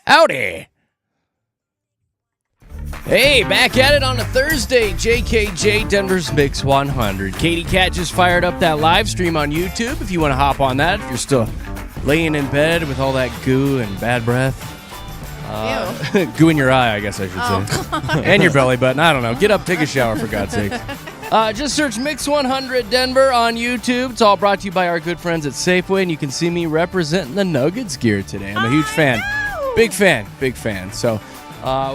Howdy. Hey, back at it on a Thursday. JKJ Denver's Mix 100. Katy Cat just fired up that live stream on YouTube. If you want to hop on that, if you're still laying in bed with all that goo and bad breath. Goo in your eye, I guess I should say. And your belly button. I don't know. Get up, take a shower, for God's sake. Just search Mix 100 Denver on YouTube. It's all brought to you by our good friends at Safeway, and you can see me representing the Nuggets gear today. I'm a huge fan. Big fan. So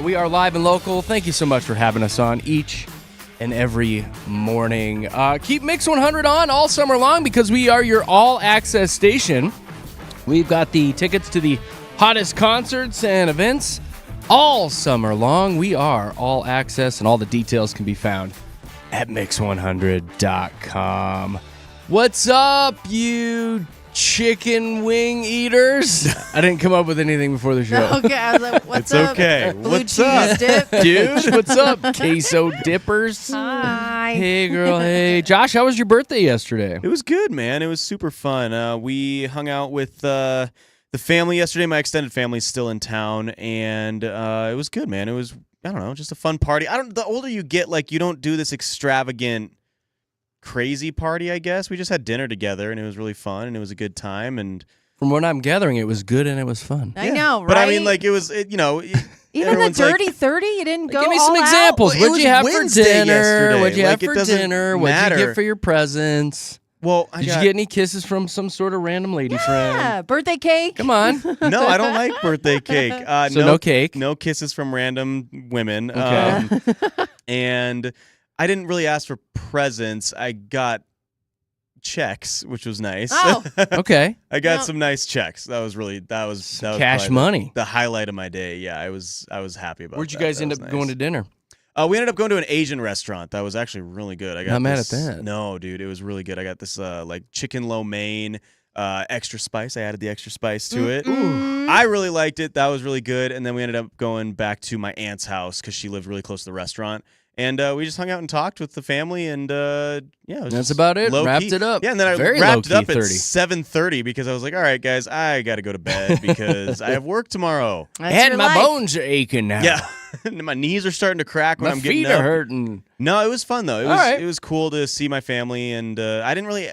we are live and local. Thank you so much for having us on each and every morning. Keep Mix 100 on all summer long because we are your all-access station. We've got the tickets to the hottest concerts and events all summer long. We are all access, and all the details can be found at mix100.com. What's up, you chicken wing eaters? I didn't come up with anything before the show. Okay, I was like, what's up? It's okay. What's up? Dip? Dude, what's up, queso dippers? Hi. Hey, girl. Hey. Josh, how was your birthday yesterday? It was good, man. It was super fun. We hung out with the family yesterday. My extended family's still in town, and it was good, man. It was, I don't know, just a fun party. The older you get, like, you don't do this extravagant, crazy party, I guess. We just had dinner together, and it was really fun, and it was a good time. And from what I'm gathering, it was good and it was fun. I know, right? But I mean, like, it was, even the dirty 30, you didn't go. Give me all some out? examples. Well, What'd you have for dinner? What'd you have Like, for it doesn't dinner? What'd you matter. get for your presents? Well, Did you get any kisses from some sort of random lady friend? Yeah, birthday cake. Come on. No, I don't like birthday cake. So no cake? No kisses from random women. Okay. And I didn't really ask for presents. I got checks, which was nice. Oh. Okay. I got some nice checks. That was Cash probably money. The highlight of my day. Yeah, I was happy about. Where'd you that. guys That end was up going to dinner? We ended up going to an Asian restaurant. That was actually really good. I got Not mad this, at that. No, dude, it was really good. I got this like chicken lo mein, extra spice. I added the extra spice to it. Ooh. I really liked it. That was really good. And then we ended up going back to my aunt's house because she lived really close to the restaurant. And we just hung out and talked with the family, and yeah, it was That's just about it. low-key. Wrapped it up. Yeah, and then I Very wrapped it low-key up 30. at 7:30 because I was like, all right, guys, I got to go to bed because I have work tomorrow. That's And your my life. bones are aching now. Yeah, and my knees are starting to crack when My I'm getting feet up. are hurting. No, it was fun though. All right. It was cool to see my family, and I didn't really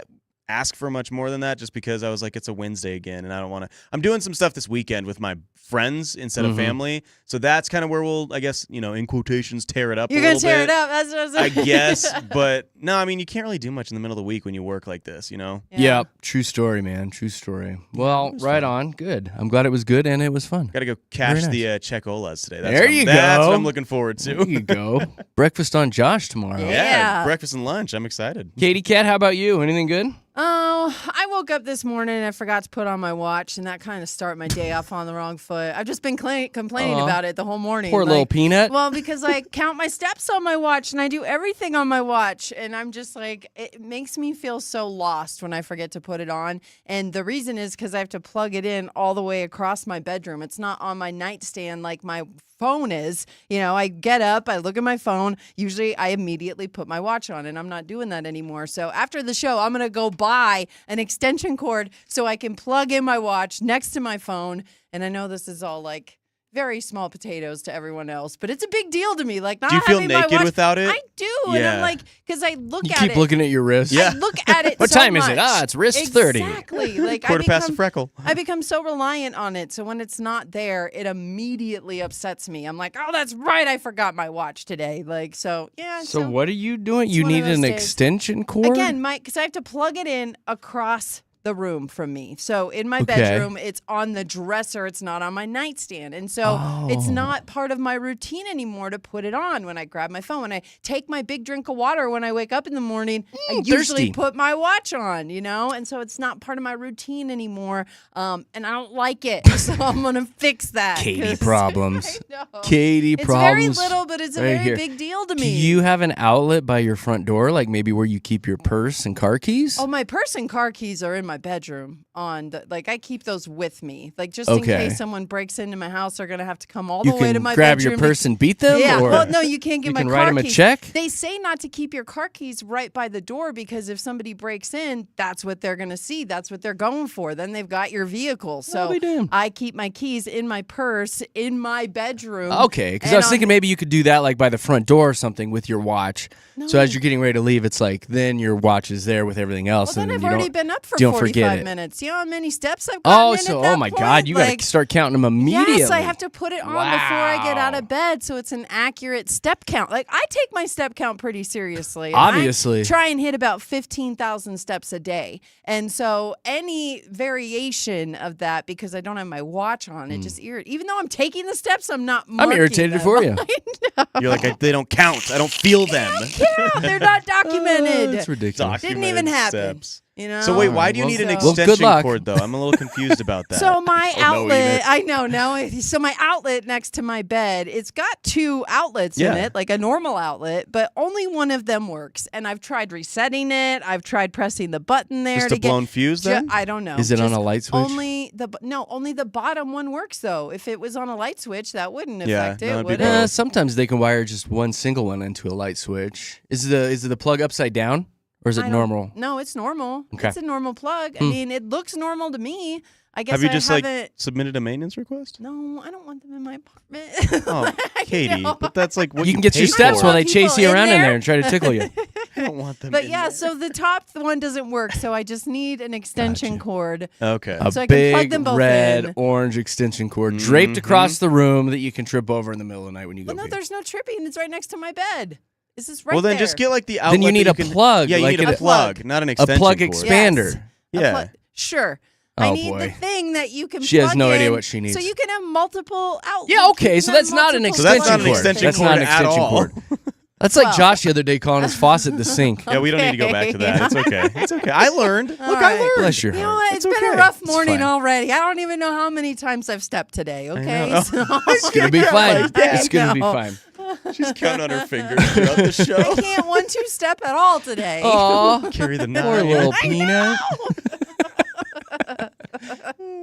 ask for much more than that, just because I was like, it's a Wednesday again, and I don't want to. I'm doing some stuff this weekend with my friends instead of family, so that's kind of where we'll, I guess, in quotations, tear it up. You're a gonna little tear bit, it up. That's what I was I guess, but no, I mean, you can't really do much in the middle of the week when you work like this, Yeah. True story, man. True story. Well, right on. Good. I'm glad it was good and it was fun. Got to go cash Very the check olas today. That's There what you That's go. what I'm looking forward to. There you go. Breakfast on Josh tomorrow. Yeah. Breakfast and lunch. I'm excited. Katy Cat, how about you? Anything good? Oh, I woke up this morning and I forgot to put on my watch, and that kind of started my day off on the wrong foot. I've just been complaining about it the whole morning. Poor little peanut. Well, because I count my steps on my watch and I do everything on my watch, and I'm just like, it makes me feel so lost when I forget to put it on. And the reason is because I have to plug it in all the way across my bedroom. It's not on my nightstand like my phone is. I get up, I look at my phone. Usually I immediately put my watch on, and I'm not doing that anymore. So after the show, I'm going to go buy an extension cord so I can plug in my watch next to my phone. And I know this is all like very small potatoes to everyone else, but it's a big deal to me. Like, not Do you feel having my naked watch, without it? I do. And Yeah. I'm like, because I look You at keep it. looking at your wrist. Yeah. I look at it What so time is it? much. It's wrist 30. Exactly. Like, Quarter past the freckle. I become so reliant on it. So when it's not there, it immediately upsets me. I'm like, oh, that's right. I forgot my watch today. Like, so, yeah. So what are you doing? You one of need an those days. extension cord? Again, because I have to plug it in across the room from me. So in my Okay. bedroom, it's on the dresser. It's not on my nightstand. And so it's not part of my routine anymore to put it on when I grab my phone. When I take my big drink of water when I wake up in the morning, I usually thirsty. put my watch on, And so it's not part of my routine anymore. And I don't like it. So I'm going to fix that. Katy 'cause problems. I know. Katy It's problems. very little, but it's a right very here. big deal deal to Do me. you have an outlet by your front door, like maybe where you keep your purse and car keys? Oh, my purse and car keys are in my bedroom. I keep those with me, like just in Okay. case someone breaks into my house. They're gonna have to come all You the way to can my grab bedroom. your purse and beat them? Yeah. Or Well, no, you can't get you my can car write them a keys. check? They say not to keep your car keys right by the door because if somebody breaks in, that's what they're gonna see. That's what they're going for. Then they've got your vehicle. So be damned. I keep my keys in my purse in my bedroom. Okay, because I was thinking maybe you could do that like by the front door or something with your watch. So as you're getting ready to leave, it's like then your watch is there with everything else. Well, then and I've you already been up for don't forget 45 it. minutes. You know how many steps I've gotten in at that oh my point? God, you got to start counting them immediately. Yes, I have to put it on before I get out of bed so it's an accurate step count. Like, I take my step count pretty seriously. And Obviously. I try and hit about 15,000 steps a day. And so any variation of that, because I don't have my watch on, it just irritates. Even though I'm taking the steps, I'm not marking I'm irritated them. for you. I know. You're like, they don't count. I don't feel them. Yeah, they're not documented. It's ridiculous. Didn't even Documented happen. steps. You know? So wait, why do you Well, need an well, good extension luck. cord though? I'm a little confused about that. So my Oh, no, outlet, Enid. I know now. So my outlet next to my bed, it's got 2 outlets Yeah. in it, like a normal outlet, but only one of them works. And I've tried resetting it. I've tried pressing the button there Just to a blown get. fuse then? I don't know. Is it on Just a light switch? Only the bottom one works though. If it was on a light switch, that wouldn't affect no, it, it'd be would both. it? Sometimes they can wire just one single one into a light switch. Is the plug upside down or is it I don't- normal? No, it's normal. Okay. It's a normal plug. I mean, it looks normal to me. I guess Have you I just haven't. like submitted a maintenance request? No, I don't want them in my apartment. Oh, Katie, know. but that's like what You can get pay your steps for. while they People chase you in around in there. there and try to tickle you. I don't want them. But in yeah, there. so the top one doesn't work, so I just need an extension cord. Okay. A So I can plug big them both red in. orange extension cord draped across the room that you can trip over in the middle of the night when you go Well, no, pee. there's no tripping. It's right next to my bed. This is right Well, then there. just get like the outlet. Then you need that a can- plug, Yeah, you like need a a plug, not an a extension plug cord. expander. Yes. Yeah. Sure. I Oh, need boy. the thing that you can She has plug no idea in what she needs. So you can have multiple outlets. Yeah, okay, You so can have that's not an multiple So that's not an plugs. extension That's cord not an at extension all. cord. That's like Well. Josh the other day calling his faucet the sink. Yeah, we don't need to go back to that. It's okay. It's okay. I learned. Look, I right. learned. Bless your You know heart. what? It's been okay. a rough It's morning fine. already. I don't even know how many times I've stepped today, okay? know. So It's gonna be fine. I It's gonna be know. fine. She's counting on her fingers throughout the show. I can't 1-2 step at all today. Aw, Carry the poor nine. little peanut.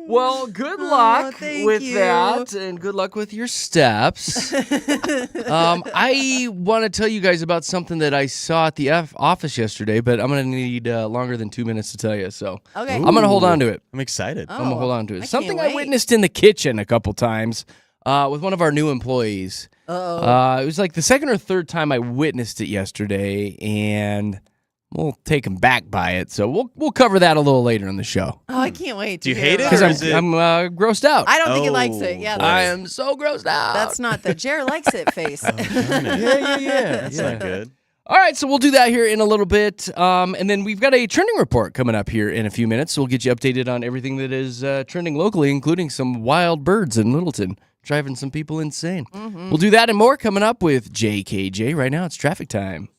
Well, good luck thank with you. that, and good luck with your steps. I want to tell you guys about something that I saw at the office yesterday, but I'm going to need longer than 2 minutes to tell you, so Okay. I'm going to hold on to it. I'm excited. Oh. I'm going to hold on to it. I Something can't I wait. witnessed in the kitchen a couple times with one of our new employees. It was like the second or third time I witnessed it yesterday, and we'll take him back by it. So we'll cover that a little later in the show Oh, I can't wait. Do you to hate hear it, because about or is it- I'm grossed out. I don't think he Oh, likes it. Yeah, boy. I that's, am so grossed out. that's not the Jared likes it face. Darn it. yeah. That's not good. All right, so we'll do that here in a little bit. And then we've got a trending report coming up here in a few minutes. So we'll get you updated on everything that is trending locally, including some wild birds in Littleton, driving some people insane. We'll do that and more coming up with JKJ. Right now, it's traffic time.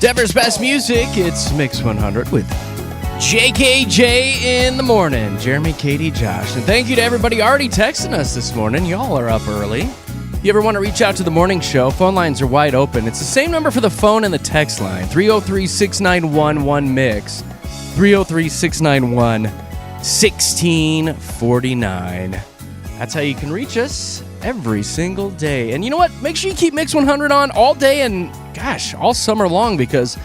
Denver's best music, it's Mix 100 with JKJ in the morning. Jeremy, Katy, Josh. And thank you to everybody already texting us this morning. Y'all are up early. If you ever want to reach out to the morning show, phone lines are wide open. It's the same number for the phone and the text line, 303-691-1MIX, 303-691-1649. That's how you can reach us every single day. And you know what? Make sure you keep Mix 100 on all day and, gosh, all summer long, because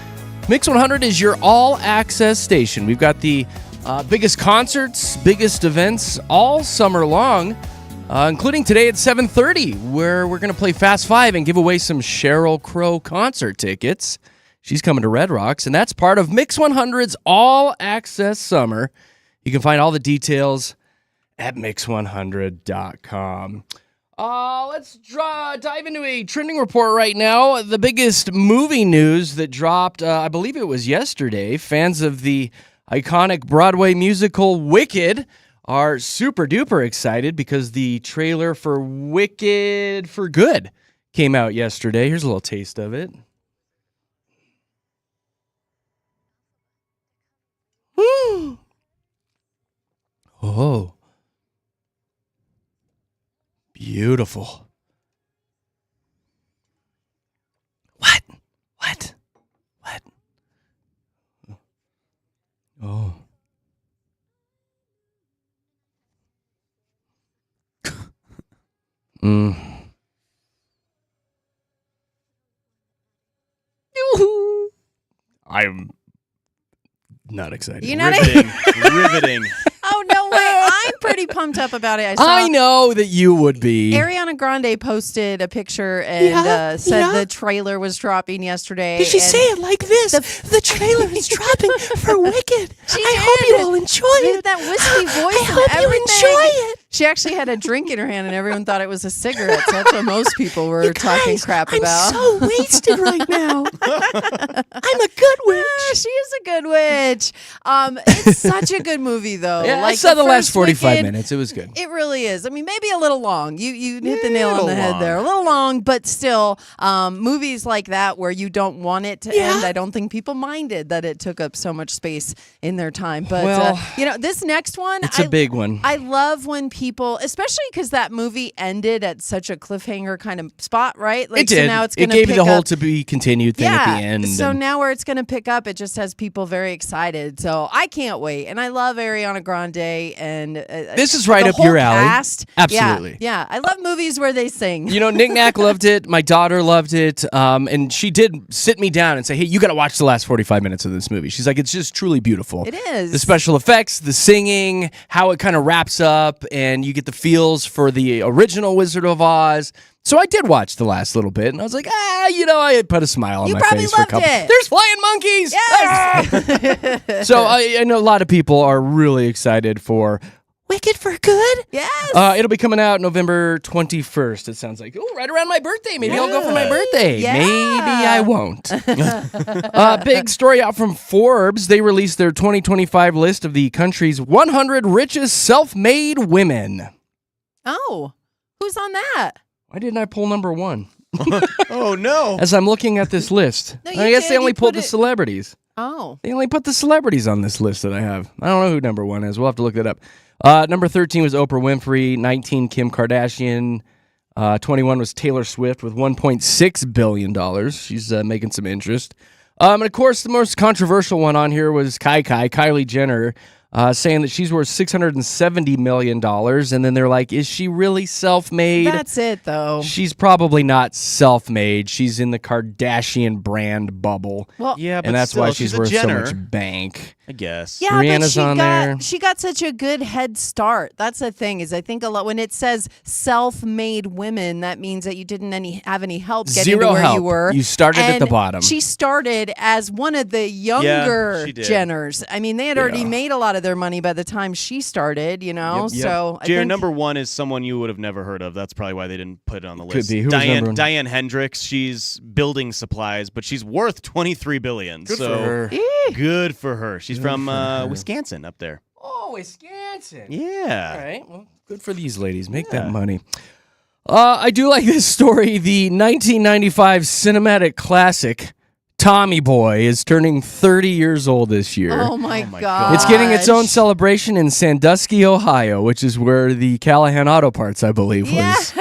Mix 100 is your all-access station. We've got the biggest concerts, biggest events all summer long, including today at 7:30, where we're going to play Fast Five and give away some Sheryl Crow concert tickets. She's coming to Red Rocks, and that's part of Mix 100's all-access summer. You can find all the details at mix100.com. Let's dive into a trending report right now. The biggest movie news that dropped, I believe it was yesterday. Fans of the iconic Broadway musical Wicked are super duper excited because the trailer for Wicked for Good came out yesterday. Here's a little taste of it. Oh. Beautiful. What? Oh. I'm not excited. You know Riveting. Oh, no way. I'm pretty pumped up about it. I know that you would be. Ariana Grande posted a picture and said the trailer was dropping yesterday. Did she say it like this? The trailer is dropping for Wicked. I hope you all enjoy it. That whiskey voice. I hope you enjoy it. She actually had a drink in her hand, and everyone thought it was a cigarette. So that's what most people were talking crap about. I'm so wasted right now. I'm a good witch. She is a good witch. It's such a good movie, though. Yeah, like I saw the last first 45 Wicked, minutes. It was good. It really is. I mean, maybe a little long. You hit the nail on the head long. there. A little long, but still, movies like that where you don't want it to end, I don't think people minded that it took up so much space in their time. But, this next one. It's a big one. I love when people, especially because that movie ended at such a cliffhanger kind of spot, right? Like, it did. So now it's it gonna gave you the pick whole up. to be continued thing at the end. So and now where it's going to pick up, it just has people very excited. So I can't wait. And I love Ariana Grande. And this is right the up your whole alley. cast. Absolutely. Yeah. I love movies where they sing. You know, Nick Nack loved it. My daughter loved it. And she did sit me down and say, hey, you got to watch the last 45 minutes of this movie. She's like, it's just truly beautiful. It is. The special effects, the singing, how it kind of wraps up, and you get the feels for the original Wizard of Oz. So I did watch the last little bit, and I was like, I had put a smile on my face for a couple. It. There's flying monkeys! Yes! So I know a lot of people are really excited for Wicked for Good. Yes! It'll be coming out November 21st, it sounds like. Oh, right around my birthday. Maybe I'll go for my birthday. Yeah. Maybe I won't. Big story out from Forbes. They released their 2025 list of the country's 100 richest self-made women. Oh, who's on that? Why didn't I pull number one? Oh, no. As I'm looking at this list. No, you I guess did. they only You pulled put the it- celebrities. Oh. They only put the celebrities on this list that I have. I don't know who number one is. We'll have to look that up. Number 13 was Oprah Winfrey. 19, Kim Kardashian. 21 was Taylor Swift with $1.6 billion. She's making some interest. And of course, the most controversial one on here was Kylie Jenner, saying that she's worth $670 million. And then they're like, is she really self-made? That's it, though. She's probably not self-made. She's in the Kardashian brand bubble. Well, Yeah, but And that's still, why she's a worth Jenner, so much bank. I guess. yeah, Rihanna's but on there. she got such a good head start. That's the thing is I think a lot when it says self-made women, that means that you didn't have any help getting Zero to where help. you were. You started at the And bottom. She started as one of the younger she did. Jenners. I mean, they had already made a lot of their money by the time she started, you know? Yep. So I Jared, think number one is someone you would have never heard of. That's probably why they didn't put it on the list. be. Who was number one? Diane Hendricks. She's building supplies, but she's worth $23 billion. Good so for her. good for her. She's from Wisconsin up there. Oh, Wisconsin. Yeah. All right. Well, good for these ladies. Make that money. I do like this story. The 1995 cinematic classic Tommy Boy is turning 30 years old this year. Oh my god! It's getting its own celebration in Sandusky, Ohio, which is where the Callahan Auto Parts, I believe, was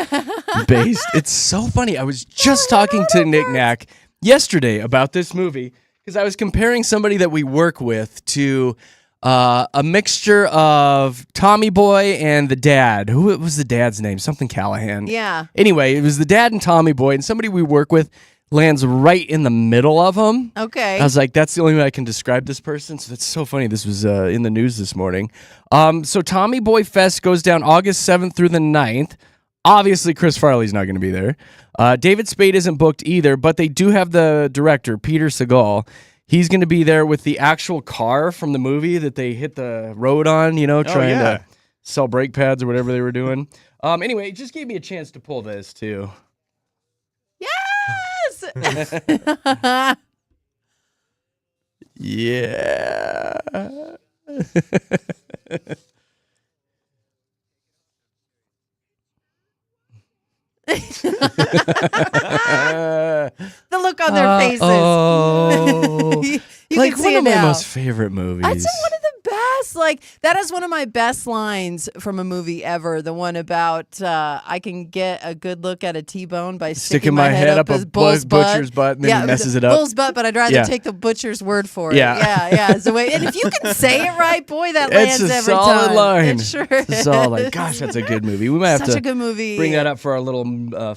based. It's so funny. I was just talking to Nick Knack yesterday about this movie because I was comparing somebody that we work with to a mixture of Tommy Boy and the dad. Who was the dad's name? Something Callahan. Yeah. Anyway, it was the dad and Tommy Boy, and somebody we work with lands right in the middle of them. Okay. I was like, that's the only way I can describe this person. So that's so funny. This was in the news this morning. So Tommy Boy Fest goes down August 7th through the 9th. Obviously, Chris Farley's not going to be there. David Spade isn't booked either, but they do have the director, Peter Segal. He's going to be there with the actual car from the movie that they hit the road on, trying to sell brake pads or whatever they were doing. Anyway, it just gave me a chance to pull this, too. Yes! Yeah. The look on their faces. Oh. You like can one see of it my now. most favorite movies. That's one of the best. Like, that is one of my best lines from a movie ever. The one about I can get a good look at a T-bone by sticking my head up a bull's butcher's butt, and then he messes it up. Bull's butt, but I'd rather take the butcher's word for it. Yeah. It's the way. And if you can say it right, boy, that lands it's a every solid time. line. It sure is. It's a solid. Gosh, that's a good movie. We might have Such to a good movie. bring that up for our little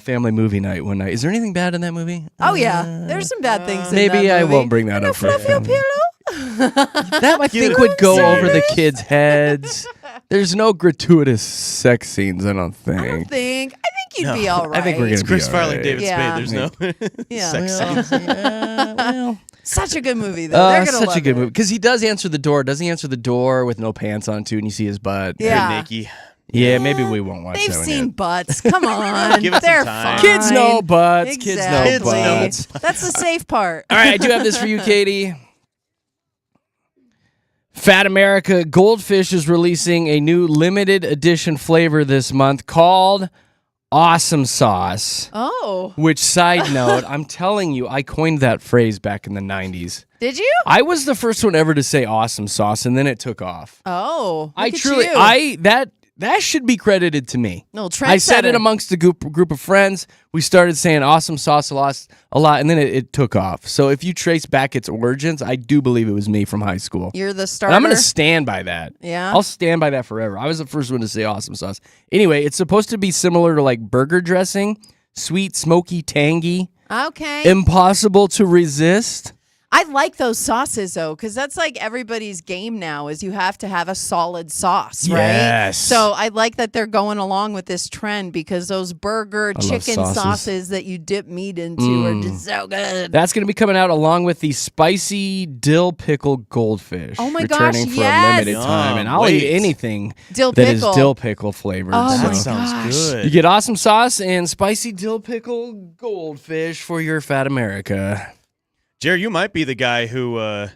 family movie night one night. Is there anything bad in that movie? Oh yeah, there's some bad things. in Maybe that I movie. won't bring that up for a Fluff your family. pillow. That I think would go over the kids' heads. There's no gratuitous sex scenes, I don't think. I think you'd be all right. I think we're It's gonna Chris be all Farley, right. David Yeah. Spade. There's no sex scenes. Such a good movie though. They're gonna such love a good it. movie because he does answer the door. Doesn't he answer the door with no pants on too, and you see his butt? Yeah. Naked. Yeah, maybe we won't watch They've that one seen yet. butts. Come on. Give it some They're time. fine. Kids know butts. Exactly. Kids know butts. That's the safe part. All right, I do have this for you, Katie. Fat America Goldfish is releasing a new limited edition flavor this month called Awesome Sauce. Oh. Which, side note, I'm telling you, I coined that phrase back in the 90s. Did you? I was the first one ever to say awesome sauce, and then it took off. Oh. I look at truly, you. that should be credited to me. No, I said it trendsetter. amongst a group of friends. We started saying awesome sauce a lot, and then it took off. So if you trace back its origins, I do believe it was me from high school. You're the And starter. I'm going to stand by that. Yeah? I'll stand by that forever. I was the first one to say awesome sauce. Anyway, it's supposed to be similar to like burger dressing, sweet, smoky, tangy, Okay. impossible to resist. I like those sauces though, because that's like everybody's game now. Is you have to have a solid sauce, right? Yes. So I like that they're going along with this trend because those burger love chicken sauces. sauces that you dip meat into are just so good. That's going to be coming out along with the spicy dill pickle goldfish. Oh my gosh, returning for yes. a limited time, and I'll eat Wait. anything Dill that is pickle. dill pickle flavored. Oh so. my That sounds gosh. good. You get awesome sauce and spicy dill pickle goldfish for your Fat America. Jerry, you might be the guy who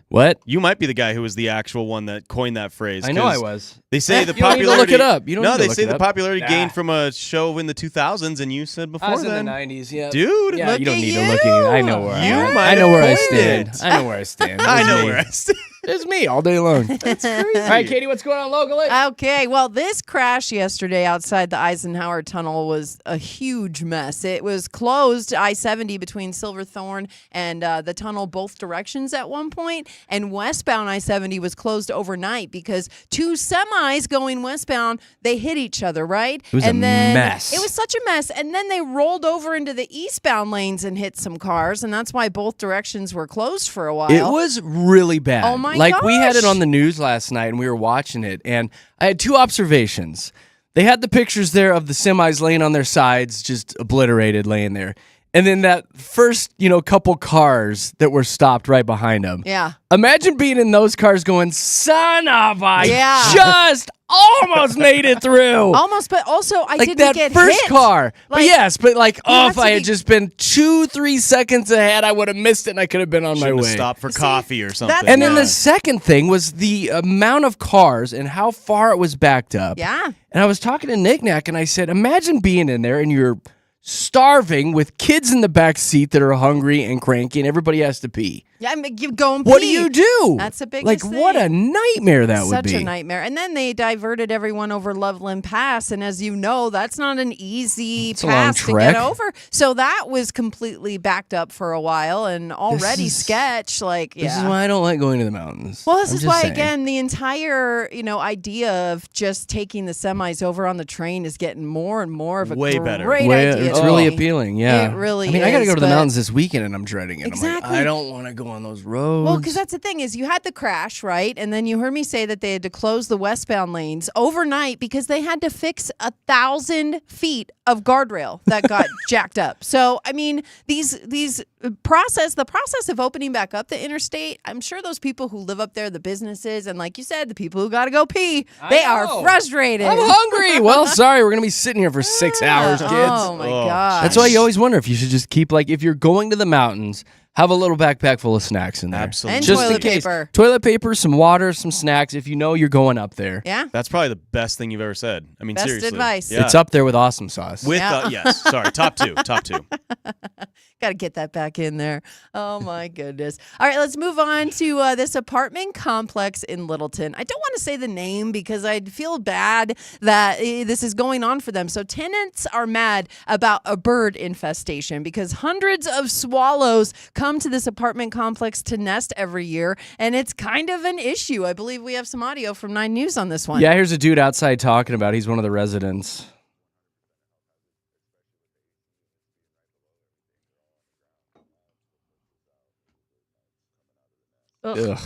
What? was the actual one that coined that phrase. I know I 'cause was. They say the You don't need to popularity. look it up. You don't no, need to they look say it the up. popularity Nah. gained from a show in the 2000s, and you said before I was then. in the 90s, yeah. Dude, Yeah, look you don't at need you. to look at it. I know where You I am. might I know where I have stand. coined it. I know where I stand. I It's know me. where I stand. It's me all day long. That's crazy. All right, Katie, what's going on locally? Okay, well, this crash yesterday outside the Eisenhower Tunnel was a huge mess. It was closed, I-70 between Silverthorne and the tunnel both directions at one point, and westbound I-70 was closed overnight because two semis going westbound, they hit each other, right? It was and a then mess. It was such a mess, and then they rolled over into the eastbound lanes and hit some cars, and that's why both directions were closed for a while. It was really bad. Oh my Like we had it gosh. on the news last night and we were watching it and I had two observations. They had the pictures there of the semis laying on their sides, just obliterated laying there. And then that first, couple cars that were stopped right behind them. Yeah. Imagine being in those cars going, son of a Yeah. just almost made it through. Almost, but also I Like didn't that get first hit. car. But Like, yes, but like, have if to I had be- just been 2-3 seconds ahead, I would have missed it and I could have been on my Shouldn't way. have stopped for See, coffee or something. that's And then not- the second thing was the amount of cars and how far it was backed up. Yeah. And I was talking to Nick Knack and I said, imagine being in there and you're starving with kids in the back seat that are hungry and cranky, and everybody has to pee. Yeah, I mean, you go and pee. What do you do? That's the biggest like, thing. what a nightmare that would be. Such a nightmare. And then they diverted everyone over Loveland Pass, and as you know, that's not an easy pass to get over. So that was completely backed up for a while and already sketch. This is why I don't like going to the mountains. Well, this is why, again, the entire idea of just taking the semis over on the train is getting more and more of a great idea. It's really appealing, yeah. It really I mean, is. I got to go to the mountains this weekend, and I'm dreading it. Exactly. I'm like, I don't want to go on those roads. Well, because that's the thing is you had the crash, right? And then you heard me say that they had to close the westbound lanes overnight because they had to fix 1,000 feet of guardrail that got jacked up. So, I mean, the process of opening back up the interstate, I'm sure those people who live up there, the businesses, and like you said, the people who got to go pee, they are frustrated. I'm hungry. Well, sorry, we're going to be sitting here for 6 hours, kids. Oh, my gosh. That's why you always wonder if you should just keep, if you're going to the mountains, have a little backpack full of snacks in there. Absolutely. And just toilet in case. paper. Toilet paper, some water, some snacks if you know you're going up there. Yeah. That's probably the best thing you've ever said. I mean, Best seriously. advice. Yeah. It's up there with awesome sauce. Yes, sorry, top two. Got to get that back in there. Oh, my goodness. All right, let's move on to this apartment complex in Littleton. I don't want to say the name because I'd feel bad that this is going on for them. So tenants are mad about a bird infestation because hundreds of swallows come to this apartment complex to nest every year, and it's kind of an issue. I believe we have some audio from 9 News on this one. Yeah, here's a dude outside talking about it. He's one of the residents. Ugh.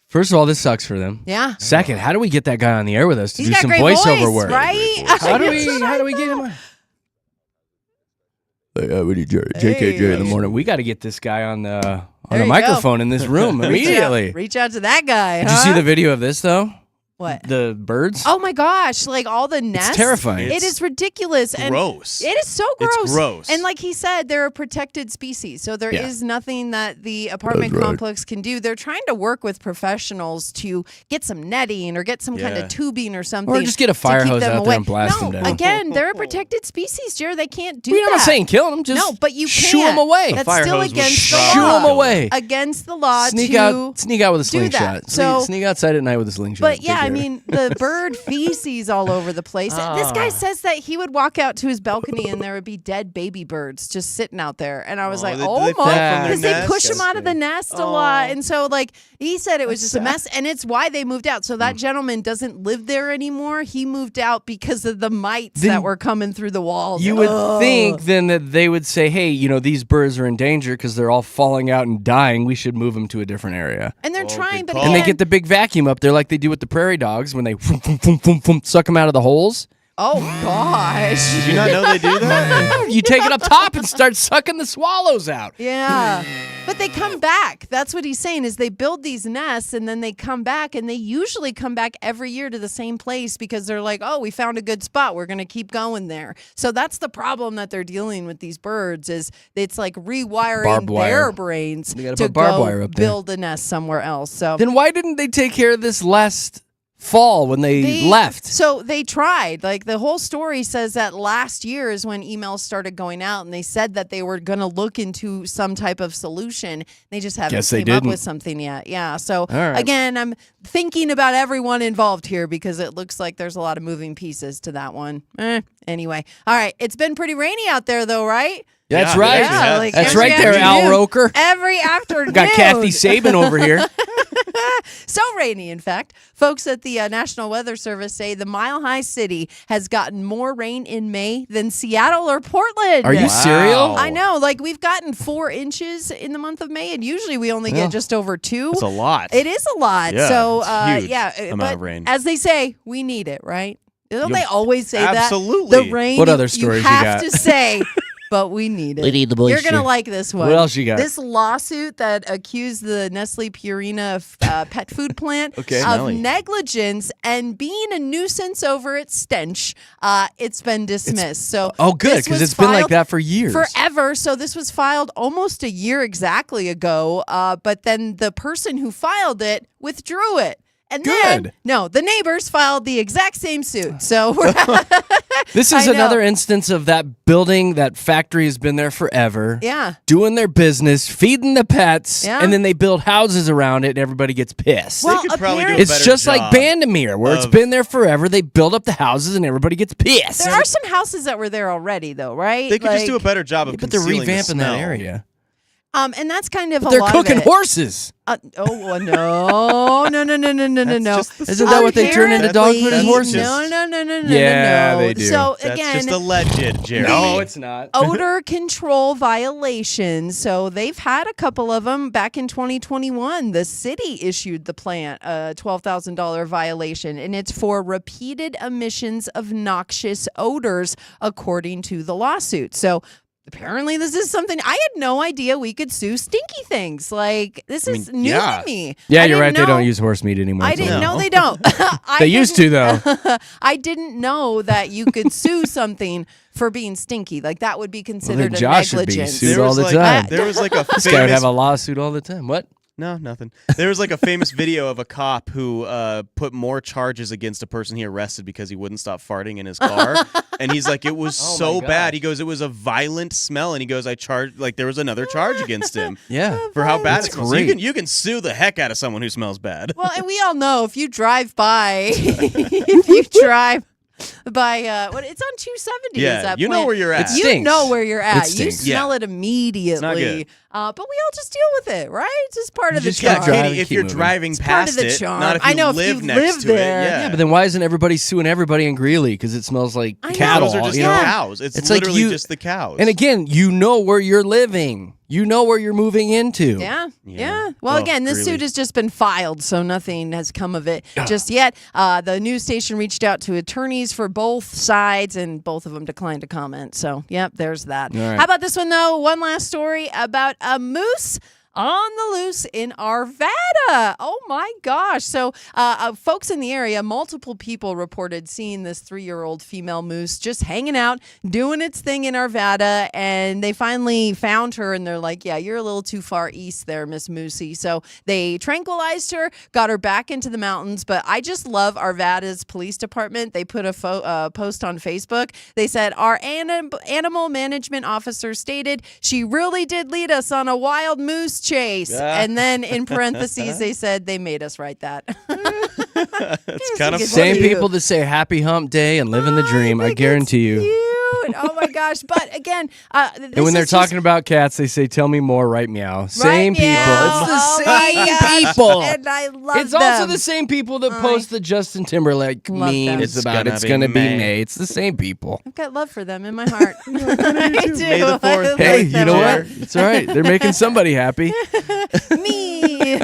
First of all, this sucks for them. Yeah. Second, how do we get that guy on the air with us to He's do got some great voiceover voice, work? right? How do we get him on? We need JKJ in the morning. We got to get this guy on the microphone in this room immediately. Reach out to that guy. Did you see the video of this though? What? The birds? Oh my gosh, all the nests. It's terrifying. It is ridiculous. Gross. And it is so gross. It's gross. And like he said, they're a protected species. So there is nothing that the apartment complex can do. They're trying to work with professionals to get some netting or get some kind of tubing or something. Or just get a fire hose out there and blast them down. Again, they're a protected species, Jared. They can't do I'm that. not saying kill them. Just no, but you shoo can't. them away. That's Fire still hose would against the shoo law. them away. Against the law Sneak to out with a do that. slingshot. So, Sneak outside at night with a slingshot. but yeah, I mean, the bird feces all over the place. This guy says that he would walk out to his balcony and there would be dead baby birds just sitting out there. And I was like, they oh fall my, from because their they nest? push them out of the nest a lot. And so he said it was just a mess, and it's why they moved out. So that gentleman doesn't live there anymore. He moved out because of the mites that were coming through the walls. You would think then that they would say, hey, these birds are in danger because they're all falling out and dying. We should move them to a different area. And they're trying, but call. again, And they get the big vacuum up there like they do with the prairie dogs when they suck them out of the holes. oh gosh. Did you not know they do that? You take it up top and start sucking the swallows out. Yeah. But they come back. That's what he's saying is they build these nests and then they come back, and they usually come back every year to the same place because they're like, oh, we found a good spot. We're going to keep going there. So that's the problem that they're dealing with these birds is it's like rewiring their brains gotta to put barbed go wire up there. build a nest somewhere else. So Then why didn't they take care of this last fall when they left? So they tried. The whole story says that last year is when emails started going out, and they said that they were going to look into some type of solution. They just haven't came up with something yet. Yeah. So again, I'm thinking about everyone involved here because it looks like there's a lot of moving pieces to that one. Anyway. All right. It's been pretty rainy out there though, right? That's right. Yeah, That's every right there, Al afternoon. Roker. Every afternoon. Got Kathy Saban over here. So rainy, in fact. Folks at the National Weather Service say the Mile High City has gotten more rain in May than Seattle or Portland. Are you serial? I know. We've gotten 4 inches in the month of May, and usually we only get just over 2. It's a lot. It is a lot. Yeah, so, it's huge amount of rain. As they say, we need it, right? Don't they always say Absolutely. that? The rain. What other stories you have got? to say, but we need it. We need the You're moisture. gonna like this one. What else you got? This lawsuit that accused the Nestle Purina pet food plant Okay. of Smelly. negligence and being a nuisance over its stench. It's been dismissed. Oh, good, this because was it's been like filed that for years. forever. So this was filed almost a year exactly ago. But then the person who filed it withdrew it. And then, Good. no, the neighbors filed the exact same suit. So we're This is I know. another instance of that building, that factory has been there forever. yeah. Doing their business, feeding the pets, Yeah. and then they build houses around it and everybody gets pissed. Well, They could probably do a apparently- It's better just like job Bandamere, where it's of- been there forever. They build up the houses and everybody gets pissed. There are some houses that were there already, though, right? They could just do a better job of But they're concealing the revamping that smell. area. And that's kind of a They're lot cooking of it. horses. Oh no! That's No! just the Isn't that what they turn into dog food as Apparently- horses? No! Yeah, they do. So That's again, just alleged, Jeremy. No, it's not. odor control violations. So they've had a couple of them back in 2021. The city issued the plant a $12,000 violation, and it's for repeated emissions of noxious odors, according to the lawsuit. So apparently this is something I had no idea we could sue stinky things. Like this is new yeah. to me. Yeah, I you're right. didn't They don't know- use horse meat anymore. I It's didn't all- know they don't. They used to, though. I didn't know that you could sue something for being stinky. Like that would be considered a Josh should be negligence. sued all the time. There was like a This guy would famous have a lawsuit all the time. What? No, nothing. There was like a famous video of a cop who put more charges against a person he arrested because he wouldn't stop farting in his car. And he's like, it was Oh so my bad. gosh. He goes, it was a violent smell. And he goes, I charged, like there was another charge against him Yeah. for how bad That's it smells. great. You can sue the heck out of someone who smells bad. Well, and we all know if you drive by, if you drive by, what it's on 270. Yeah, is that you know plant. where you're at. It You stinks. know where you're at. It You stinks. smell it immediately. not good. But we all just deal with it, right? It's just part of the just gotta charm. drive Katie, and if keep you're moving. driving It's part past of the it, charm. not if I you know if live you next live to there. it. Yeah, Yeah, but then why isn't everybody suing everybody in Greeley? Because it smells like I know. cattle. those are just you the know? cows. It's It's like literally you- just the cows. And again, you know where you're living. You know where you're moving into. Yeah. Yeah. Well, Oh, again, this really? suit has just been filed, so nothing has come of it just yet. The news station reached out to attorneys for both sides, and both of them declined to comment. So, yep, there's that. All right. How about this one, though? One last story about a moose on the loose in Arvada. Oh my gosh. So, folks in the area, multiple people reported seeing this 3-year-old female moose just hanging out, doing its thing in Arvada. And they finally found her and they're like, yeah, you're a little too far east there, Miss Moosey. So they tranquilized her, got her back into the mountains. But I just love Arvada's police department. They put a post on Facebook. They said, our animal management officer stated she really did lead us on a wild moose chase. And then in parentheses, they said they made us write that. it's kind of It's Same cute. people that say happy hump day and living the dream. I think guarantee you. it's cute. Oh my gosh. But again, And when they're talking about cats, they say, tell me more, right meow. Same people. It's the same people. And I love It's also them. the same people that post the Justin Timberlake Love them. memes It's about gonna it's be going to be May. May. It's the same people. I've got love for them in my heart. I do. May the 4th I be love Hey, with you know them. what? It's all right. They're making somebody happy. Me.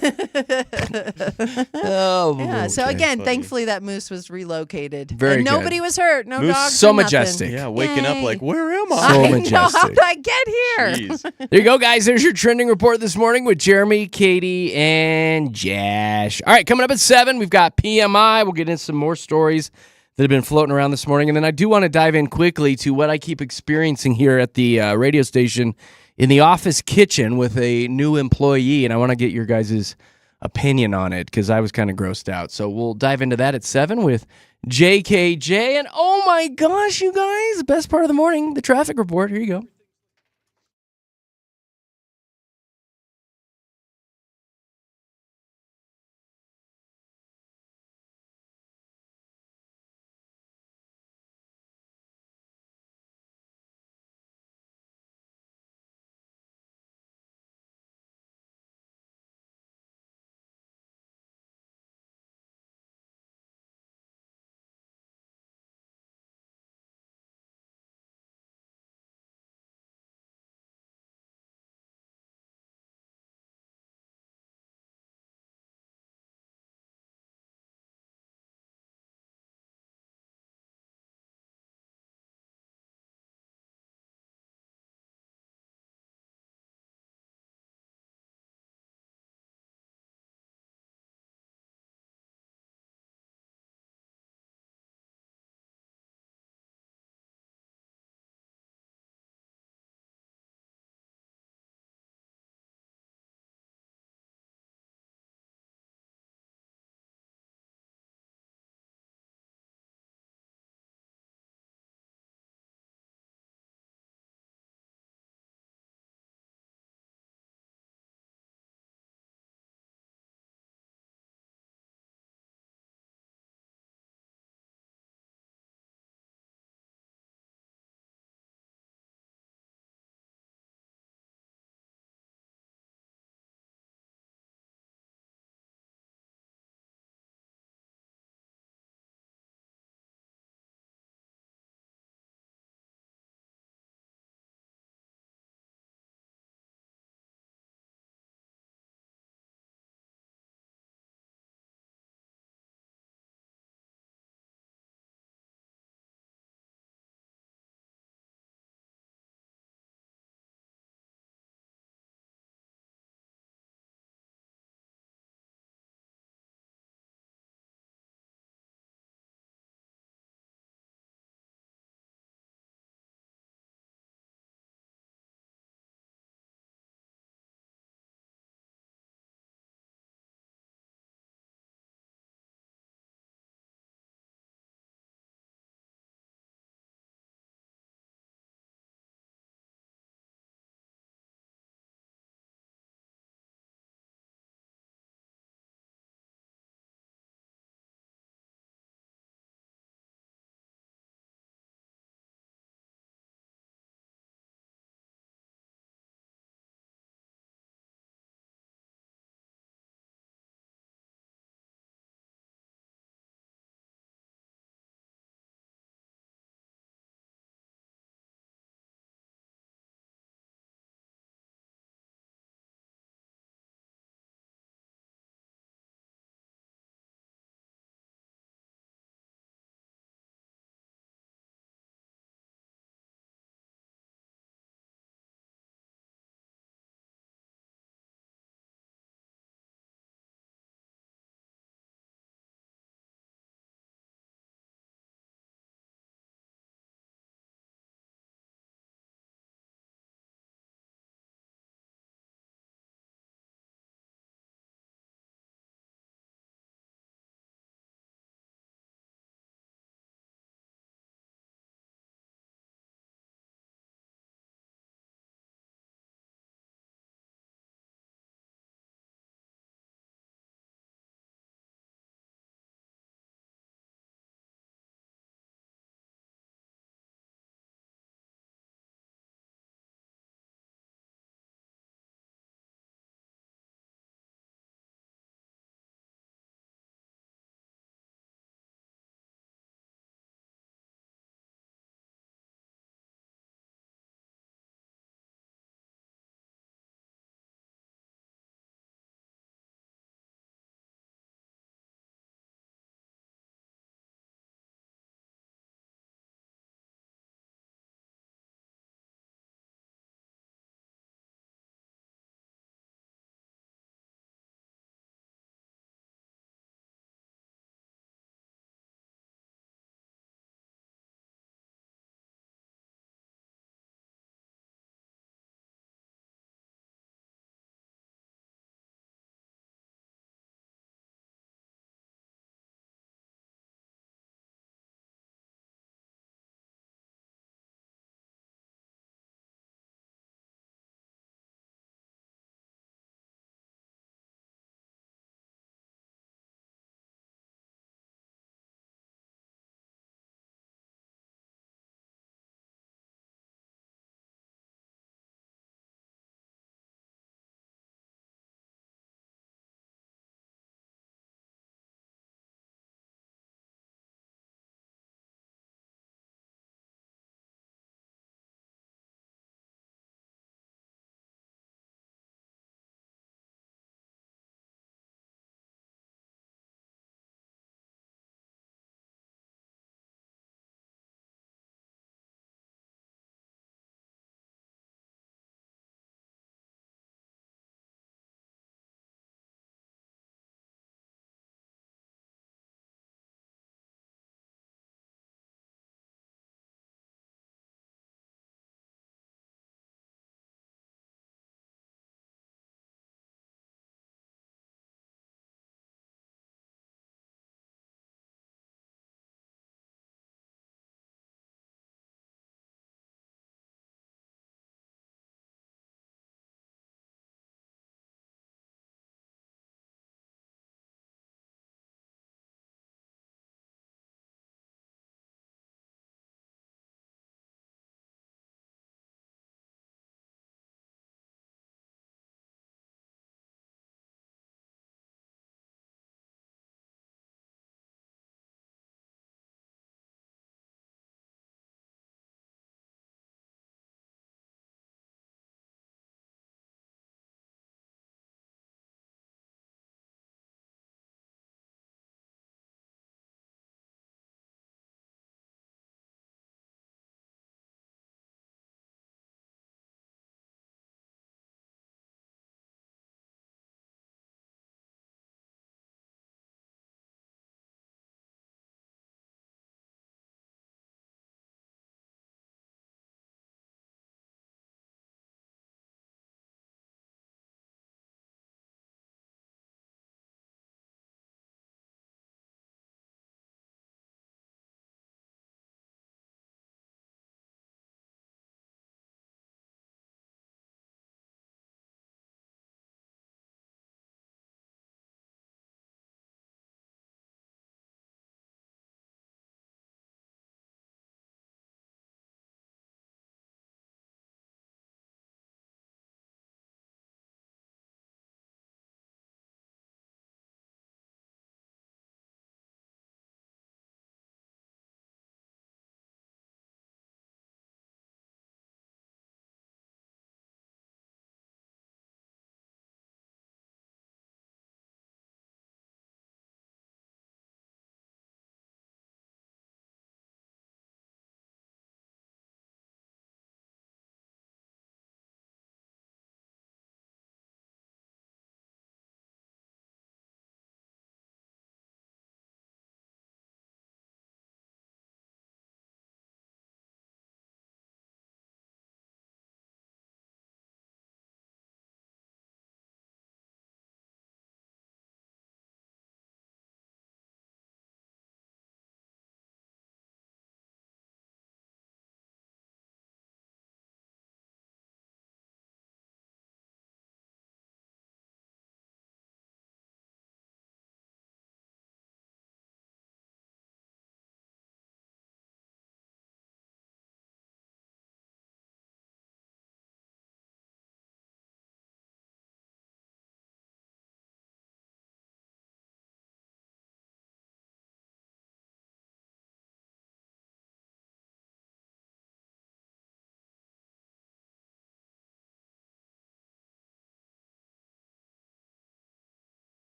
Oh, Yeah. So Okay, again, funny. thankfully that moose was relocated. Very and good. nobody was hurt. No Moose- dogs. so or nothing. majestic. Yeah, waking up Yay. like, where am So I? I know. majestic. How did I get here? Jeez. There you go, guys. There's your trending report this morning with Jeremy, Katie, and Josh. All right, coming up at 7, we've got PMI. We'll get into some more stories that have been floating around this morning. And then I do want to dive in quickly to what I keep experiencing here at the radio station in the office kitchen with a new employee. And I want to get your guys' opinion on it because I was kind of grossed out. So we'll dive into that at 7 with JKJ. And oh my gosh, you guys, best part of the morning, the traffic report. Here you go.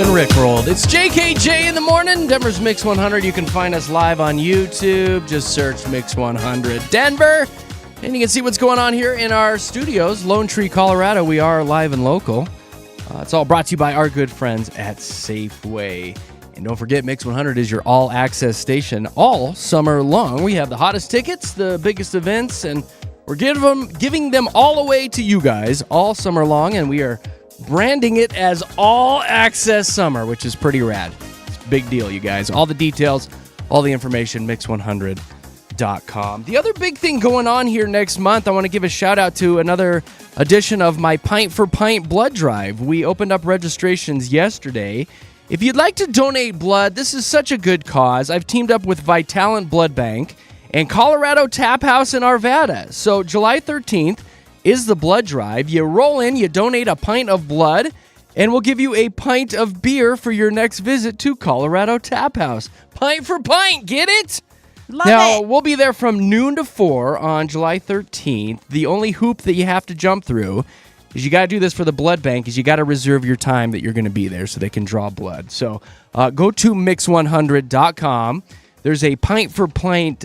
been rickrolled. It's JKJ in the morning, Denver's Mix 100. You can find us live on YouTube. Just search Mix 100 Denver. And you can see what's going on here in our studios, Lone Tree, Colorado. We are live and local. It's all brought to you by our good friends at Safeway. And don't forget, Mix 100 is your all-access station all summer long. We have the hottest tickets, the biggest events, and we're giving them all away to you guys all summer long. And we are branding it as All Access Summer, which is pretty rad. It's a big deal, you guys. All the details, all the information, mix100.com. The other big thing going on here next month, I want to give a shout out to another edition of my Pint for Pint blood drive. We opened up registrations yesterday. If you'd like to donate blood, this is such a good cause. I've teamed up with Vitalant Blood Bank and Colorado Tap House in Arvada. So July 13th is the blood drive. You roll in, you donate a pint of blood, and we'll give you a pint of beer for your next visit to Colorado Tap House. Pint for pint, get it? Love it. We'll be there from noon to 4 on July 13th. The only hoop that you have to jump through is you got to do this for the blood bank, is you got to reserve your time that you're going to be there so they can draw blood. So go to mix100.com. There's a pint for pint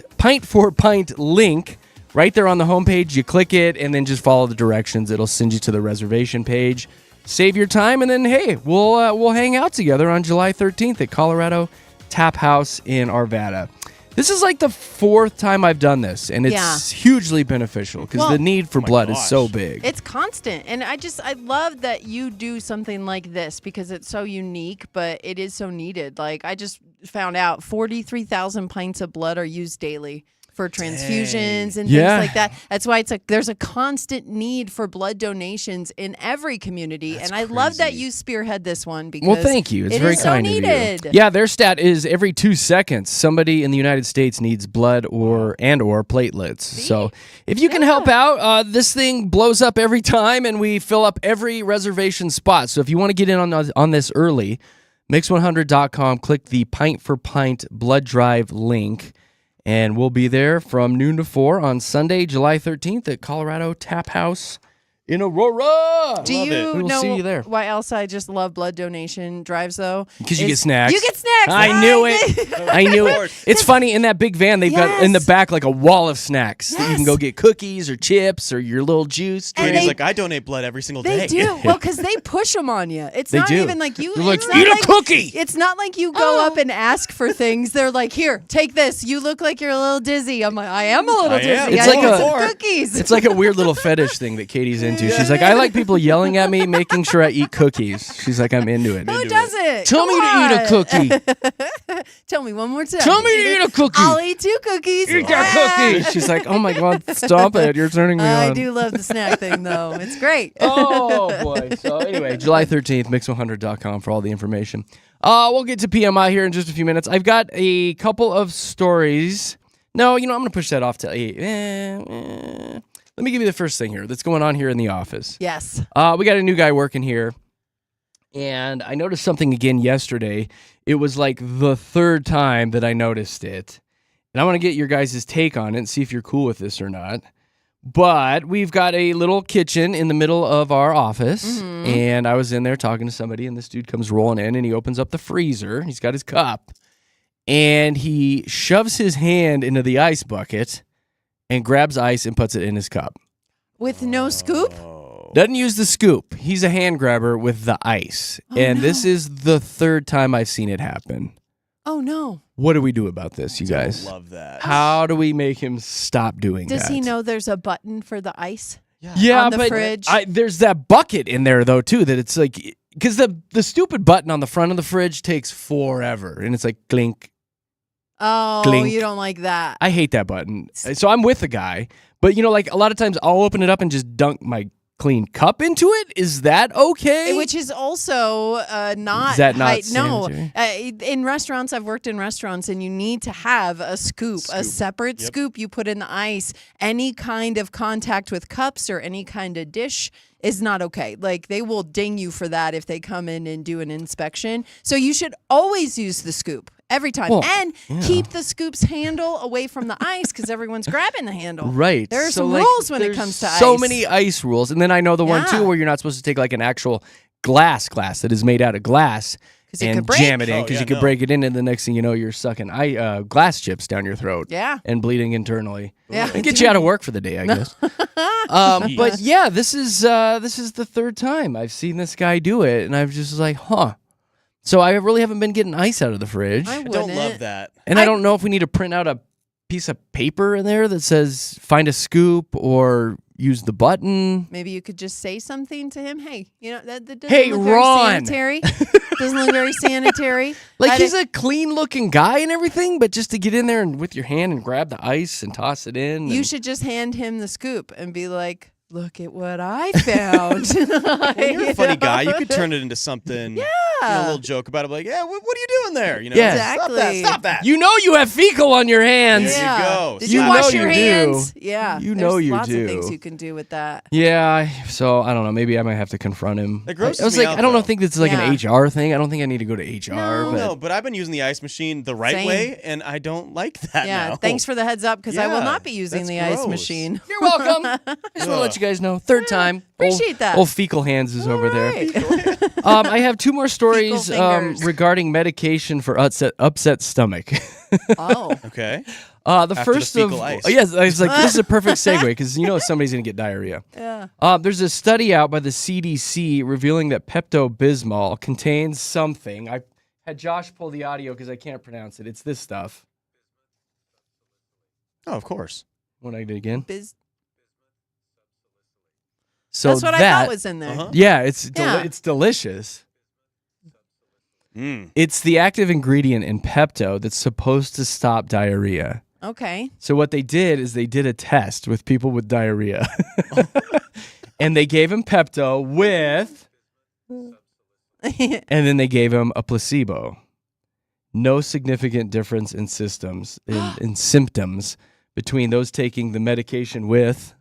link right there on the homepage. You click it and then just follow the directions. It'll send you to the reservation page. Save your time, and then, hey, we'll hang out together on July 13th at Colorado Tap House in Arvada. This is like the 4th time I've done this, and it's hugely beneficial because the need for blood is so big. It's constant, and I love that you do something like this because it's so unique, but it is so needed. Like, I just found out 43,000 pints of blood are used daily for transfusions and things like that. That's why there's a constant need for blood donations in every community. That's crazy. Love that you spearhead this one because thank you. It's very kind of you. Yeah, their stat is every 2 seconds somebody in the United States needs blood or platelets. So if you can help out, this thing blows up every time, and we fill up every reservation spot. So if you want to get in on this early, mix100.com, click the Pint for Pint blood drive link. And we'll be there from noon to 4 on Sunday, July 13th at Colorado Tap House in Aurora. Do you know see you there. why else I just love blood donation drives, though? Because you get snacks. You get snacks. I knew it. I knew it. It's funny, in that big van, they've got in the back like a wall of snacks. That you can go get cookies or chips or your little juice. Brady's like, I donate blood every single day. They do. Well, because they push them on you. It's not even like you. You're like, eat a cookie. It's not like you go up and ask for things. They're like, here, take this. You look like you're a little dizzy. I'm like, I am a little dizzy. It's I need some cookies. It's like a weird little fetish thing that Katie's into. She's like, I like people yelling at me, making sure I eat cookies. She's like, I'm into it. Who doesn't? Tell me to eat a cookie. Tell me one more time. Tell me to eat a cookie. I'll eat 2 cookies. Eat that cookie. She's like, oh my God, stop it. You're turning me on. I do love the snack thing, though. It's great. Oh, boy. So anyway, July 13th, mix100.com for all the information. We'll get to PMI here in just a few minutes. I've got a couple of stories. No, I'm going to push that off to let me give you the first thing here that's going on here in the office. Yes. We got a new guy working here, and I noticed something again yesterday. It was like the 3rd time that I noticed it, and I want to get your guys' take on it and see if you're cool with this or not. But we've got a little kitchen in the middle of our office, and I was in there talking to somebody, and this dude comes rolling in, and he opens up the freezer. He's got his cup, and he shoves his hand into the ice bucket and grabs ice and puts it in his cup. With no scoop? Doesn't use the scoop. He's a hand grabber with the ice. This is the 3rd time I've seen it happen. Oh, no. What do we do about this, you guys? I love that. How do we make him stop doing that? Does he know there's a button for the ice? Yeah, on the but fridge? There's that bucket in there, though, too, that it's like... Because the stupid button on the front of the fridge takes forever. And it's like, clink. Oh, Clink. You don't like that. I hate that button. So I'm with the guy. But, like a lot of times I'll open it up and just dunk my clean cup into it. Is that okay? Which is also not... Is that not sanitary? No. In restaurants, I've worked in restaurants, and you need to have a scoop. A separate scoop you put in the ice. Any kind of contact with cups or any kind of dish is not okay. Like, they will ding you for that if they come in and do an inspection. So you should always use the scoop. Every time. Keep the scoop's handle away from the ice because everyone's grabbing the handle. Right. There are some rules when it comes to ice. So many ice rules. And then I know the one, too, where you're not supposed to take like an actual glass that is made out of glass it could break. jam it in because Oh, yeah, you could no. break it in, and the next thing you know, you're sucking glass chips down your throat. Yeah. And bleeding internally. Yeah. And get you out of work for the day, I guess. But yeah, this is the third time I've seen this guy do it, and I've just like, huh. So I really haven't been getting ice out of the fridge. I I don't wouldn't. love that. And I don't know if we need to print out a piece of paper in there that says find a scoop or use the button. Maybe you could just say something to him. Hey, that doesn't Hey, look very Ron. sanitary. Doesn't look very sanitary. Like That he's is- a clean looking guy and everything, but just to get in there and with your hand and grab the ice and toss it in. You and- should just hand him the scoop and be like, look at what I found. Well, you're a funny guy. You could turn it into something. Yeah. A little joke about it, like, yeah, what are you doing there? You know, Yeah. Exactly. Stop that. You know you have fecal on your hands. There you go. Did You you know wash you your do. hands? Yeah. You know There's you lots do. of things you can do with that. Yeah, so I don't know. Maybe I might have to confront him. That grosses I was me like, out, I don't though. think this is like an HR thing. I don't think I need to go to HR. No. but No, but I've been using the ice machine the right Same. way, and I don't like that Yeah. now. Thanks for the heads up because I will Yeah, not be using that's the ice gross. machine. You're welcome. I just want to let you guys know. Third time. appreciate that. Old fecal hands is over there. Right. I have two more stories Fecal fingers. regarding medication for upset stomach. Oh. Okay. The After the first fecal of ice. yes, I was like, this is a perfect segue because somebody's gonna get diarrhea. Yeah. There's a study out by the CDC revealing that Pepto-Bismol contains something. I had Josh pull the audio because I can't pronounce it. It's this stuff. Oh, of course. What I did again? Biz- So That's what I thought was in there. Uh-huh. Yeah, it's Yeah. it's delicious. Mm. It's the active ingredient in Pepto that's supposed to stop diarrhea. Okay. So what they did is they did a test with people with diarrhea. And they gave him Pepto with and then they gave him a placebo. No significant difference in symptoms between those taking the medication with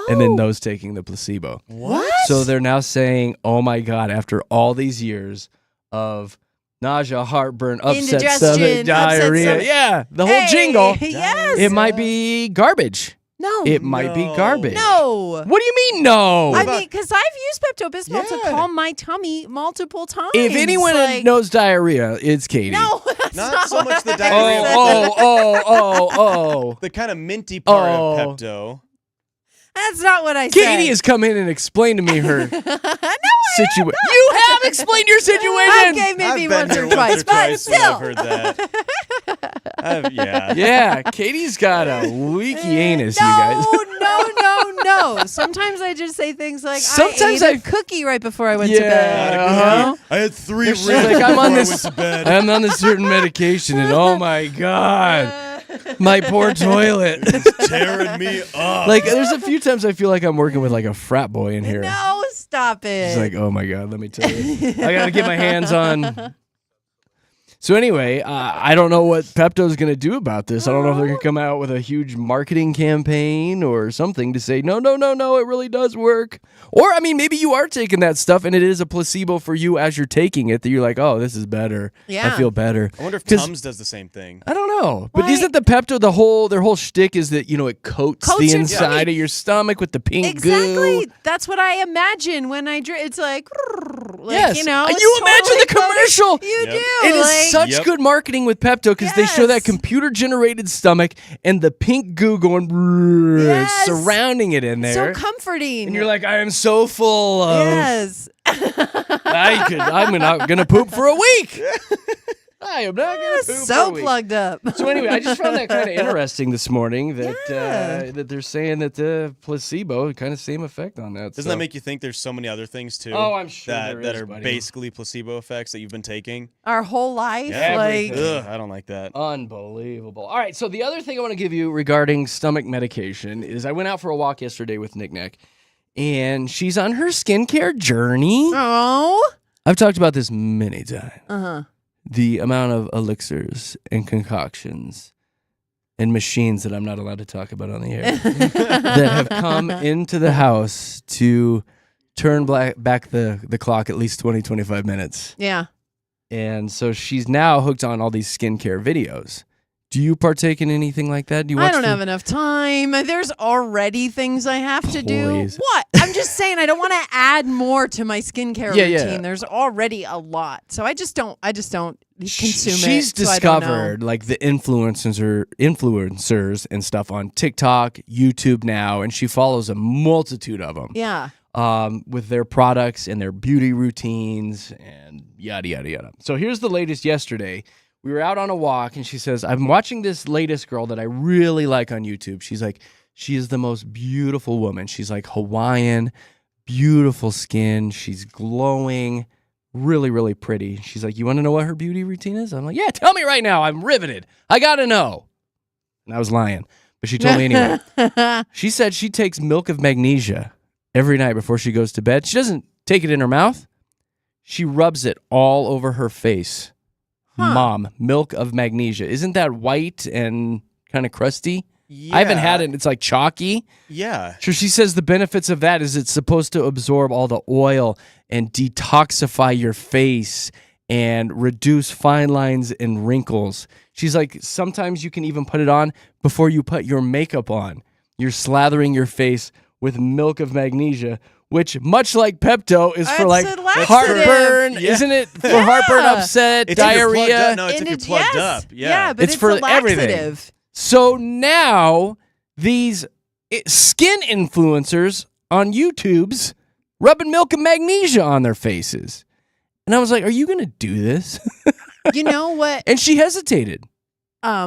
and then those taking the placebo. What? So they're now saying, oh my God, after all these years of nausea, heartburn, upset Indigestion, stomach, upset diarrhea. stomach. Yeah, the whole Hey, jingle. Yes. It might be garbage. No. It might be No. garbage. No. What do you mean, no? I mean, because I've used Pepto-Bismol to Yeah. calm my tummy multiple times. If anyone like, knows diarrhea, it's Katie. no, that's Not so what much the I diarrhea, said. Oh. The kind of minty part Oh. of Pepto. That's not what I said. Katie has come in and explained to me her situation. You have explained your situation. Okay, maybe I've been once here or twice, but when still. I've heard that. Yeah. Yeah, Katie's got a leaky anus, you guys. No. Sometimes I just say things like, Sometimes I ate I- a cookie right before I went to Yeah. bed. Uh-huh. I had 3 She's ribs like, I'm before on I this. went to bed. I'm on this certain medication, and oh my God, my poor toilet. Tearing me up. Like, there's a few times I feel like I'm working with like a frat boy in here. No, stop it. She's like, oh my God, let me tell you, I gotta get my hands on. So anyway, I don't know what Pepto's going to do about this. I don't know if they're going to come out with a huge marketing campaign or something to say, no, it really does work. Or, I mean, maybe you are taking that stuff and it is a placebo for you as you're taking it that you're like, oh, this is better. Yeah. I feel better. I wonder if 'Cause- Tums does the same thing. I don't know. But Why- isn't the Pepto, their whole shtick is that, it coats Coats the your inside tummy. of your stomach with the pink Exactly. goo. That's what I imagine when I drink. It's like, Yes. it's You imagine totally the commercial. coated. You Yep. do. It is like, such Yep. good marketing with Pepto because they show that Yes. computer-generated stomach and the pink goo going Yes. surrounding it in so there. comforting. And you're like, I am so full of. yes. I'm not gonna poop for a week. I am not gonna poop for a so week. plugged up. So anyway, I just found that kind of interesting this morning that that they're saying that the placebo kind of same effect on that. Doesn't that make you think there's so many other things too? Oh, I'm sure that there is, are buddy. basically placebo effects that you've been taking. Our whole life, Yeah. like Everything. Ugh, I don't like that. Unbelievable. All right, so the other thing I want to give you regarding stomach medication is I went out for a walk yesterday with Nick Nick, and she's on her skincare journey. oh, I've talked about this many times. uh-huh. The amount of elixirs and concoctions and machines that I'm not allowed to talk about on the air that have come into the house to turn back the clock at least 20, 25 minutes. Yeah. And so she's now hooked on all these skincare videos. Do you partake in anything like that? Do you I watch don't the- have enough time. There's already things I have to do. Please. What? I'm I'm just saying I don't want to add more to my skincare routine. Yeah. There's already a lot. So I just don't consume it. She's so I don't know. discovered like the influencers and stuff on TikTok, YouTube now, and she follows a multitude of them. Yeah. With their products and their beauty routines and yada, yada, yada. So here's the latest yesterday. We were out on a walk and she says, I'm watching this latest girl that I really like on YouTube. She's like, she is the most beautiful woman. She's like Hawaiian, beautiful skin. She's glowing, really, really pretty. She's like, you want to know what her beauty routine is? I'm like, yeah, tell me right now. I'm riveted. I got to know. And I was lying, but she told me anyway. She said she takes milk of magnesia every night before she goes to bed. She doesn't take it in her mouth. She rubs it all over her face. Huh. Mom, milk of magnesia. Isn't that white and kind of crusty? Yeah. I haven't had it. It's like chalky. Yeah. So she says the benefits of that is it's supposed to absorb all the oil and detoxify your face and reduce fine lines and wrinkles. She's like, sometimes you can even put it on before you put your makeup on. You're slathering your face with milk of magnesia, which, much like Pepto, is for like It's a laxative. heartburn, Yeah. isn't it? For heartburn, upset, It's if you're plugged diarrhea. up. No, it's if you're plugged up. Yeah, but It's it's for a laxative. everything. So now these skin influencers on YouTube's rubbing milk and magnesia on their faces. And I was like, are you going to do this? You know what? And she hesitated.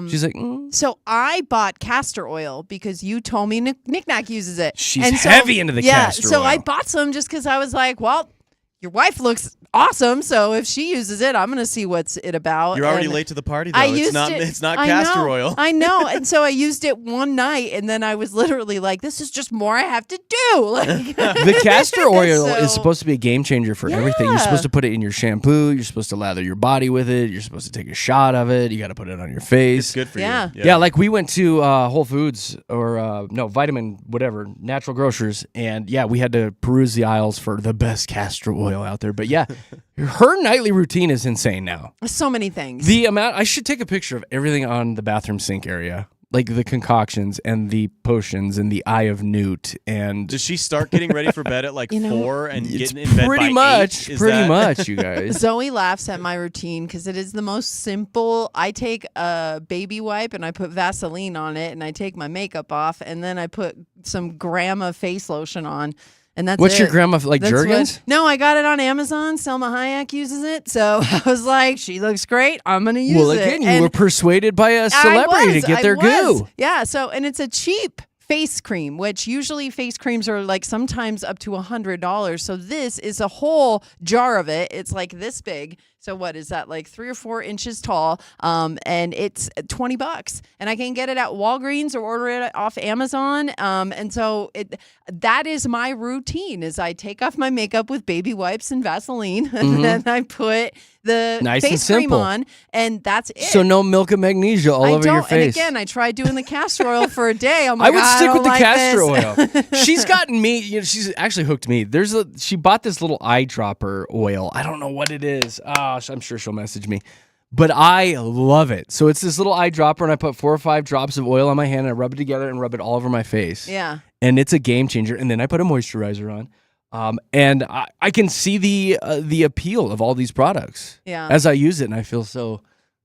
She's like, So I bought castor oil because you told me Knick Knack uses it. She's And so, heavy into the castor so oil. I bought some just because I was like, well, your wife looks awesome, so if she uses it, I'm going to see what's it about. You're already And late to the party, though. I It's used not. it. It's not I castor know, oil. I know, and so I used it one night, and then I was literally like, "This is just more I have to do." Like, the castor oil So- is supposed to be a game changer for everything. You're Yeah. supposed to put it in your shampoo. You're supposed to lather your body with it. You're supposed to take a shot of it. You got to put it on your face. It's good for Yeah. you. Yeah, like we went to Whole Foods or Vitamin whatever, natural grocers, and yeah, we had to peruse the aisles for the best castor oil out there. But yeah, her nightly routine is insane now. so many things. The amount, I should take a picture of everything on the bathroom sink area, like the concoctions and the potions and the Eye of Newt and Does she start getting ready for bed at like 4 and it's getting in bed pretty by much, 8? Is pretty that- much, you guys. Zoe laughs at my routine because it is the most simple. I take a baby wipe and I put Vaseline on it, and I take my makeup off, and then I put some grandma face lotion on, and that's What's it. your grandma like? That's Jergens? No, I got it on Amazon. Selma Hayek uses it, so I was like, "She looks great. I'm gonna use Well, it." again, you And were persuaded by a celebrity to get their goo. Yeah, so and it's a cheap face cream, which usually face creams are like sometimes up to $100. So this is a whole jar of it. It's like this big. So what is that, like 3 or 4 inches tall? And it's $20, and I can get it at Walgreens or order it off Amazon. And so that is my routine: is I take off my makeup with baby wipes and Vaseline, and then I put the Nice and face cream simple. on, and that's it. So no milk and magnesia all over your face. And again, I tried doing the castor oil for a day. I'm I like, would stick don't with the like castor this. oil. She's gotten me. You know, she's actually hooked me. She bought this little eyedropper oil. I don't know what it is. I'm sure she'll message me. But I love it. So it's this little eyedropper, and I put 4 or 5 drops of oil on my hand, and I rub it together and rub it all over my face. Yeah. And it's a game changer. And then I put a moisturizer on. And I can see the appeal of all these products. Yeah. As I use it, and I feel so,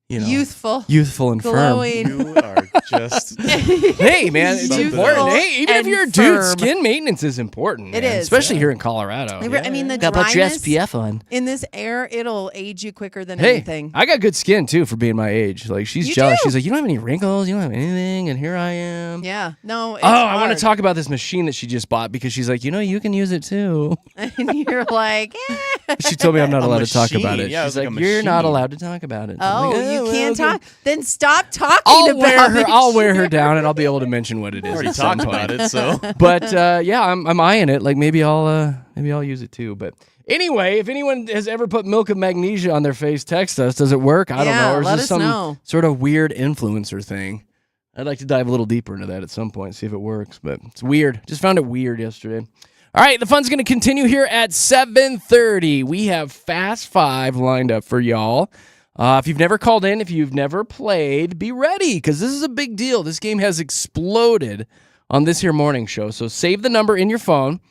Youthful. youthful and firm. Glowing. You are just. Hey, man, it's Something important. else. Hey, even if And you're a dude, firm. skin maintenance is important. It man, is. especially here in Colorado. I mean, the Gotta put your dryness SPF on. in this air, it'll age you quicker than Hey, anything. I got good skin too for being my age. Like she's You jealous. do. She's like, you don't have any wrinkles, you don't have anything, and here I am. Yeah. No, it's I want hard. to talk about this machine that she just bought because she's like, you can use it too. And you're like, She told me I'm not A allowed to talk about machine. it. Yeah, it she's was like like, a you're not machine. allowed to talk about it. I'm oh, like, you well, can't okay. talk. Then stop talking I'll wear about her. it. I'll wear her down, and I'll be able to mention what it is. Already at some talked point. about it, so. But yeah, I'm eyeing it. Like maybe I'll use it too. But anyway, if anyone has ever put milk of magnesia on their face, text us. Does it work? I don't Yeah, know. Or is let this us some know. sort of weird influencer thing? I'd like to dive a little deeper into that at some point, see if it works. But it's weird. Just found it weird yesterday. All right, the fun's going to continue here at 7:30. We have Fast Five lined up for y'all. If you've never called in, if you've never played, be ready because this is a big deal. This game has exploded on this here morning show. So save the number in your phone.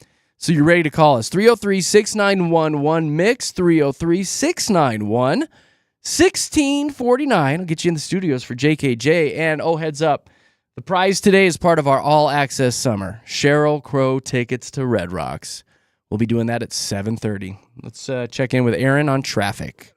So you're ready to call us. 303-691-1-MIX, 303-691-1649. I'll get you in the studios for JKJ. And heads up, the prize today is part of our all-access summer. Sheryl Crow tickets to Red Rocks. We'll be doing that at 7:30. Let's check in with Aaron on traffic.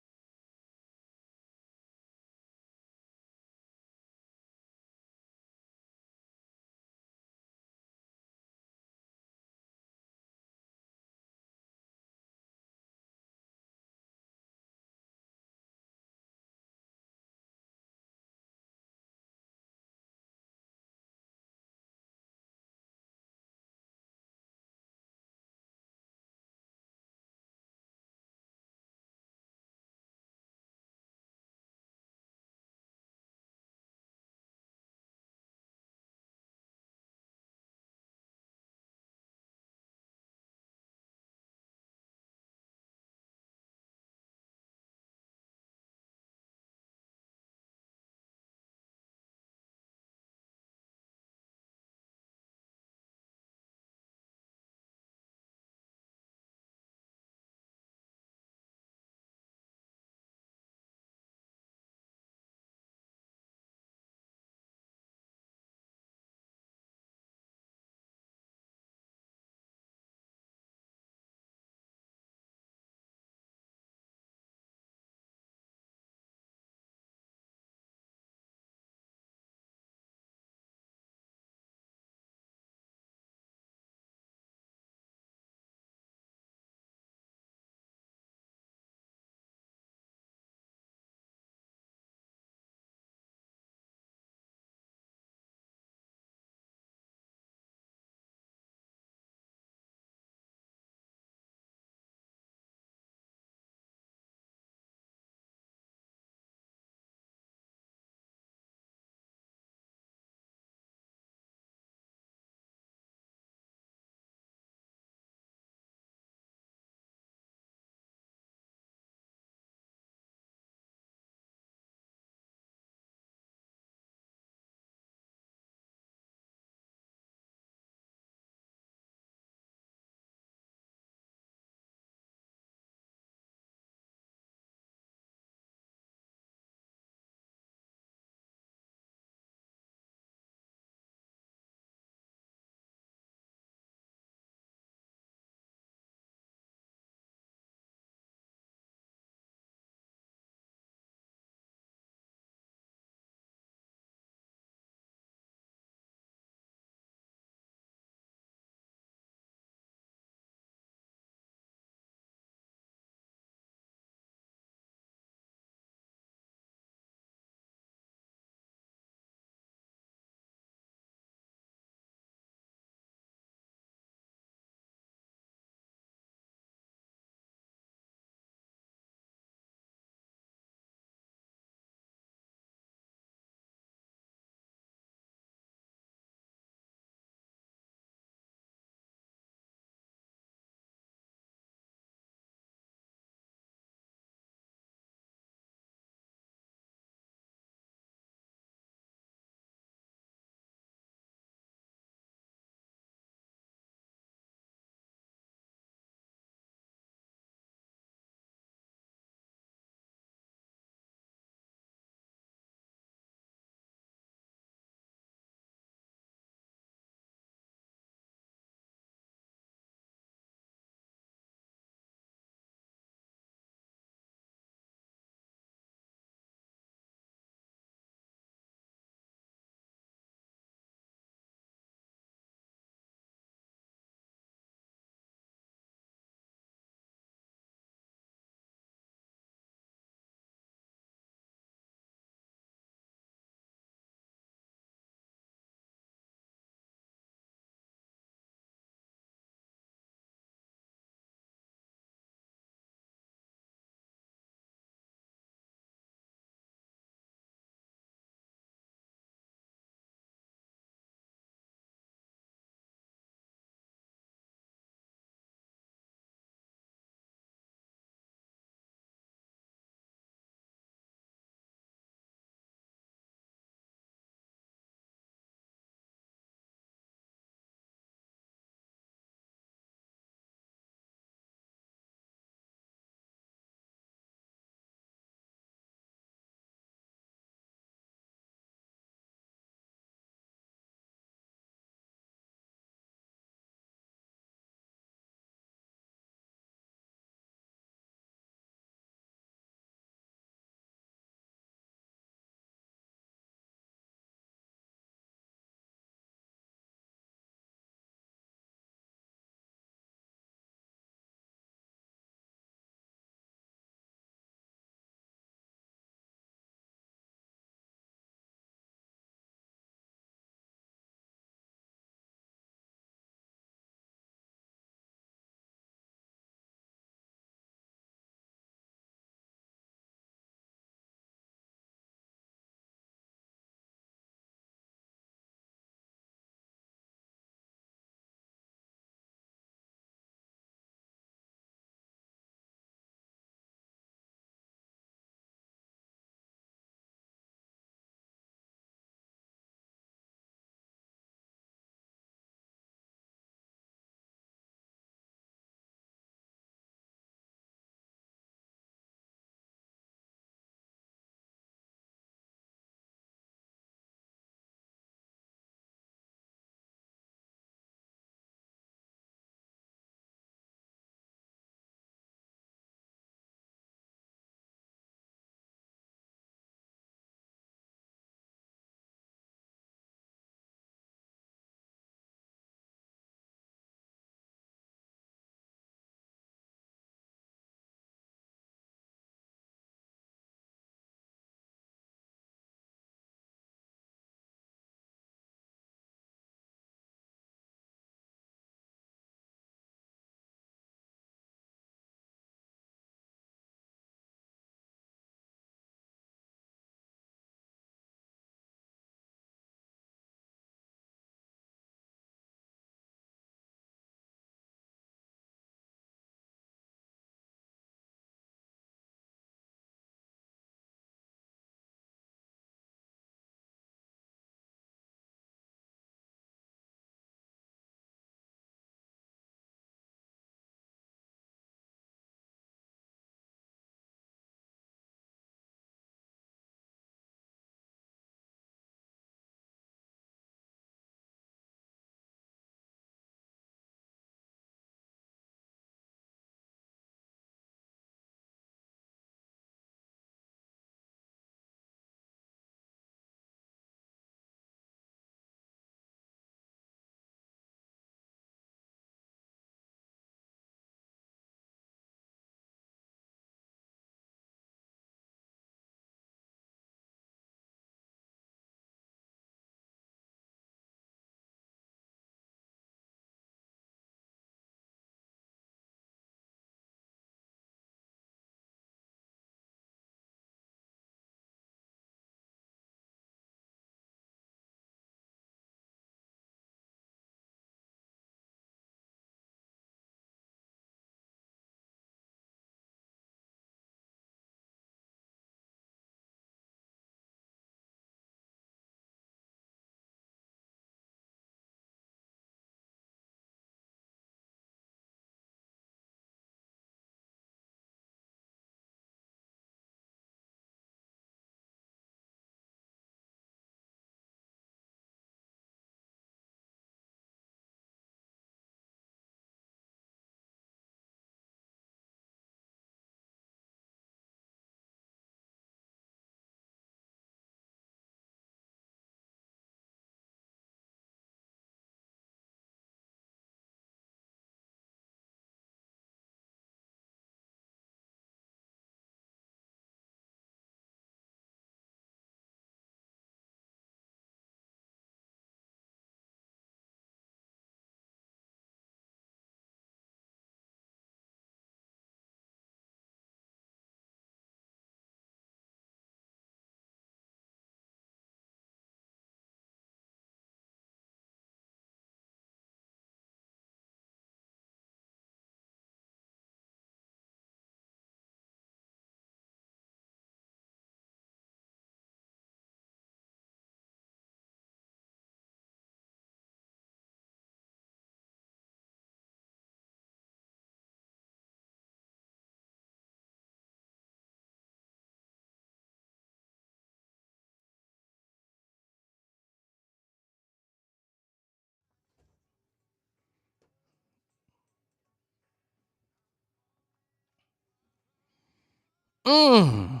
Mm.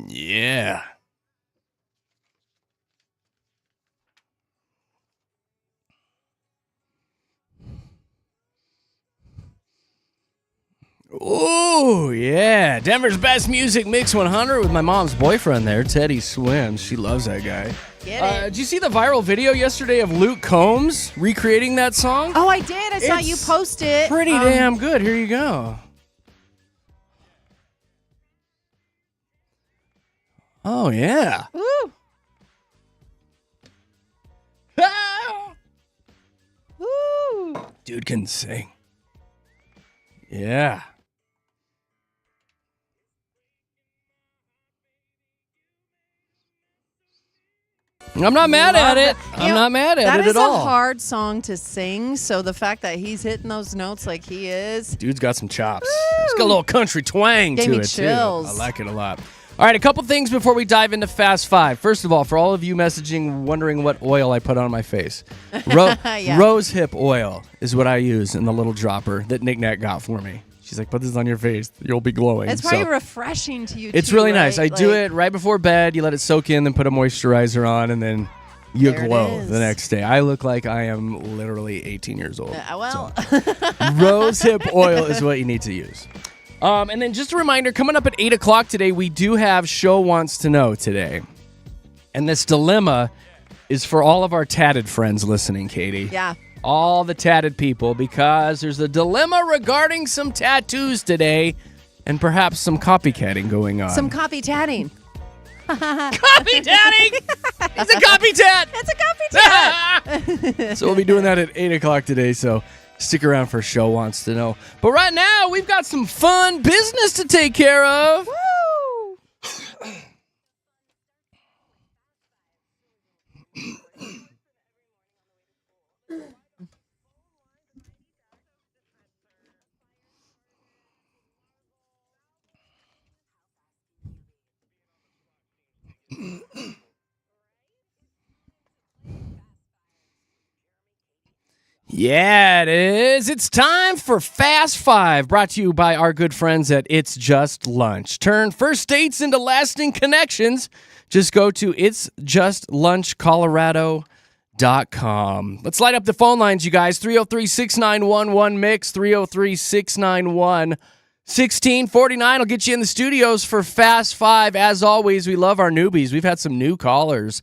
Yeah. Oh, yeah. Denver's Best Music Mix 100 with my mom's boyfriend there, Teddy Swims. She loves that guy. Get it. Did you see the viral video yesterday of Luke Combs recreating that song? Oh, I did. I saw you It's post it. Pretty damn good. Here you go. Oh, yeah. Woo. Woo. Dude can sing. Yeah. I'm not mad at it. I'm not mad at it at all. That is a hard song to sing, so the fact that he's hitting those notes like he is. Dude's got some chops. He's got a little country twang Gave to me it, chills. too. I like it a lot. All right, a couple things before we dive into Fast Five. First of all, for all of you messaging, wondering what oil I put on my face, Yeah. rose hip oil is what I use in the little dropper that Nick Nat got for me. She's like, put this on your face. You'll be glowing. It's probably So, refreshing to you, it's too, really right? nice. I do it right before bed. You let it soak in, then put a moisturizer on, and then you There it glow is. the next day. I look like I am literally 18 years old. Well, Rose hip oil is what you need to use. And then just a reminder, coming up at 8 o'clock today, we do have Show Wants to Know today. And this dilemma is for all of our tatted friends listening, Katie. yeah. All the tatted people, because there's a dilemma regarding some tattoos today and perhaps some copycatting going on. Some copy tatting. copytatting? It's a copytat! It's a copy tat. So we'll be doing that at 8 o'clock today, so stick around for Show Wants to Know. But right now, we've got some fun business to take care of. Woo! Yeah, it is. It's time for Fast Five, brought to you by our good friends at It's Just Lunch. Turn first dates into lasting connections. Just go to itsjustlunchcolorado.com. Let's light up the phone lines, you guys. 303-691-1MIX, 303-691-1649. I'll get you in the studios for Fast Five. As always, we love our newbies. We've had some new callers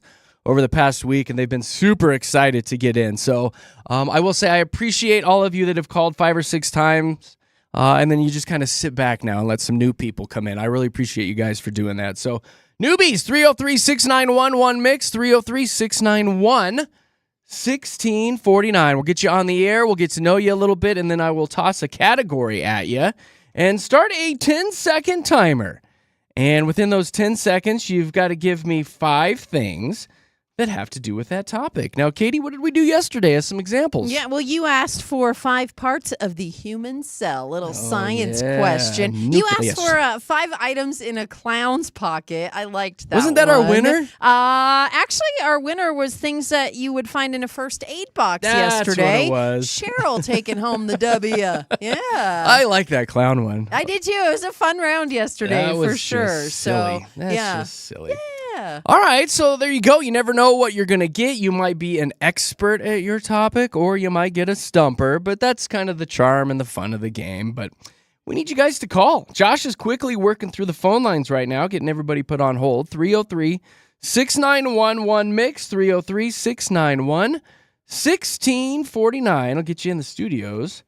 over the past week, and they've been super excited to get in. So I will say I appreciate all of you that have called 5 or 6 times, and then you just kind of sit back now and let some new people come in. I really appreciate you guys for doing that. So newbies, 303-691-1MIX, 303-691-1649. We'll get you on the air. We'll get to know you a little bit, and then I will toss a category at you and start a 10-second timer. And within those 10 seconds, you've got to give me 5 things that have to do with that topic. Now, Katie, what did we do yesterday as some examples? Yeah, well, you asked for 5 parts of the human cell. Little science yeah. question. Nucleus. You asked for 5 items in a clown's pocket. I liked that. Wasn't that our one. winner? Actually, our winner was things that you would find in a first aid box That's yesterday. what it was. Cheryl taking home the W. Yeah. I like that clown one. I did too. It was a fun round yesterday That was for sure. just So silly. That's yeah. just silly. Yeah. All right, so there you go. You never know what you're going to get. You might be an expert at your topic, or you might get a stumper, but that's kind of the charm and the fun of the game. But we need you guys to call. Josh is quickly working through the phone lines right now, getting everybody put on hold. 303-691-1MIX, 303-691-1649. I'll get you in the studios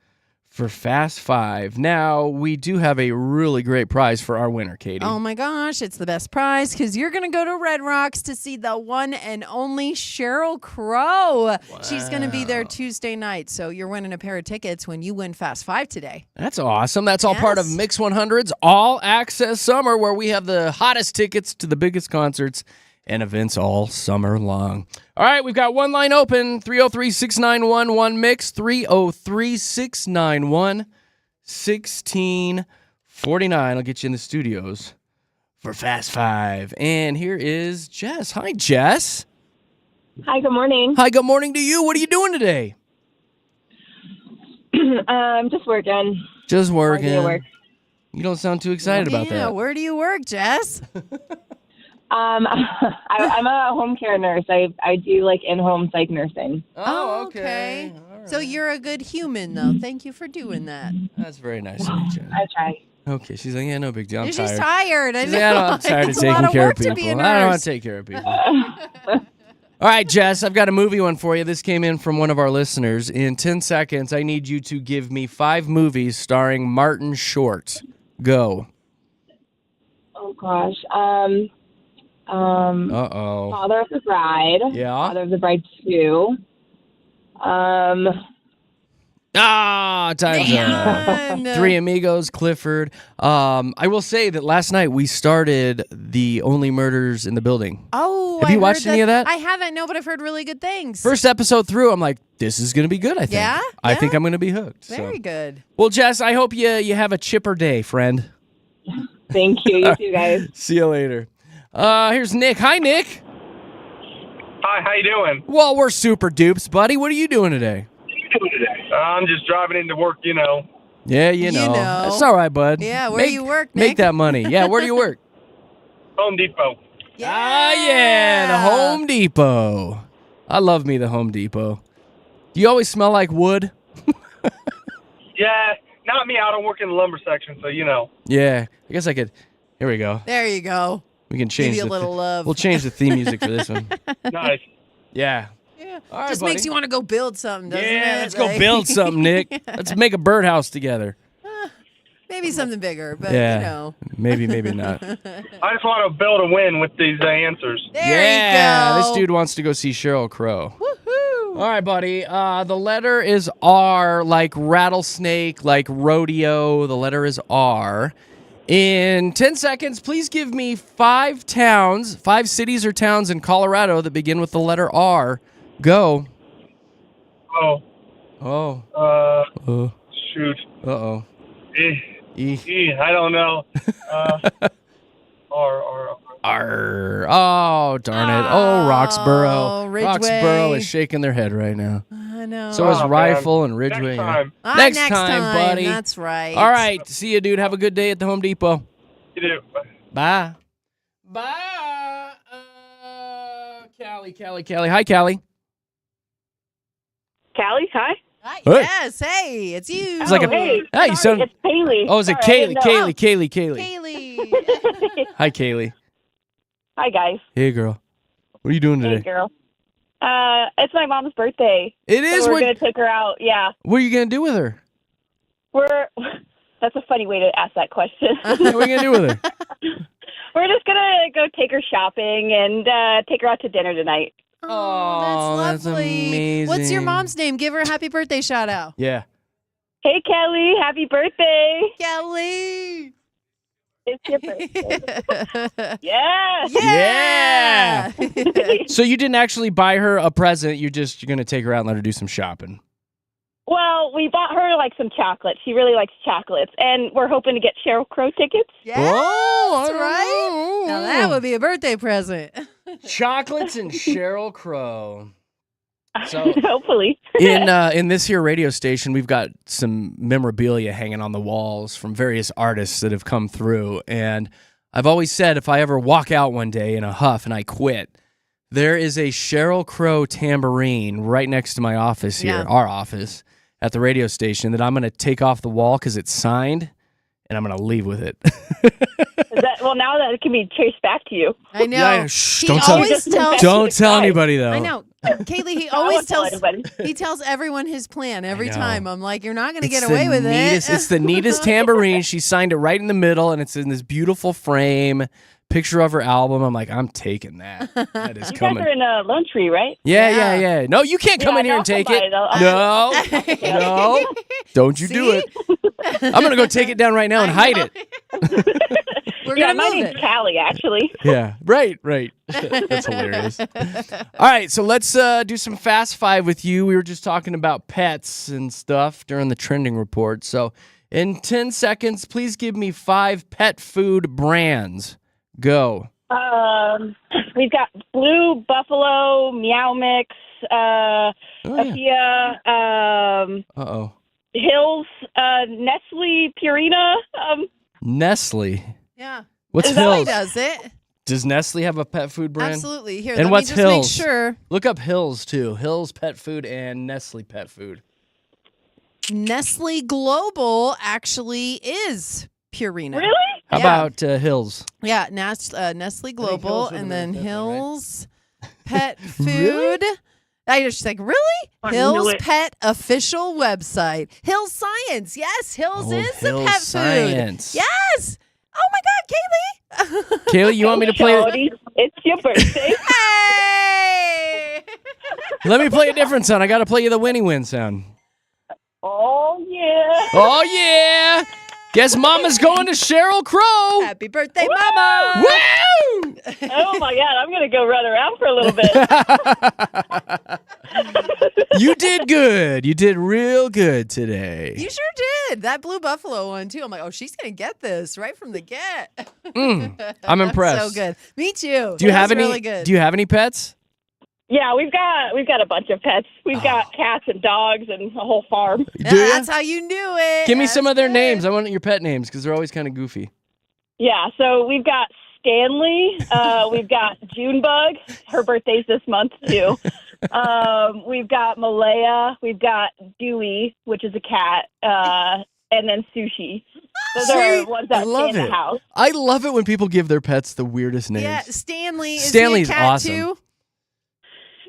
for Fast Five. Now, we do have a really great prize for our winner, Katie. Oh my gosh, it's the best prize because you're going to go to Red Rocks to see the one and only Sheryl Crow. Wow. She's going to be there Tuesday night. So you're winning a pair of tickets when you win Fast Five today. That's awesome. That's all part of Mix 100's All Access Summer, where we have the hottest tickets to the biggest concerts and events all summer long. All right, we've got one line open, 303-691-1MIX, 303-691-1649. I'll get you in the studios for Fast Five. And here is Jess. Hi, Jess. Hi, good morning. Hi, good morning to you. What are you doing today? Just working. Just Hard day working. at work. You don't sound too excited about Yeah, that. where do you work, Jess? I'm a home care nurse. I do like in-home psych nursing. Oh, okay. All right. So you're a good human, though. Thank you for doing that. That's very nice of you, Jen. I try. Okay, she's like, yeah, no big deal. I'm She's tired. tired. I She's know. like, I'm tired of It's a taking lot of care work of people. to be a I don't want nurse. to take care of people. All right, Jess, I've got a movie one for you. This came in from one of our listeners. In 10 seconds, I need you to give me 5 movies starring Martin Short. Go. Oh gosh. Uh-oh. Father of the Bride. Yeah? Father of the Bride 2. Time's up. Man. Three Amigos, Clifford. I will say that last night we started The Only Murders in the Building. Oh, Have you I watched heard any of that? I haven't, no, but I've heard really good things. First episode through, I'm like, this is going to be good, I think. Yeah? I Yeah? think I'm going to be hooked. Very good. Well, Jess, I hope you have a chipper day, friend. Thank you. You too, guys. See you later. Here's Nick. Hi, Nick. Hi, how you doing? Well, we're super dupes, buddy. What are you doing today? I'm just driving into work, you know. Yeah, you know. That's all right, bud. Yeah, where do you work, Nick? Make that money. Yeah, where do you work? Home Depot. The Home Depot. I love me the Home Depot. Do you always smell like wood? Yeah, not me. I don't work in the lumber section, so you know. Yeah, I guess I could. Here we go. There you go. We can change Give you a the little love. We'll change the theme music for this one. Nice. Yeah. Yeah. All right, Just buddy. makes you want to go build something, doesn't it? Yeah, let's go Like- build something, Nick. Let's make a birdhouse together. Maybe something bigger, but Yeah. you know. Maybe not. I just want to build a win with these answers. There Yeah, you go. this dude wants to go see Sheryl Crow. Woohoo. All right, buddy. The letter is R, like rattlesnake, like rodeo. The letter is R. In 10 seconds, please give me 5 cities or towns in Colorado that begin with the letter R. Go. Oh, Oh. shoot. Uh-oh. I don't know. R. R. Oh, darn it. Oh, Roxborough. Ridgeway. Roxborough is shaking their head right now. I know. So is Oh, man. Rifle and Ridgeway. Next time. Next time, buddy. That's right. All right. See you, dude. Have a good day at the Home Depot. You do. Bye. Callie. Hi, Callie. Callie, hi. Hi. Hey. Yes. Hey, it's you. It's like a- Hey, Hey, sorry, son. it's Haley. Oh, is it Sorry, I Kaylee? didn't know. Kaylee. Kaylee. Hi, Kaylee. Hi, guys. Hey, girl. What are you doing Hey, today? girl. It's my mom's birthday. It is. So we're What, going to take her out. Yeah. what are you going to do with her? That's a funny way to ask that question. Yeah, what are you going to do with her? We're just going to go take her shopping and take her out to dinner tonight. Oh, that's that's lovely. What's your amazing. mom's name? Give her a happy birthday shout out. Yeah. Hey, Kelly. Happy birthday. Kelly. It's your birthday. Yes. Yeah. So you didn't actually buy her a present. You're going to take her out and let her do some shopping. Well, we bought her like some chocolates. She really likes chocolates, and we're hoping to get Sheryl Crow tickets. Yeah, Oh, that's right. Now that would be a birthday present. Chocolates and Sheryl Crow. So Hopefully. in this here radio station, we've got some memorabilia hanging on the walls from various artists that have come through. And I've always said if I ever walk out one day in a huff and I quit, there is a Sheryl Crow tambourine right next to my office here, our office at the radio station, that I'm going to take off the wall because it's signed, and I'm going to leave with it. Well, now that it can be traced back to you. I know. Yeah, shh, He don't tell- always tells. Don't tell anybody, though. I know. Kaylee, he I always won't tell tells. anybody. He tells everyone his plan every know. time. I'm like, you're not going to It's get the away with neatest, it. It's the neatest tambourine. She signed it right in the middle, and it's in this beautiful frame. Picture of her album. I'm like, I'm taking that. That is You coming. guys are in a Lone Tree, right? Yeah. No, you can't come Yeah, in here no, and take I'll it. buy it. No, don't you do See? it. I'm gonna go take it down right now and hide it. We're Yeah, going my to move name's it. Callie, actually. Yeah, right. That's hilarious. All right, so let's do some Fast Five with you. We were just talking about pets and stuff during the trending report. So in 10 seconds, please give me 5 pet food brands. Go. We've got Blue Buffalo, Meow Mix, Afia, Uh-oh. Hills, Nestle, Purina. Nestle. Yeah. What's Zoe Hills? does it. Does Nestle have a pet food brand? Absolutely. Here, And let what's me just Hills? make sure. Look up Hills, too. Hills Pet Food and Nestle Pet Food. Nestle Global actually is Purina. Really? How about Hills? Yeah, Nestle Global Hills would and have been then definitely right. Hills Pet Food. Really? I just like, really? I knew Hills it. Pet official website. Hills Science. Yes, Hills is Hills the pet Science. food. Yes. Oh my God, Kaylee. Kaylee, you want me to play? Shawty, it's your birthday. Hey. Let me play a different sound. I got to play you the Winnie Win sound. Oh, yeah. Oh, yeah. Guess Mama's going to Sheryl Crow. Happy birthday, Mama. Woo! Oh, my God. I'm going to go run around for a little bit. You did good. You did real good today. You sure did. That Blue Buffalo one, too. I'm like, oh, she's going to get this right from the get. I'm impressed. So good. Me too. Do you That have was any? really good. Do you have any pets? Yeah, we've got a bunch of pets. We've got cats and dogs and a whole farm. Yeah, Do ya? that's how you knew it. Give me some That's of their good. names. I want your pet names because they're always kind of goofy. Yeah, so we've got Stanley. We've got Junebug. Her birthday's this month, too. We've got Malaya. We've got Dewey, which is a cat. And then Sushi. Those are ones that stay in the house. I love it when people give their pets the weirdest names. Yeah, Stanley. Is Stanley's he a cat awesome. too?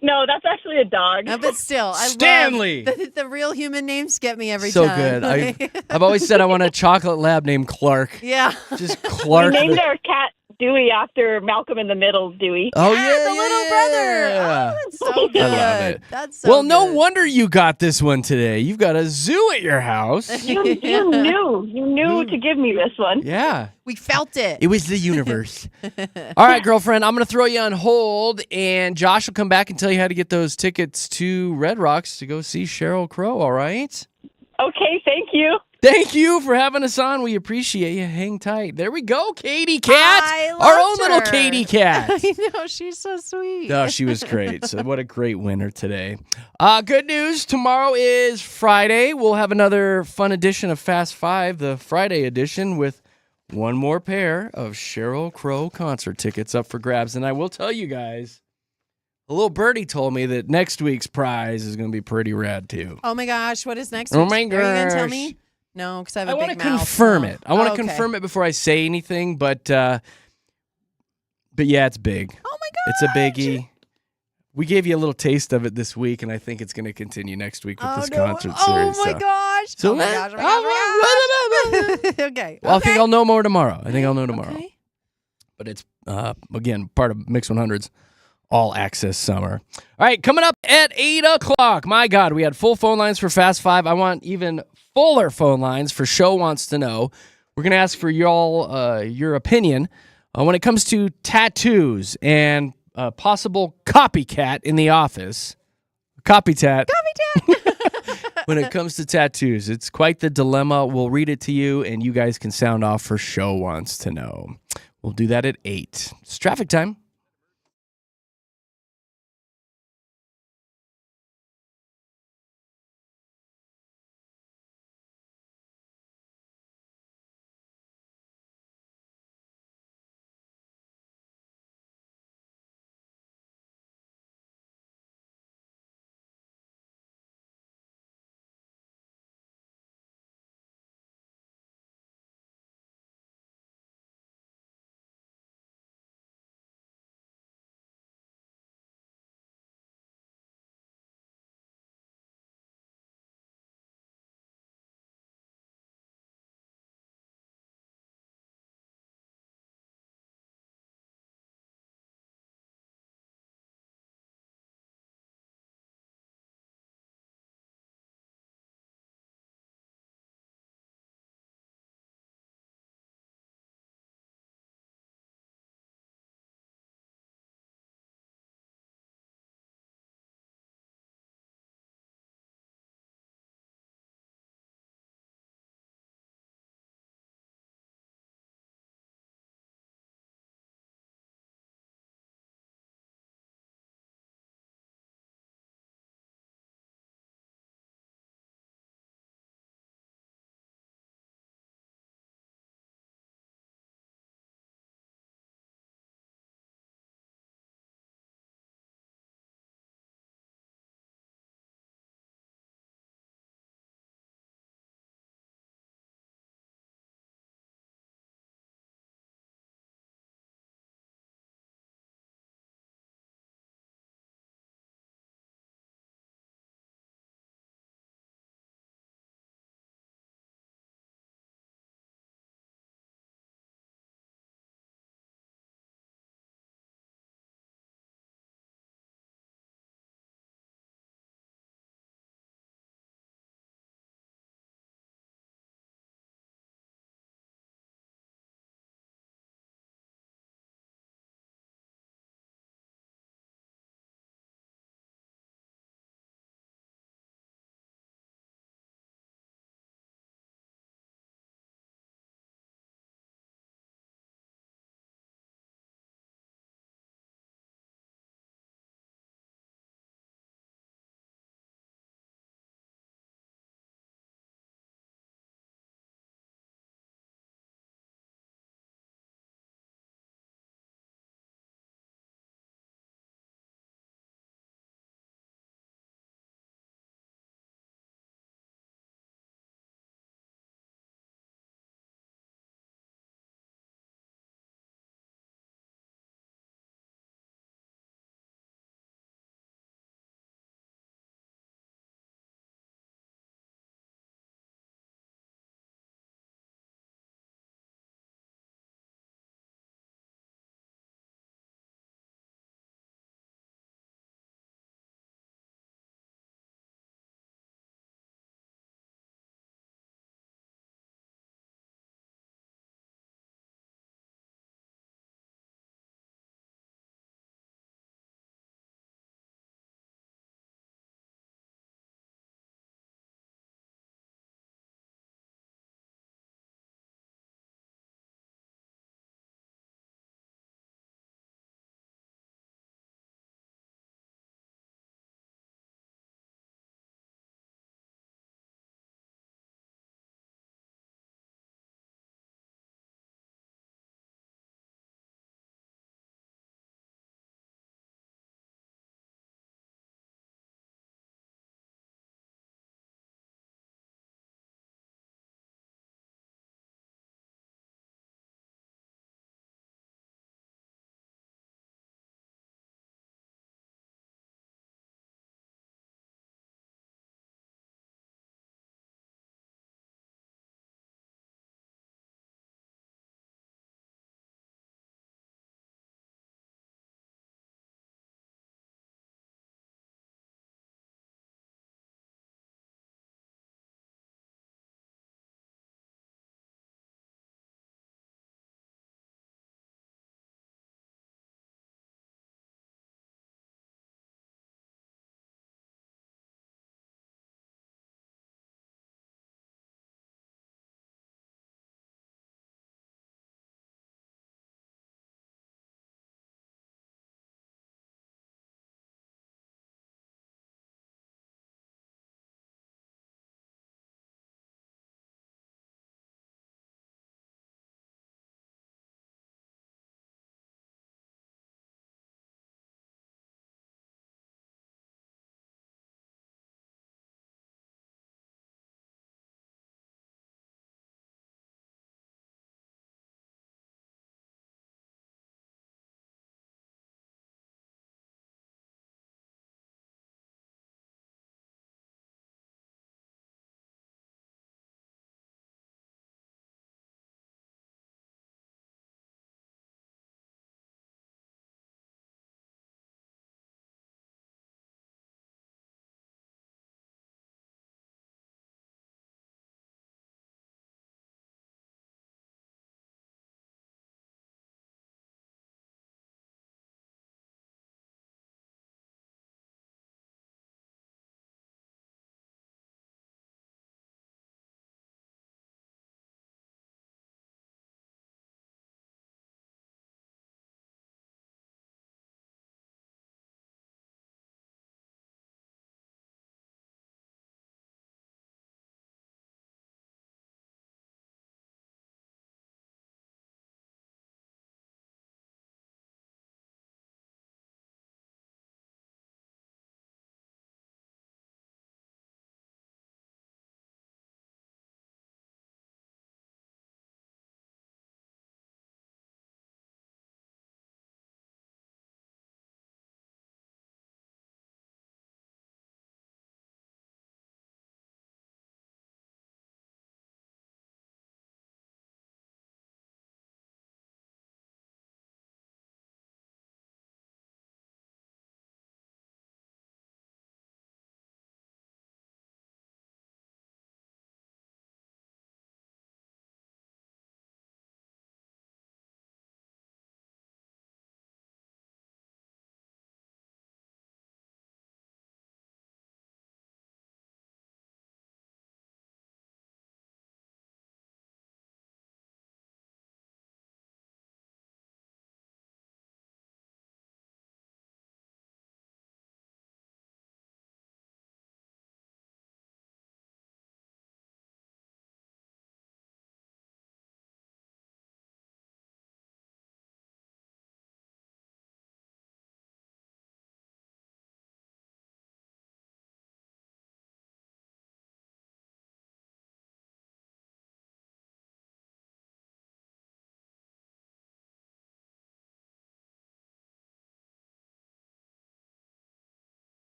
No, that's actually a dog. But still, I Stanley! love the real human names get me every So time. good. I've always said I want a chocolate lab named Clark. Yeah. Just We Clark. named our cat Dewey after Malcolm in the Middle, Dewey. Oh Yeah, yeah, the little brother. yeah. Oh, that's so good. I love it. That's so Well, no good. wonder you got this one today. You've got a zoo at your house. You knew to give me this one. Yeah. We felt it. It was the universe. All right, girlfriend, I'm going to throw you on hold, and Josh will come back and tell you how to get those tickets to Red Rocks to go see Sheryl Crow, all right? Okay, thank you. Thank you for having us on. We appreciate you. Hang tight. There we go, Katy Cat. I Our own loved little her. Katy Cat. I know, she's so sweet. Oh, she was great. So what a great winner today. Good news. Tomorrow is Friday. We'll have another fun edition of Fast Five, the Friday edition, with one more pair of Sheryl Crow concert tickets up for grabs. And I will tell you guys, a little birdie told me that next week's prize is going to be pretty rad, too. Oh my gosh, what is next? Oh week's- my Are you gonna tell gosh. me? No, because I have a I want big to mouth. confirm Oh. it. I want to Okay. confirm it before I say anything, but yeah, it's big. Oh my It's a biggie. We gave you a little taste of it this week, and I think it's going to continue next week with this concert series. Oh my gosh. So- oh my gosh. Oh my gosh. Okay. Well, I think Okay. I'll know more tomorrow. I think I'll know tomorrow. Okay. But it's, again, part of Mix 100's All Access Summer. All right, coming up at 8 o'clock. My God, we had full phone lines for Fast Five. I want even fuller phone lines for Show Wants to Know. We're going to ask for y'all your opinion when it comes to tattoos and possible copycat in the office. Copycat. When it comes to tattoos, it's quite the dilemma. We'll read it to you, and you guys can sound off for Show Wants to Know. We'll do that at 8. It's traffic time.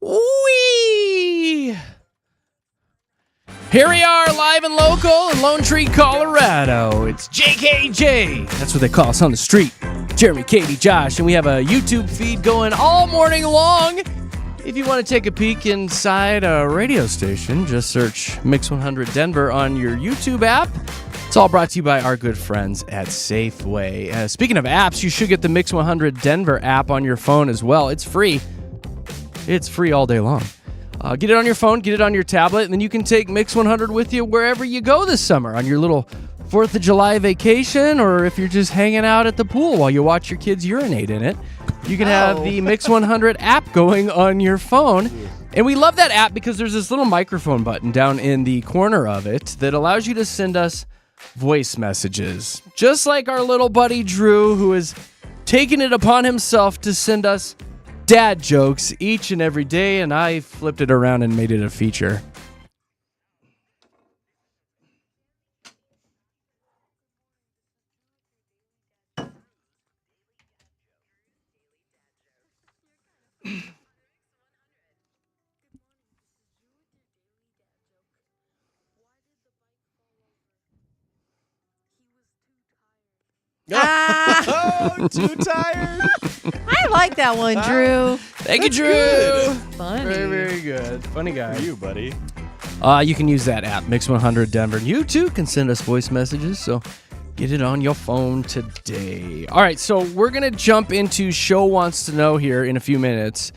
Wee! Here we are, live and local in Lone Tree, Colorado. It's JKJ. That's what they call us on the street. Jeremy, Katy, Josh, and we have a YouTube feed going all morning long. If you want to take a peek inside a radio station, just search Mix 100 Denver on your YouTube app. It's all brought to you by our good friends at Safeway. Speaking of apps, you should get the Mix 100 Denver app on your phone as well. It's free. It's free all day long. Get it on your phone, get it on your tablet, and then you can take Mix 100 with you wherever you go this summer on your little 4th of July vacation, or if you're just hanging out at the pool while you watch your kids urinate in it. You can have the Mix 100 app going on your phone. And we love that app because there's this little microphone button down in the corner of it that allows you to send us voice messages. Just like our little buddy Drew, who has taken it upon himself to send us dad jokes each and every day, and I flipped it around and made it a feature. Oh, too tired. I like that one, Drew. Thank you, Drew. good. Funny. Very, very good. Funny guy. For you, buddy. You can use that app, Mix 100 Denver. You too can send us voice messages, so get it on your phone today. All right, so we're going to jump into Show Wants to Know here in a few minutes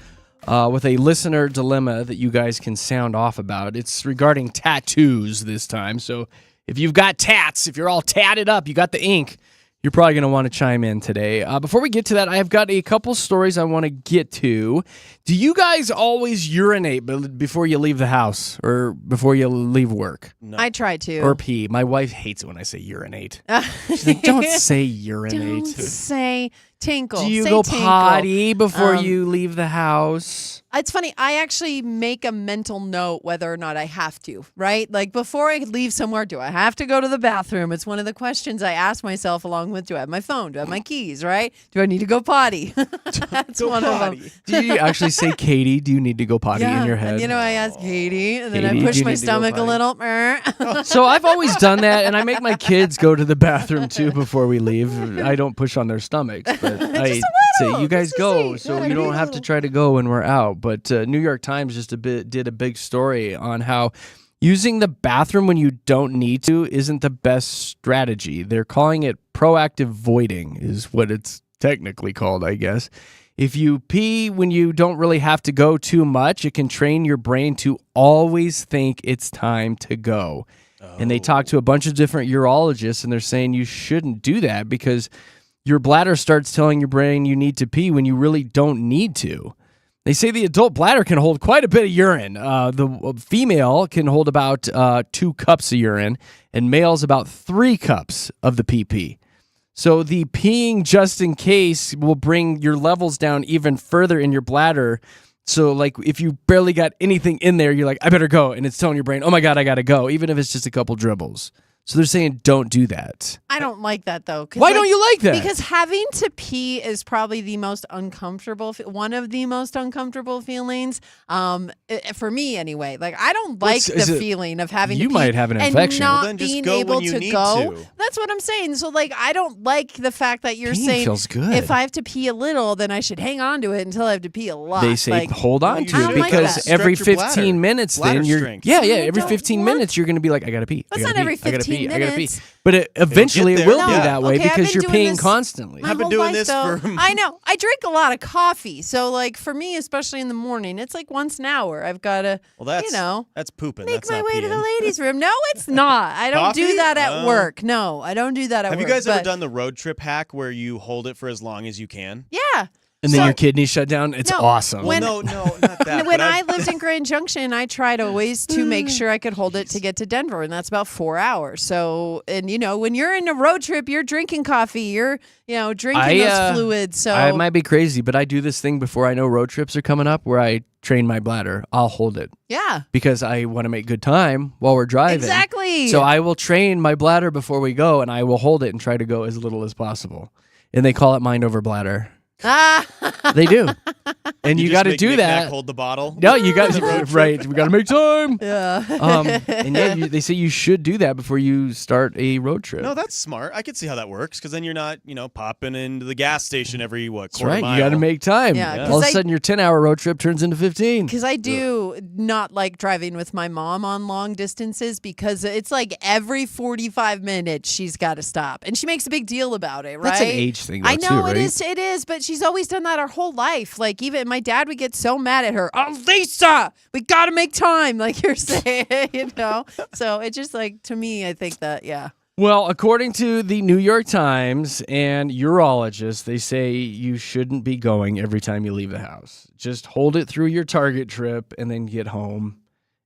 with a listener dilemma that you guys can sound off about. It's regarding tattoos this time, so if you've got tats, if you're all tatted up, you got the ink, you're probably going to want to chime in today. Before we get to that, I've got a couple stories I want to get to. Do you guys always urinate before you leave the house or before you leave work? No. I try to. Or pee? My wife hates it when I say urinate. She's like, don't say urinate. Don't say tinkle. Do you Say go tinkle. potty before you leave the house? It's funny. I actually make a mental note whether or not I have to, right? Like before I leave somewhere, do I have to go to the bathroom? It's one of the questions I ask myself along with, do I have my phone? Do I have my keys, right? Do I need to go potty? That's Go one potty. of them. Do you actually say, Katy, do you need to go potty in your head? And, I ask Katie, and then Katie, I do push you my need to go stomach a potty? little. So I've always done that, and I make my kids go to the bathroom too before we leave. I don't push on their stomachs, but I say, you guys just to go, see. so Let you it don't have to try to go when we're out. But New York Times just did a big story on how using the bathroom when you don't need to isn't the best strategy. They're calling it proactive voiding is what it's technically called, I guess. If you pee when you don't really have to go too much, it can train your brain to always think it's time to go. And they talked to a bunch of different urologists, and they're saying you shouldn't do that because your bladder starts telling your brain you need to pee when you really don't need to. They say the adult bladder can hold quite a bit of urine. The female can hold about 2 cups of urine, and males about 3 cups of the PP. So the peeing just in case will bring your levels down even further in your bladder. So like if you barely got anything in there, you're like, I better go. And it's telling your brain, oh my God, I got to go, even if it's just a couple dribbles. So they're saying don't do that. I don't like that though. Why don't you like that? Because having to pee is probably the most uncomfortable, one of the most uncomfortable feelings. For me anyway. Like I don't like the feeling of having to pee. You might have an infection. And not Well, then just being go able when you to need go. to. That's what I'm saying. So like I don't like the fact that you're Peeing saying feels good. if I have to pee a little, then I should hang on to it until I have to pee a lot. They say like, hold on you to I it don't like because that. every Stretch your 15 bladder. minutes Bladder then you're strength. every don't 15 want- minutes you're going to be like I got to pee. That's I not gotta every pee, I gotta 15 pee, I gotta pee. minutes. But eventually it there. will No. be that way Okay, I've because been you're doing peeing this constantly. My I've been whole doing life, this though, for- I know. I drink a lot of coffee. So, like, for me, especially in the morning, it's like once an hour. I've got to, Well, that's make pooping. my That's not way to the peeing. ladies' room. No, it's not. I don't do Coffee? that at Oh. work. No, I don't do that at Have work. you guys ever but- done the road trip hack where you hold it for as long as you can? Yeah. And then So- your kidneys shut down. It's No, awesome. when- no, not that. When but I lived in Grand Junction, I tried always to make sure I could hold it to get to Denver, and that's about 4 hours. So, and when you're in a road trip, you're drinking coffee, you're drinking those fluids. So I might be crazy, but I do this thing before I know road trips are coming up where I train my bladder. I'll hold it yeah, because I want to make good time while we're driving. exactly. So I will train my bladder before we go, and I will hold it and try to go as little as possible. And they call it mind over bladder. They do. And you just got to make do Knick-Knack that. hold the bottle. No, you got The road trip. right. We got to make time. Yeah. And yeah, they say you should do that before you start a road trip. No, that's smart. I could see how that works because then you're not, popping into the gas station every That's quarter right. mile. You got to make time. Yeah, All of a 'cause sudden, your 10-hour road trip turns into 15. Because I do not like driving with my mom on long distances because it's like every 45 minutes she's got to stop. And she makes a big deal about it, right? That's an age thing, though, I know too, right? it is, but she's always done that her whole life. Like even my dad would get so mad at her. Oh, Lisa, we got to make time, like you're saying, So it just like, to me, I think that, yeah. Well, according to the New York Times and urologists, they say you shouldn't be going every time you leave the house. Just hold it through your Target trip and then get home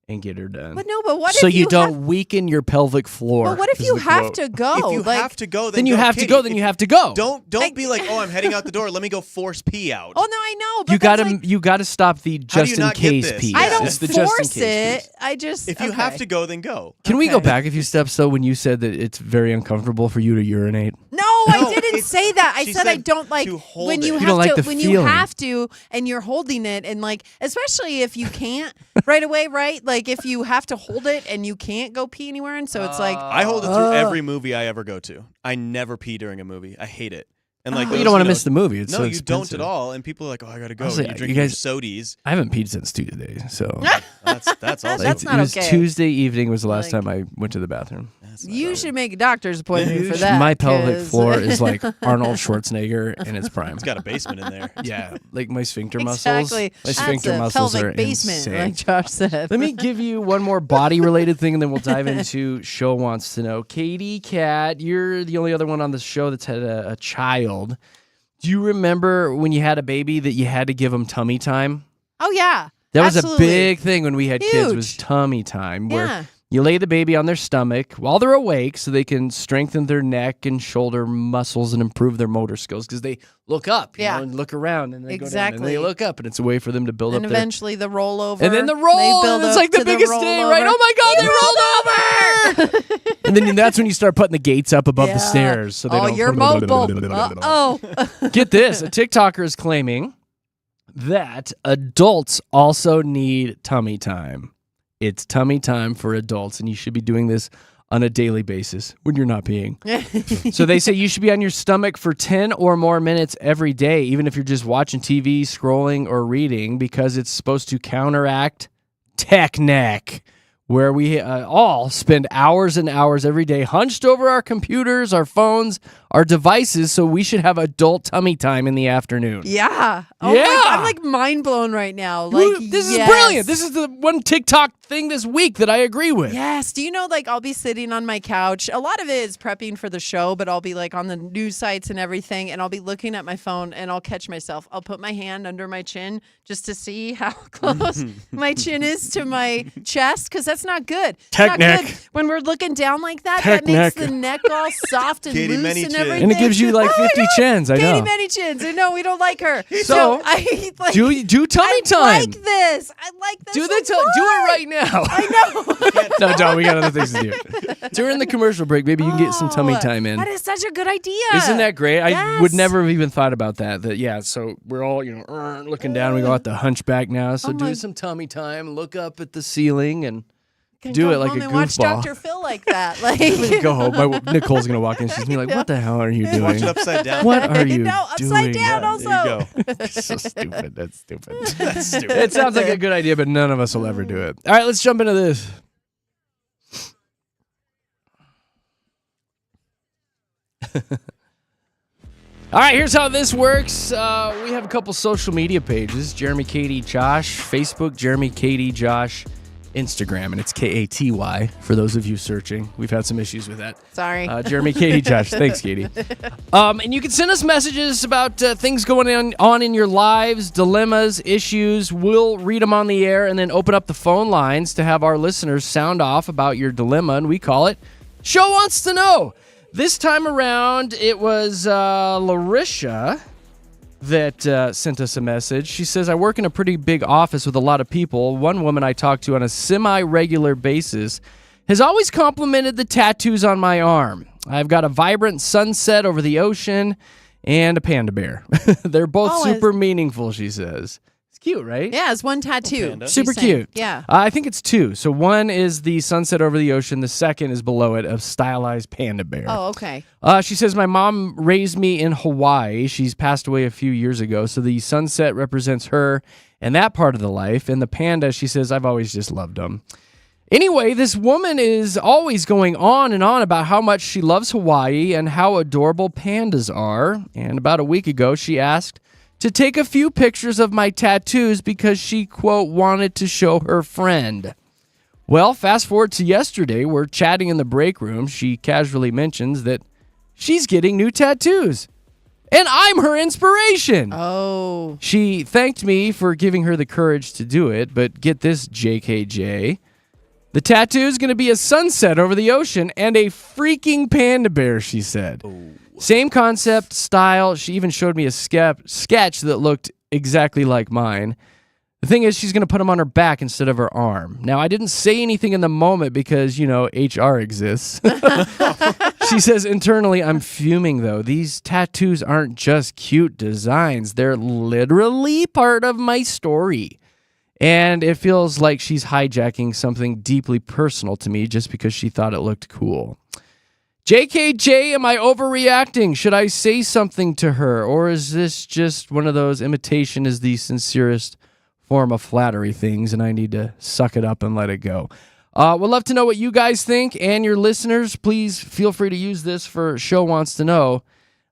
and get her done. But no, but what so if you don't have, weaken your pelvic floor? but what if is you the have quote. to go? If you like, have to go, Then you have to Katie, go. Then if- you have to go. Don't be like, oh, I'm heading out the door. Let me go force pee out. oh no, I know. But You that's gotta like, you gotta stop the How do you just in not get case this? piece. I don't It's the just in force case it. piece. I just If you have to go, then go. Can we go Okay. back a few steps though when you said that it's very uncomfortable for you to urinate? No, I No, didn't it's- say that. I she said I said don't like to hold when it. you You have don't like to the when you feeling. have to and you're holding it and like especially if you can't right away, right? Like if you have to hold it and you can't go pee anywhere, and so it's like I hold it through every movie I ever go to. I never pee during a movie. I hate it. And like, Well, you those, don't want to miss the movie. It's No, so you don't expensive. at all. And people are like, oh, I gotta go. Honestly, And you you drink guys- your sodies. I haven't peed since Tuesday, so That's also. That's not it was okay. Tuesday evening was the last Like- time I went to the bathroom. that's not you right. should make a doctor's appointment for that. My pelvic 'cause- floor is like Arnold Schwarzenegger in its prime. It's got a basement in there. Yeah, like my sphincter exactly. muscles. My That's sphincter a muscles pelvic are basement, insane. like Josh said. Let me give you one more body-related thing, and then we'll dive into Show Wants to Know. Katie, Kat, you're the only other one on the show that's had a child. Do you remember when you had a baby that you had to give them tummy time? Oh yeah, That was absolutely. a big thing when we had kids, was Huge. tummy time, where Yeah. you lay the baby on their stomach while they're awake so they can strengthen their neck and shoulder muscles and improve their motor skills because they look up Yeah. and look around and they go down and Exactly. they look up, and it's a way for them to build And up their... eventually the rollover. And then the They roll, build and it's up like the to biggest day, right? rollover. Oh my God, they rolled over! And then that's when you start putting the gates up above the Yeah. stairs. So they Oh, don't... you're mobile. Oh. Get this, a TikToker is claiming that adults also need tummy time. It's tummy time for adults, and you should be doing this on a daily basis when you're not peeing. So they say you should be on your stomach for 10 or more minutes every day, even if you're just watching TV, scrolling, or reading, because it's supposed to counteract tech neck, where we all spend hours and hours every day hunched over our computers, our phones, our devices, so we should have adult tummy time in the afternoon. Yeah. Oh Yeah. my God, I'm like mind blown right now. Like This is yes. brilliant. This is the one TikTok thing this week that I agree with. Yes. Do you know, like, I'll be sitting on my couch. A lot of it is prepping for the show, but I'll be like on the news sites and everything, and I'll be looking at my phone and I'll catch myself. I'll put my hand under my chin just to see how close my chin is to my chest, because that's not good. It's Tech not neck. good. When we're looking down like that, Tech that makes neck. the neck all soft and Katie loose many and chin. everything. And it gives you like Oh, I 50 know. chins. I Katie know. many chins. I know we don't like her. So, I like, Do tummy I time. like this. I like this. Do a do it lot. right now. I know. No, don't. We got other things to do. During the commercial break, maybe you can get some tummy Oh, time in. That is such a good idea. Isn't that great? I would Yes. never have even thought about that. Yeah, so we're all, looking down. We got the hunchback now. So Oh do my- some tummy time. Look up at the ceiling and Can do go it like home a and watch goofball. Dr. Phil like that. Like go home. Nicole's going to walk in. She's going to be like, what the hell are you doing? Watch it upside down. What are you No, doing? upside down Yeah, also. There you go. so stupid. That's stupid. That's stupid. It sounds like a good idea, but none of us will ever do it. All right, let's jump into this. All right, here's how this works. We have a couple social media pages. Jeremy, Katy, Josh. Facebook, Jeremy, Katy, Josh. Instagram, and it's Katy for those of you searching. We've had some issues with that. Sorry. Jeremy, Katy, Josh. Thanks, Katy. And you can send us messages about things going on in your lives, dilemmas, issues. We'll read them on the air and then open up the phone lines to have our listeners sound off about your dilemma, and we call it Show Wants to Know. This time around, it was Larisha that sent us a message. She says, I work in a pretty big office with a lot of people. One woman I talk to on a semi-regular basis has always complimented the tattoos on my arm. I've got a vibrant sunset over the ocean, and a panda bear. They're both Oh, super meaningful, she says. It's cute, right? Yeah, it's one tattoo. panda. she's Super saying. cute. Yeah. I think it's two. So one is the sunset over the ocean. The second is below it, a stylized panda bear. Oh, okay. She says, my mom raised me in Hawaii. She's passed away a few years ago. So the sunset represents her and that part of the life. And the panda, she says, I've always just loved them. Anyway, this woman is always going on and on about how much she loves Hawaii and how adorable pandas are. And about a week ago, she asked to take a few pictures of my tattoos because she, quote, wanted to show her friend. Well, fast forward to yesterday, we're chatting in the break room. She casually mentions that she's getting new tattoos, and I'm her inspiration. Oh. She thanked me for giving her the courage to do it, but get this, JKJ. The tattoo is going to be a sunset over the ocean and a freaking panda bear, she said. Same concept, style. She even showed me a sketch that looked exactly like mine. The thing is, she's going to put them on her back instead of her arm. Now, I didn't say anything in the moment because, HR exists. She says, internally, I'm fuming, though. These tattoos aren't just cute designs. They're literally part of my story. And it feels like she's hijacking something deeply personal to me just because she thought it looked cool. JKJ, am I overreacting? Should I say something to her? Or is this just one of those imitation is the sincerest form of flattery things and I need to suck it up and let it go? We'd love to know what you guys think, and your listeners, please feel free to use this for Show Wants to Know.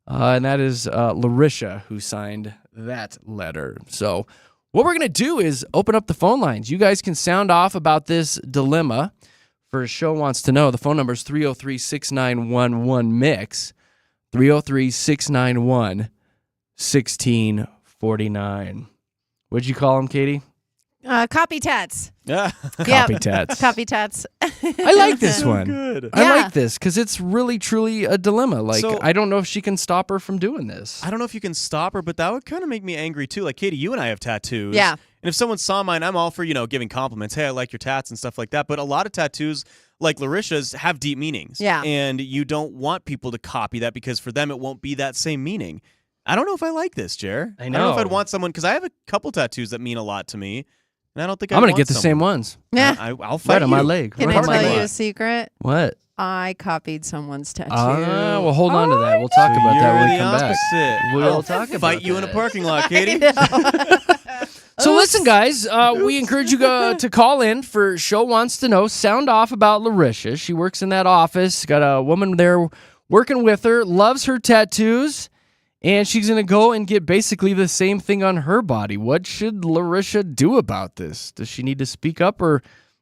And that is Larisha who signed that letter. So what we're going to do is open up the phone lines. You guys can sound off about this dilemma for Show Wants to Know. The phone number is 303-6911-MIX, 303-691-1649. What'd you call them, Katie? Copy tats. Yeah. Copy tats. Copy tats. I like this one. Good. I Yeah. like this because it's really, truly a dilemma. Like, So- I don't know if she can stop her from doing this. I don't know if you can stop her, but that would kind of make me angry too. Like, Katie, you and I have tattoos. Yeah. And if someone saw mine, I'm all for, giving compliments. Hey, I like your tats and stuff like that. But a lot of tattoos, like Larisha's, have deep meanings. Yeah. And you don't want people to copy that because for them, it won't be that same meaning. I don't know if I like this, Jer. I I don't know if know. I'd want someone, because I have a couple tattoos that mean a lot to me. And I don't think I'm going going to to get the same ones. Yeah. I'll fight Right on you. my leg. Can right I on my tell you leg. a secret? What? I copied someone's tattoo. Well, hold on to that. We'll talk So about that when we you're come the back. opposite. We'll I'll talk about fight you in a that. parking lot, Katie. So listen, guys, we encourage you to call in for Show Wants to Know. Sound off about Larisha. She works in that office. Got a woman there working with her, loves her tattoos, and she's going to go and get basically the same thing on her body. What should Larisha do about this? Does she need to speak up or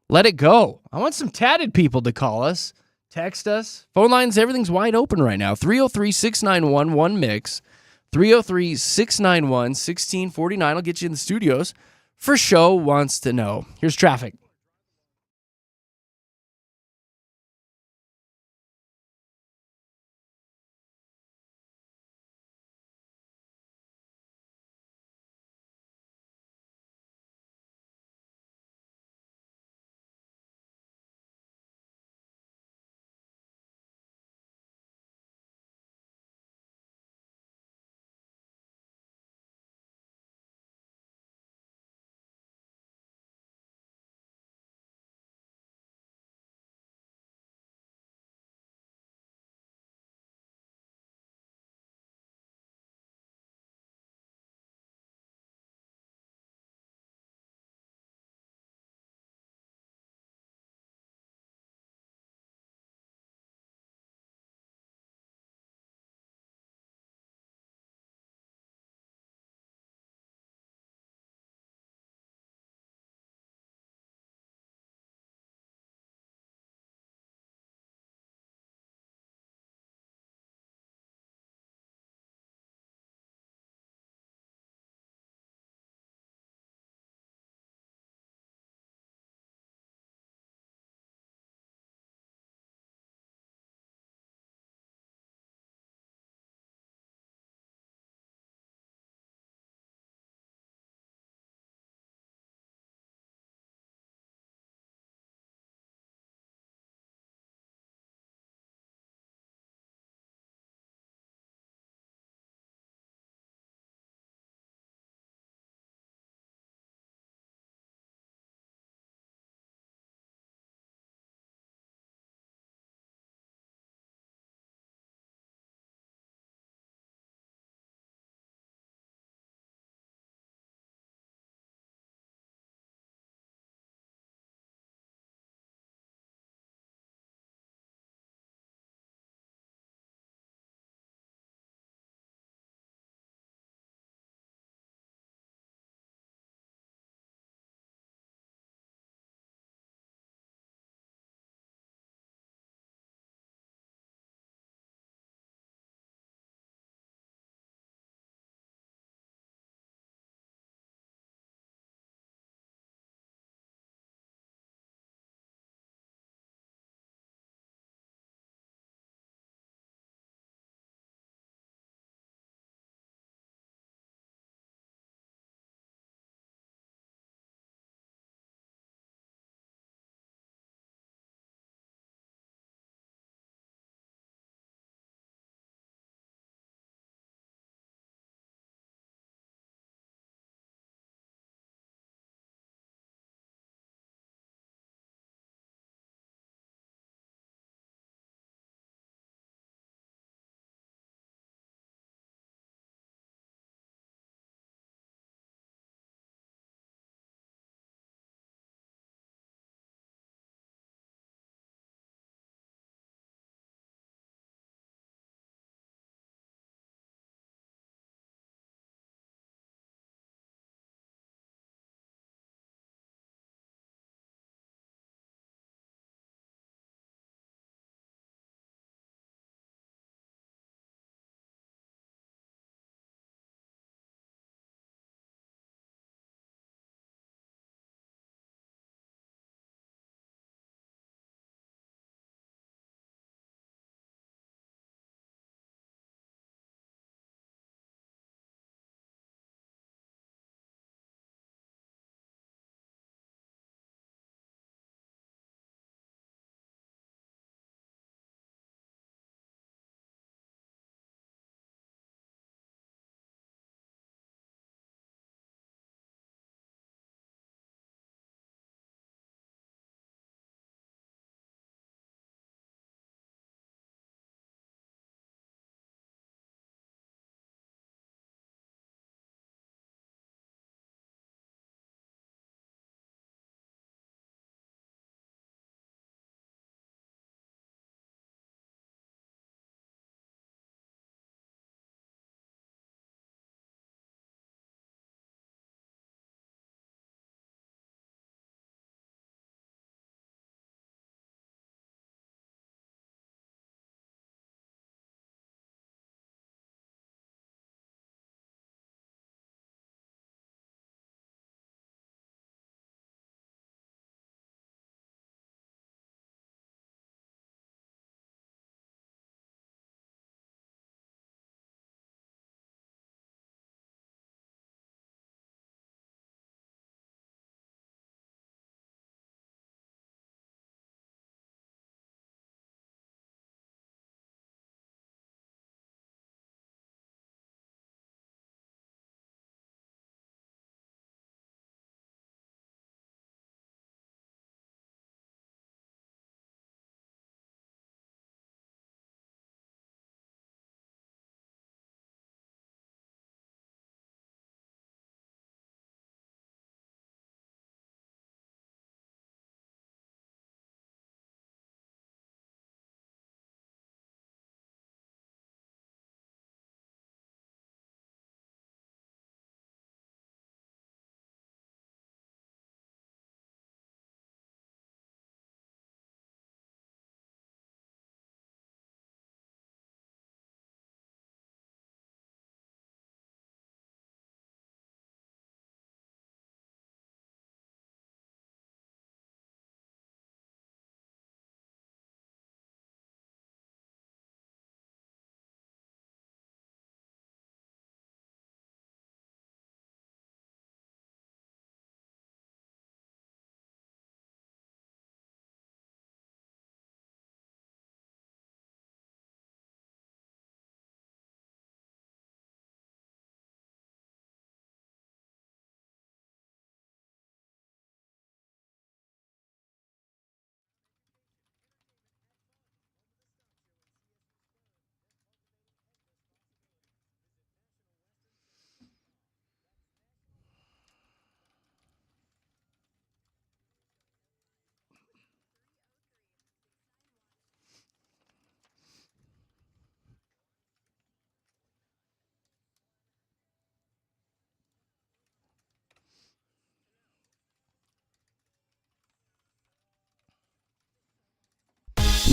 let it go? I want some tatted people to call us, text us. Phone lines, everything's wide open right now. 303-691-1MIX. 303-691-1649. I'll get you in the studios for Show Wants to Know. Here's traffic.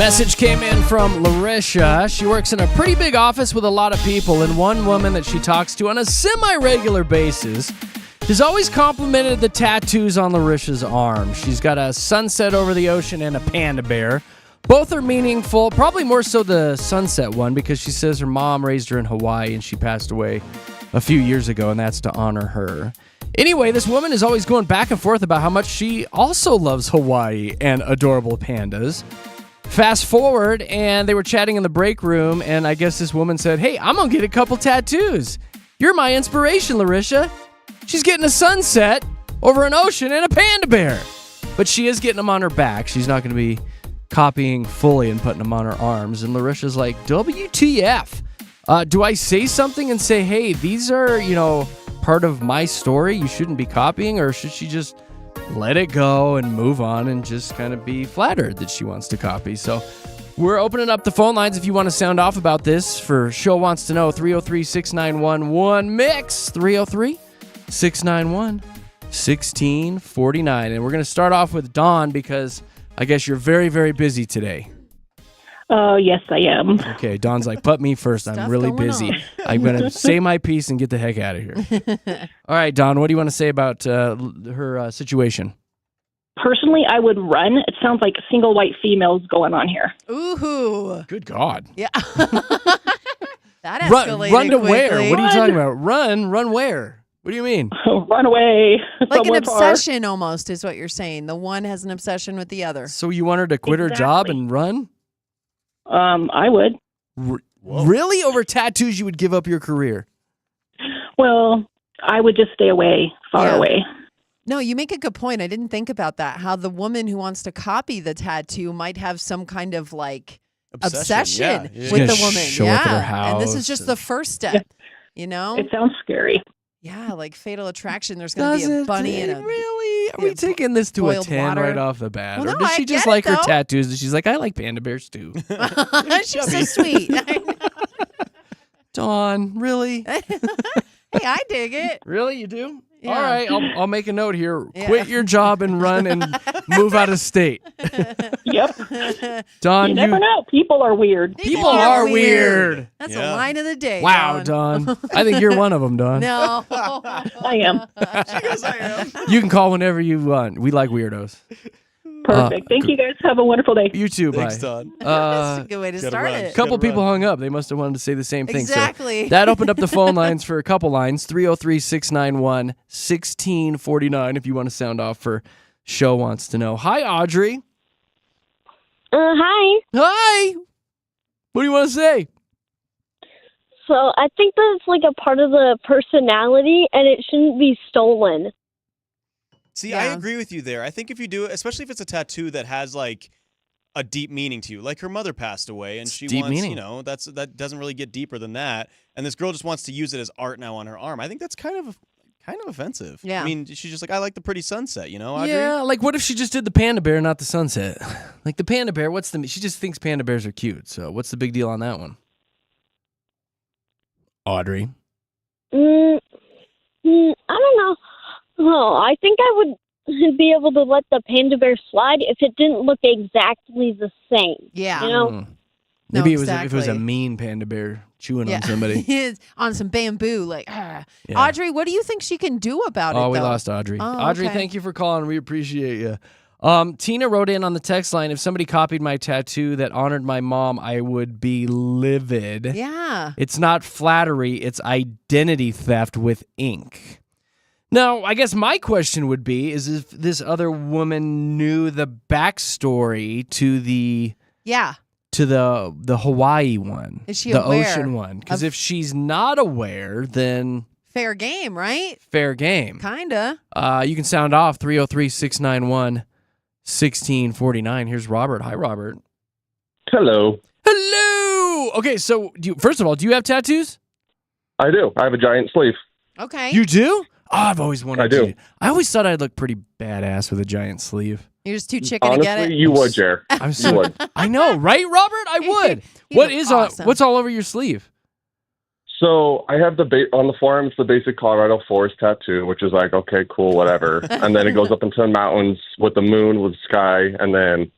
Message came in from Larisha. She works in a pretty big office with a lot of people, and one woman that she talks to on a semi-regular basis has always complimented the tattoos on Larisha's arm. She's got a sunset over the ocean and a panda bear. Both are meaningful, probably more so the sunset one, because she says her mom raised her in Hawaii and she passed away a few years ago, and that's to honor her. Anyway, this woman is always going back and forth about how much she also loves Hawaii and adorable pandas. Fast forward, and they were chatting in the break room, and I guess this woman said, "Hey, I'm going to get a couple tattoos. You're my inspiration, Larisha." She's getting a sunset over an ocean and a panda bear. But she is getting them on her back. She's not going to be copying fully and putting them on her arms. And Larisha's like, WTF? Do I say something and say, hey, these are, part of my story you shouldn't be copying? Or should she just let it go and move on and just kind of be flattered that she wants to copy? So we're opening up the phone lines if you want to sound off about this. For Show Wants to Know, 303-691-1-MIX, 303-691-1649. And we're going to start off with Dawn because I guess you're very, very busy today. Oh, yes, I am. Okay, Dawn's like, put me first. I'm Stuff really going busy. on. I'm going to say my piece and get the heck out of here. All right, Dawn, what do you want to say about her situation? Personally, I would run. It sounds like single white females going on here. Ooh. Good God. Yeah. That escalated Run to quickly. where? What are you talking about? Run where? What do you mean? Run away. Like an somewhere far. obsession almost is what you're saying. The one has an obsession with the other. So you want her to quit her job Exactly. and run? I would. Really? Over tattoos, you would give up your career? Well, I would just stay away, far Yeah. away. No, you make a good point. I didn't think about that. How the woman who wants to copy the tattoo might have some kind of obsession Yeah. with She's the gonna woman. show up at her And this is house just and- the first step, you know? It sounds scary. Yeah, like Fatal Attraction. There's going to be a bunny and a... Really? Are we yeah, taking this to a boiled 10 water. right off the bat? Well, or no, does I she just get it, like her though. tattoos? And she's like, I like panda bears too. She's so sweet. I know. Dawn, really? Hey, I dig it. Really? You do? Yeah. All right, I'll make a note here. Yeah. Quit your job and run and move out of state. Yep. Dawn, You never know. People are weird. People are weird. That's Yeah. a line of the day. Wow, Dawn. I think you're one of them, Dawn. No. I am. You can call whenever you want. We like weirdos. Perfect. Thank you guys. Have a wonderful day. You too, Thanks, bye. Dawn. That's a good way to gotta start run. it. Couple Gotta people run. hung up. They must have wanted to say the same thing. Exactly. So that opened up the phone lines for a couple lines. 303-691-1649 if you want to sound off for Show Wants to Know. Hi, Audrey. Hi. Hi. What do you want to say? So I think that it's like a part of the personality and it shouldn't be stolen. See, I Yeah. agree with you there. I think if you do it, especially if it's a tattoo that has like a deep meaning to you, like her mother passed away and It's she deep wants, meaning. that doesn't really get deeper than that. And this girl just wants to use it as art now on her arm. I think that's kind of offensive. Yeah. I mean, she's just like, I like the pretty sunset, Audrey? Yeah, like what if she just did the panda bear, not the sunset? Like the panda bear, she just thinks panda bears are cute. So what's the big deal on that one? Audrey. I don't know. Oh, I think I would be able to let the panda bear slide if it didn't look exactly the same. Yeah. You know? Mm. No, Maybe if it was a exactly. mean panda bear chewing Yeah. on somebody. On some bamboo. Yeah. Audrey, what do you think she can do about it, Oh, we though? lost Audrey. Oh, Audrey, okay. thank you for calling. We appreciate you. Tina wrote in on the text line, if somebody copied my tattoo that honored my mom, I would be livid. Yeah. It's not flattery, it's identity theft with ink. Now, I guess my question would be is if this other woman knew the backstory to the Yeah. Hawaii one. Is she the aware ocean one? Because of- if she's not aware, then Fair game, right? fair game. Kinda. You can sound off 303-691-1649. Here's Robert. Hi, Robert. Hello. Hello. Okay, so first of all, do you have tattoos? I do. I have a giant sleeve. Okay. You do? Oh, I've always wanted I do. to. I always thought I'd look pretty badass with a giant sleeve. You're just too chicken to get Honestly, it. you would, Jer. I'm You so, would. I know, right, Robert? I would. You What look is awesome. what's all over your sleeve? So I have on the forearm, it's the basic Colorado forest tattoo, which is like, okay, cool, whatever. And then it goes up into the mountains with the moon, with sky, and then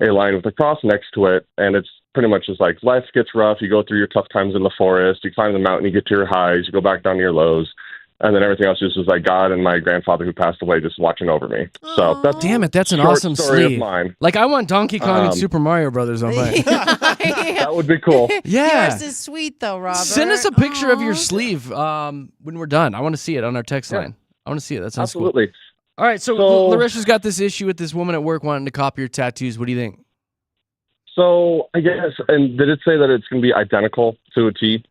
a line with a cross next to it, and it's pretty much just like life gets rough. You go through your tough times in the forest. You climb the mountain. You get to your highs. You go back down to your lows. And then everything else just was like God and my grandfather who passed away just watching over me. So that's Damn it, that's an short awesome story sleeve. of mine. Like I want Donkey Kong and Super Mario Brothers on mine. That would be cool. Yeah. Yours is sweet though, Robert. Send us a picture of your Aw. sleeve when we're done. I want to see it on our text line. I want to see it. That sounds Absolutely. cool. All right, so Larissa's got this issue with this woman at work wanting to copy your tattoos. What do you think? So I guess, and did it say that it's going to be identical to a T?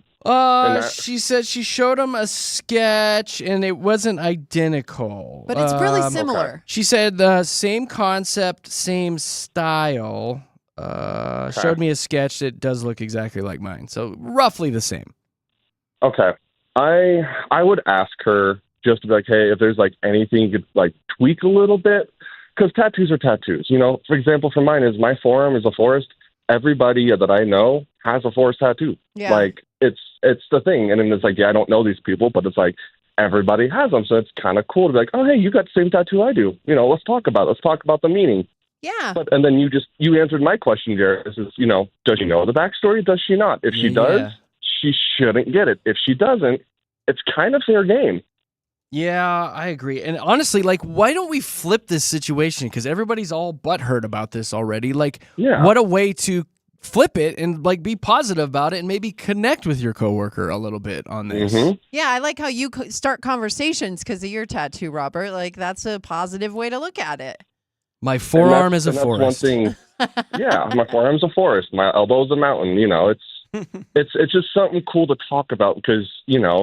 She said she showed him a sketch and it wasn't identical. But it's really Okay. similar. She said the same concept, same style. Showed me a sketch that does look exactly like mine. So roughly the same. Okay. I would ask her just to be like, hey, if there's like anything you could like tweak a little bit, because tattoos are tattoos. You know, for example, for mine is my forearm is a forest. Everybody that I know has a forest tattoo. Yeah. Like it's the thing. And then it's like, yeah, I don't know these people, but it's like everybody has them. So it's kind of cool to be like, oh, hey, you got the same tattoo I do. You know, let's talk about it. Let's talk about the meaning. Yeah. And then you answered my question, Jared. This is, does she know the backstory? Does she not? If she does, she shouldn't get it. If she doesn't, it's kind of fair game. Yeah, I agree. And honestly, like, why don't we flip this situation? Because everybody's all butthurt about this already. Like, what a way to flip it and, like, be positive about it and maybe connect with your coworker a little bit on this. Mm-hmm. Yeah, I like how you start conversations because of your tattoo, Robert. Like, that's a positive way to look at it. My forearm is a forest. One thing. Yeah, my forearm's a forest. My elbow's a mountain. It's just something cool to talk about because,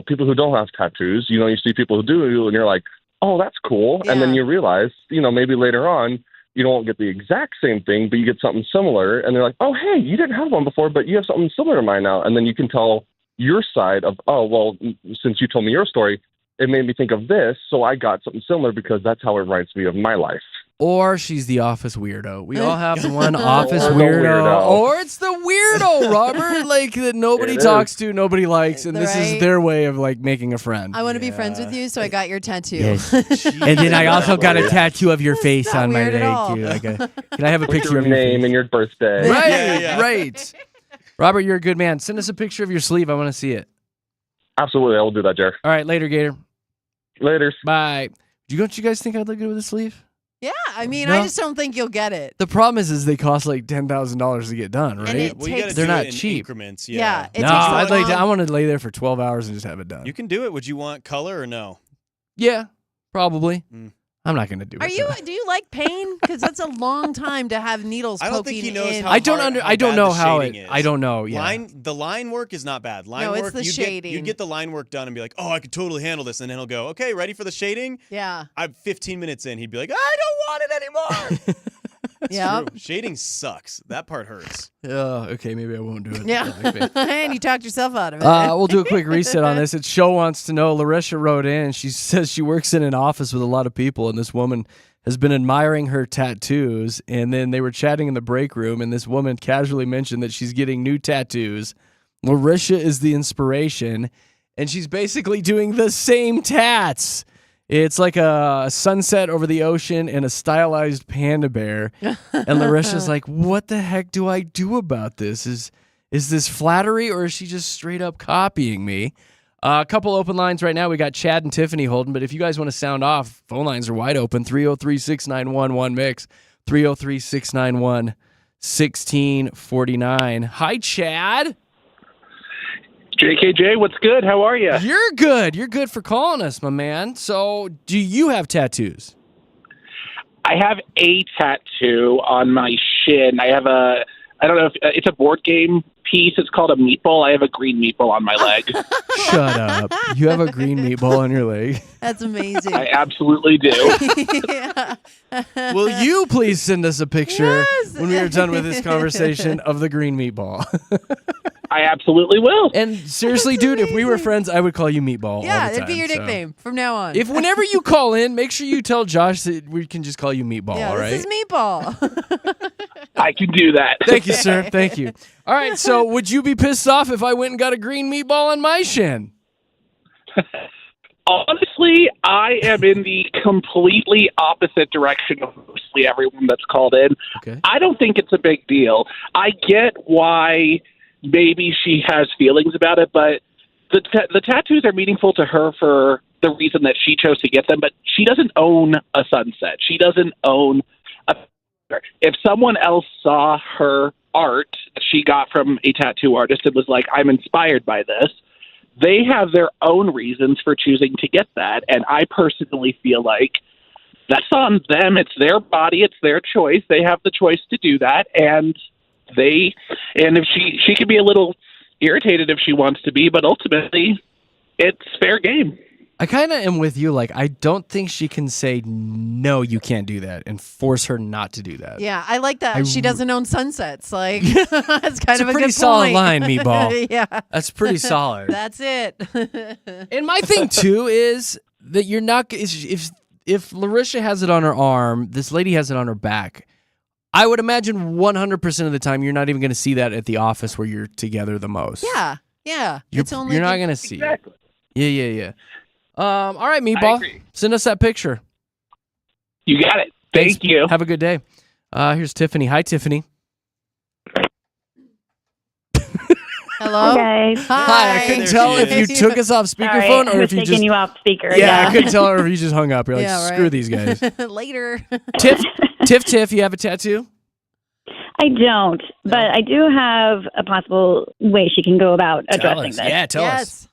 people who don't have tattoos, you see people who do, and you're like, oh, that's cool. Yeah. And then you realize, maybe later on, you don't get the exact same thing, but you get something similar. And they're like, oh, hey, you didn't have one before, but you have something similar to mine now. And then you can tell your side of, oh, well, since you told me your story, it made me think of this. So I got something similar because that's how it reminds me of my life. Or she's the office weirdo. We all have the one office Or the weirdo. weirdo. Or it's the weirdo, Robert, like that nobody It talks to, nobody likes, and this is Right. their way of like making a friend. I want to be friends with you, so I got your tattoo. And then I also got a tattoo of your face not on my weird at all. leg too. Can I have a With picture your of your name face? and your birthday. Right, right. Robert, you're a good man. Send us a picture of your sleeve. I want to see it. Absolutely. I will do that, Jared. All right, later, Gator. Later. Bye. Don't you guys think I'd look good with a sleeve? Yeah, I mean, No. I just don't think you'll get it. The problem is they cost like $10,000 to get done, right? it Well, you gotta takes- They're do not it in cheap. increments. Yeah, Yeah. it No, takes so I'd like to, long. I want to lay there for 12 hours and just have it done. You can do it. Would you want color or no? Yeah, probably. Mm. I'm not going to do Are it. you? though. Do you like pain? Because that's a long time to have needles I poking don't think he knows in. how I don't hard- how I don't bad know the how it. shading is. I don't know. Yeah. The line work is not bad. Line No, it's work, the shading. You'd get the line work done and be like, oh, I could totally handle this. And then he'll go, okay, ready for the shading? Yeah. I'm 15 minutes in. He'd be like, I don't want it anymore. Yeah. True. Shading sucks. That part hurts. Okay, maybe I won't do it. Yeah. And you talked yourself out of it. We'll do a quick reset on this. It's Show Wants to Know. Larissa wrote in. She says she works in an office with a lot of people, and this woman has been admiring her tattoos. And then they were chatting in the break room, and this woman casually mentioned that she's getting new tattoos. Larissa is the inspiration, and she's basically doing the same tats. It's like a sunset over the ocean and a stylized panda bear. And Larissa's like, what the heck do I do about this? Is this flattery or is she just straight up copying me? A couple open lines right now. We got Chad and Tiffany holding, but if you guys want to sound off, phone lines are wide open. 303-691-1MIX, 303-691-1649. Hi, Chad. JKJ, what's good? How are you? You're good. You're good for calling us, my man. So, do you have tattoos? I have a tattoo on my shin. I don't know if it's a board game piece. It's called a meatball. I have a green meatball on my leg. Shut up. You have a green meatball on your leg. That's amazing. I absolutely do. Yeah. Will you please send us a picture Yes. when we are done with this conversation of the green meatball? I absolutely will. And seriously, dude, if we were friends, I would call you Meatball. Yeah, all the it'd be time, your so. nickname from now on. If whenever you call in, make sure you tell Josh that we can just call you Meatball, yeah, all right? this is Meatball. I can do that. Thank you, sir. Thank you. All right, so would you be pissed off if I went and got a green meatball on my shin? Honestly, I am in the completely opposite direction of mostly everyone that's called in. Okay. I don't think it's a big deal. I get why maybe she has feelings about it, but the tattoos are meaningful to her for the reason that she chose to get them, but she doesn't own a sunset. She doesn't own a... If someone else saw her art that she got from a tattoo artist and was like, I'm inspired by this, they have their own reasons for choosing to get that. And I personally feel like that's on them. It's their body. It's their choice. They have the choice to do that. And if she can be a little irritated if she wants to be, but ultimately it's fair game. I kind of am with you. Like, I don't think she can say, no, you can't do that and force her not to do that. Yeah, I like that. She doesn't own sunsets. Like, that's kind of a pretty good solid point. line, Meatball. Yeah. That's pretty solid. That's it. And my thing, too, is that you're not, if Larisha has it on her arm, this lady has it on her back, I would imagine 100% of the time you're not even going to see that at the office where you're together the most. Yeah. You're not going to see it. Yeah. All right, I Meatball. agree. Send us that picture. You got it. Thanks. Thank you. Have a good day. Here's Tiffany. Hi, Tiffany. Hello. Okay. Hi. I couldn't tell if you took us off speakerphone or if you just... taking you off speaker. Yeah, I couldn't tell her if you just hung up. You're like, Yeah, screw right. these guys. Later. Tiff, you have a tattoo? I don't, but I do have a possible way she can go about addressing this. Yeah, tell us.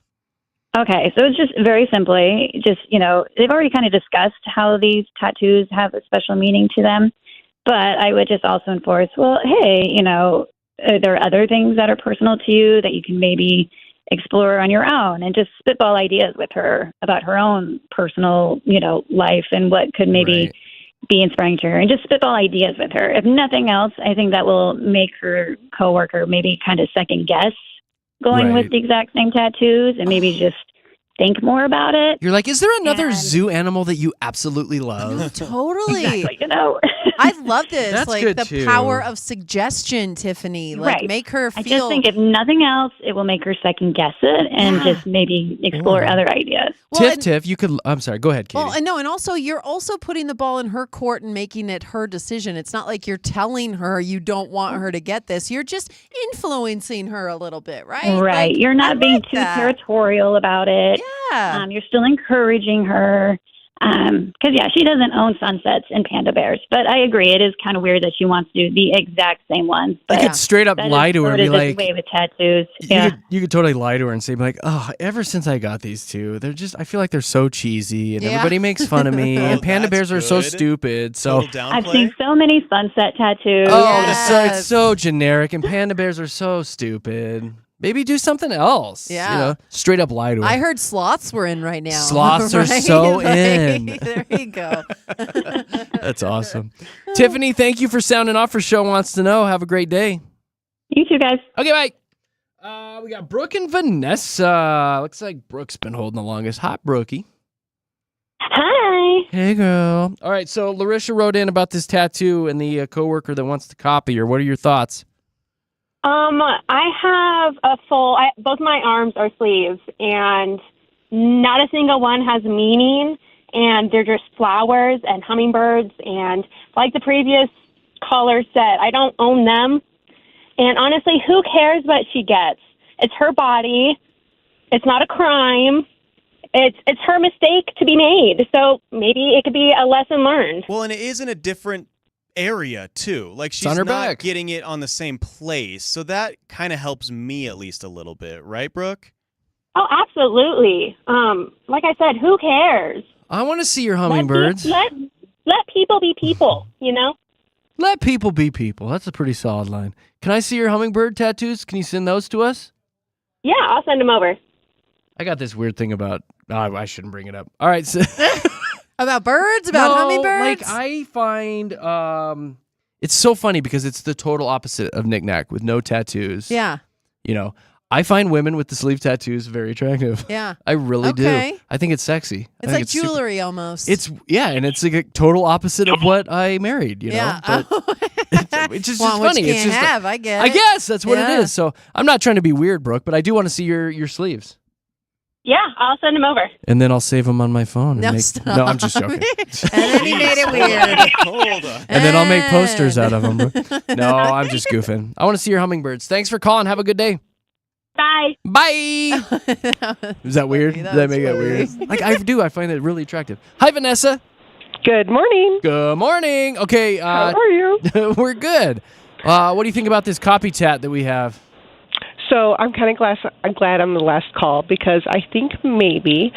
Okay, so it's just very simply, they've already kind of discussed how these tattoos have a special meaning to them, but I would just also enforce, well, hey, are there other things that are personal to you that you can maybe explore on your own, and just spitball ideas with her about her own personal, life and what could maybe be inspiring to her, and just spitball ideas with her. If nothing else, I think that will make her coworker maybe kind of second guess going with the exact same tattoos and maybe just think more about it. You're like, is there another zoo animal that you absolutely love? Totally. Exactly, I love this. That's like good the too. power of suggestion, Tiffany. Like Right. make her I feel. just think if nothing else, it will make her second guess it and just maybe explore other ideas. Well, Tiff, you could. I'm sorry. Go ahead, Katie. Well, and also you're also putting the ball in her court and making it her decision. It's not like you're telling her you don't want her to get this. You're just influencing her a little bit, right? Right. Like, You're I not being like too that. territorial about it. Yeah. You're still encouraging her. Because, she doesn't own sunsets and panda bears. But I agree, it is kind of weird that she wants to do the exact same ones. you But could straight up that lie is to her and sort be of this like, way with tattoos. you could totally lie to her and say, like, oh, ever since I got these two, I feel like they're so cheesy and everybody makes fun of me and panda that's bears are so good. stupid. So, I've seen so many sunset tattoos. it's so generic and panda bears are so stupid. Maybe do something else. Yeah. Straight up lie to her. I heard sloths were in right now. Sloths are so in. There you go. That's awesome. Tiffany, thank you for sounding off for Show Wants to Know. Have a great day. You too, guys. Okay, bye. We got Brooke and Vanessa. Looks like Brooke's been holding the longest. Hot Brookie. Hi. Hey, girl. All right, so Larisha wrote in about this tattoo and the coworker that wants to copy her. What are your thoughts? I have both my arms are sleeves, and not a single one has meaning, and they're just flowers and hummingbirds, and like the previous caller said, I don't own them, and honestly, who cares what she gets? It's her body. It's not a crime. It's her mistake to be made, so maybe it could be a lesson learned. Well, and it is in a different area too. Like she's on her not back. getting it on the same place, so that kind of helps me at least a little bit, right, Brooke? Oh, absolutely. Like I said, who cares? I want to see your hummingbirds. Let people be people, Let people be people. That's a pretty solid line. Can I see your hummingbird tattoos? Can you send those to us? Yeah, I'll send them over. I got this weird thing about... Oh, I shouldn't bring it up. All right. So About birds? About hummingbirds? Like, I find... it's so funny because it's the total opposite of Knick Knack with no tattoos. Yeah. I find women with the sleeve tattoos very attractive. Yeah. I really Okay. do. I think it's sexy. I It's think like super- jewelry almost. and it's like a total opposite of what I married, yeah. know? But it's just Well, what funny. you It's can't just have, I guess. I guess that's what Yeah. it is. So I'm not trying to be weird, Brooke, but I do want to see your sleeves. Yeah, I'll send them over. And then I'll save them on my phone. No, and stop. No, I'm just joking. And then he made it weird. Hold on. And then I'll make posters out of them. No, I'm just goofing. I want to see your hummingbirds. Thanks for calling. Have a good day. Bye. Bye. Is that weird? Did I make that weird? Like I do. I find it really attractive. Hi, Vanessa. Good morning. Good morning. Okay. How are you? We're good. What do you think about this copycat that we have? So I'm kind of glad I'm the last call because I think maybe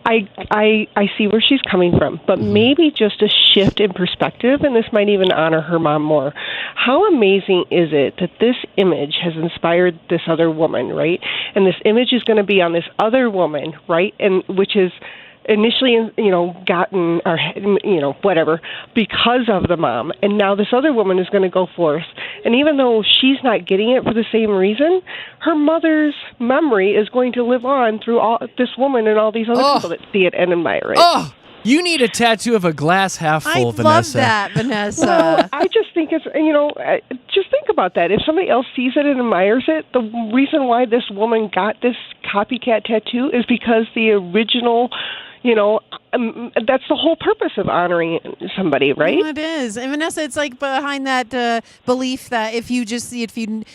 I see where she's coming from, but maybe just a shift in perspective, and this might even honor her mom more. How amazing is it that this image has inspired this other woman, right? And this image is going to be on this other woman, right? And which is initially, gotten or, whatever, because of the mom. And now this other woman is going to go forth. And even though she's not getting it for the same reason, her mother's memory is going to live on through all this woman and all these other people that see it and admire it. Oh, you need a tattoo of a glass half full, Vanessa. I love that, Vanessa. Well, I just think it's, just think about that. If somebody else sees it and admires it, the reason why this woman got this copycat tattoo is because the original, that's the whole purpose of honoring somebody, right? Well, it is. And Vanessa, it's like behind that belief that if you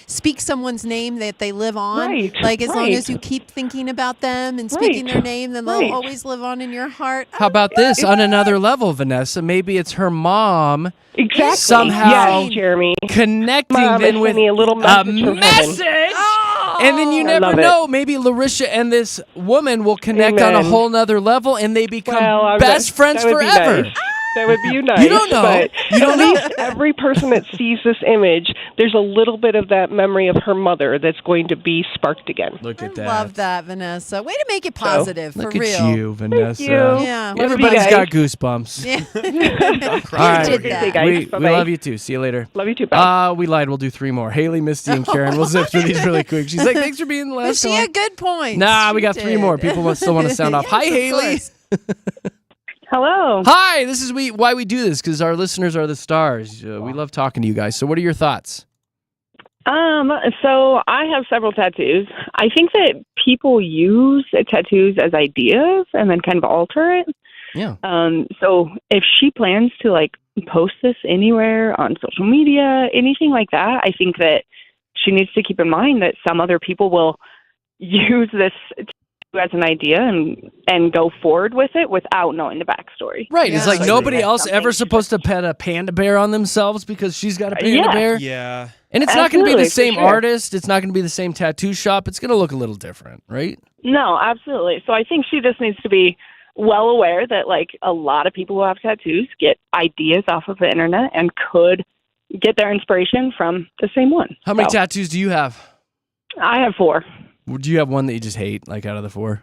speak someone's name, that they live on. Right, like as long right. as you keep thinking about them and speaking their name, then they'll always live on in your heart. How about this? On another level, Vanessa, maybe it's her mom Exactly. somehow yes, Jeremy. connecting Mom then is with sending a little message from message. And then you I never love know. Maybe Larisha and this woman will connect on a Amen. whole nother level, and they become Well, best friends that would be forever. nice. That would be nice. You don't know. But You don't at know. least every person that sees this image, there's a little bit of that memory of her mother that's going to be sparked again. Look at that. Love that, Vanessa. Way to make it positive, Look for at real. you, Vanessa. you. Yeah. Everybody's guys. got goosebumps. Yeah. All right. did that. Okay, guys. We Bye-bye. love you too. See you later. Love you too. Bye. We lied. We'll do 3 more. Haley, Misty, and Karen. We'll zip through these really quick. She's like, thanks for being the But last she one. had good points. Nah, we She got 3 did. more. People still want to sound off. Hi, Yes, of Haley. course. Hello. Hi, this is why we do this, because our listeners are the stars. We love talking to you guys. So what are your thoughts? So I have several tattoos. I think that people use tattoos as ideas and then kind of alter it. Yeah. So if she plans to post this anywhere on social media, anything like that, I think that she needs to keep in mind that some other people will use this as an idea and go forward with it without knowing the backstory. Right. It's like So nobody that's else something ever supposed to pet a panda bear on themselves because she's got a panda Yeah. bear. Yeah. And it's not going to be the Absolutely, for same sure. artist. It's not going to be the same tattoo shop. It's going to look a little different, right? No, absolutely. So I think she just needs to be well aware that a lot of people who have tattoos get ideas off of the internet and could get their inspiration from the same one. How many So, tattoos do you have? I have 4. Do you have one that you just hate, out of the 4?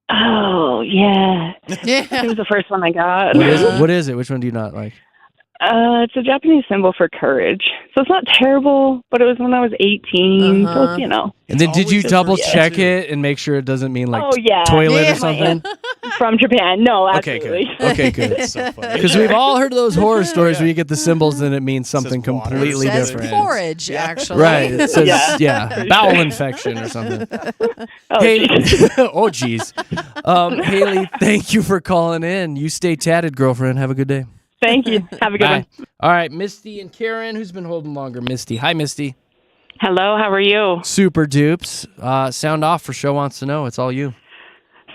Oh, yeah. Yeah. It was the first one I got. What is it? What is it? Which one do you not like? It's a Japanese symbol for courage. So it's not terrible, but it was when I was 18. So it's, And then did you always double just- check it and make sure it doesn't mean Oh, yeah. toilet Yeah. or something? From Japan. No, Okay, absolutely. good. Okay, good. That's so funny. Because we've all heard of those horror stories where you get the symbols and it means something says water. completely It says different. porridge, actually. Right. It says, Yeah. bowel infection or something. Oh, Hey, geez. oh, geez. Haley, thank you for calling in. You stay tatted, girlfriend. Have a good day. Thank you. Have a good Bye. one. All right, Misty and Karen. Who's been holding longer? Misty. Hi, Misty. Hello, how are you? Super dupes. Sound off for Show Wants to Know. It's all you.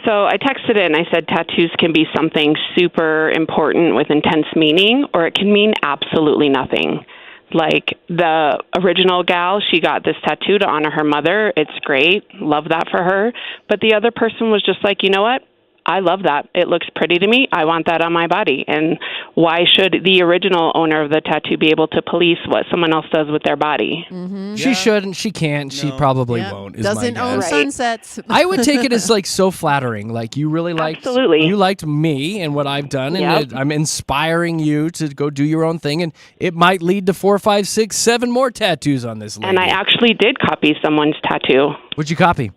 So I texted it and I said tattoos can be something super important with intense meaning, or it can mean absolutely nothing. Like the original gal, she got this tattoo to honor her mother. It's great. Love that for her. But the other person was just like, you know what? I love that. It looks pretty to me. I want that on my body. And why should the original owner of the tattoo be able to police what someone else does with their body? Mm-hmm. She shouldn't. She can't. She probably won't. Is Doesn't my own guess. sunsets. I would take it as so flattering. You really liked. Absolutely. You liked me and what I've done, and Yep. I'm inspiring you to go do your own thing, and it might lead to 4, 5, 6, 7 more tattoos on this lady. And I actually did copy someone's tattoo. What'd you copy?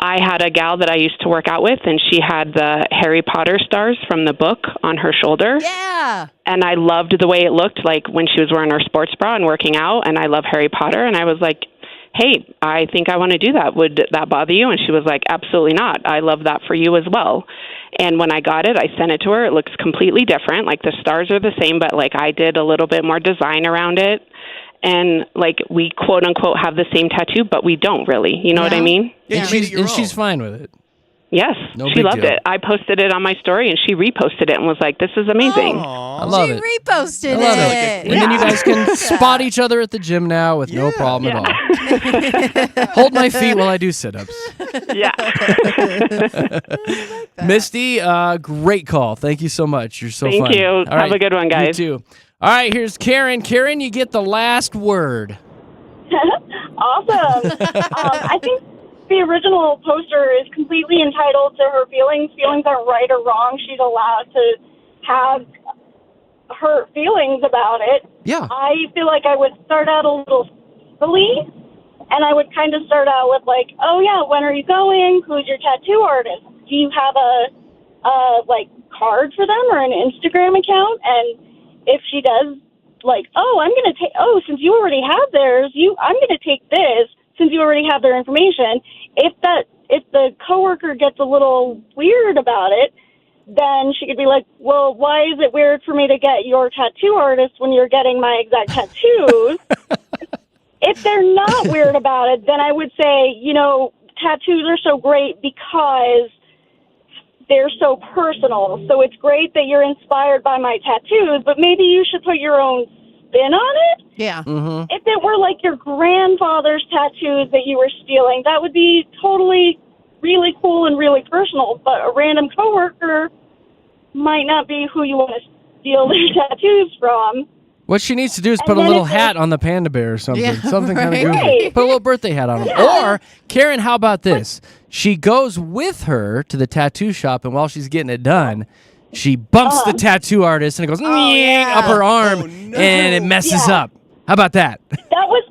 I had a gal that I used to work out with, and she had the Harry Potter stars from the book on her shoulder. Yeah. And I loved the way it looked when she was wearing her sports bra and working out, and I love Harry Potter, and I was like, hey, I think I want to do that. Would that bother you? And she was like, absolutely not. I love that for you as well. And when I got it, I sent it to her. It looks completely different. Like the stars are the same, but like I did a little bit more design around it. And like we quote unquote have the same tattoo, but we don't really. You know what I mean? Yeah, you made it your own. She's fine with it. Yes, No she big loved deal. it. I posted it on my story, and she reposted it and was like, "This is amazing." I love She it. reposted I love it. And then you guys can spot each other at the gym now with no problem at all. Hold my feet while I do sit-ups. Yeah. Misty, great call. Thank you so much. You're so fun. Thank you. All Have a good one, guys. You too. All right, here's Karen. Karen, you get the last word. Awesome. I think the original poster is completely entitled to her feelings. Feelings aren't right or wrong. She's allowed to have her feelings about it. Yeah. I feel like I would start out a little silly, and I would kind of start out with like, oh yeah, when are you going? Who's your tattoo artist? Do you have a like card for them or an Instagram account? And if she does, like, oh, I'm going to take, oh, since you already have theirs, I'm going to take this since you already have their information. If the coworker gets a little weird about it, then she could be like, well, why is it weird for me to get your tattoo artist when you're getting my exact tattoos? If they're not weird about it, then I would say, tattoos are so great because they're so personal. So it's great that you're inspired by my tattoos, but maybe you should put your own spin on it. Yeah. Mm-hmm. If it were like your grandfather's tattoos that you were stealing, that would be totally really cool and really personal. But a random coworker might not be who you want to steal their tattoos from. What she needs to do is And put a then little if hat on the panda bear or something. Yeah, Something kind of right. goofy. Put a little birthday hat on him. Yeah. Or, Karen, how about this? She goes with her to the tattoo shop, and while she's getting it done, she bumps the tattoo artist, and it goes yeah. up her arm, Oh, no. and it messes Yeah. up. How about that? That was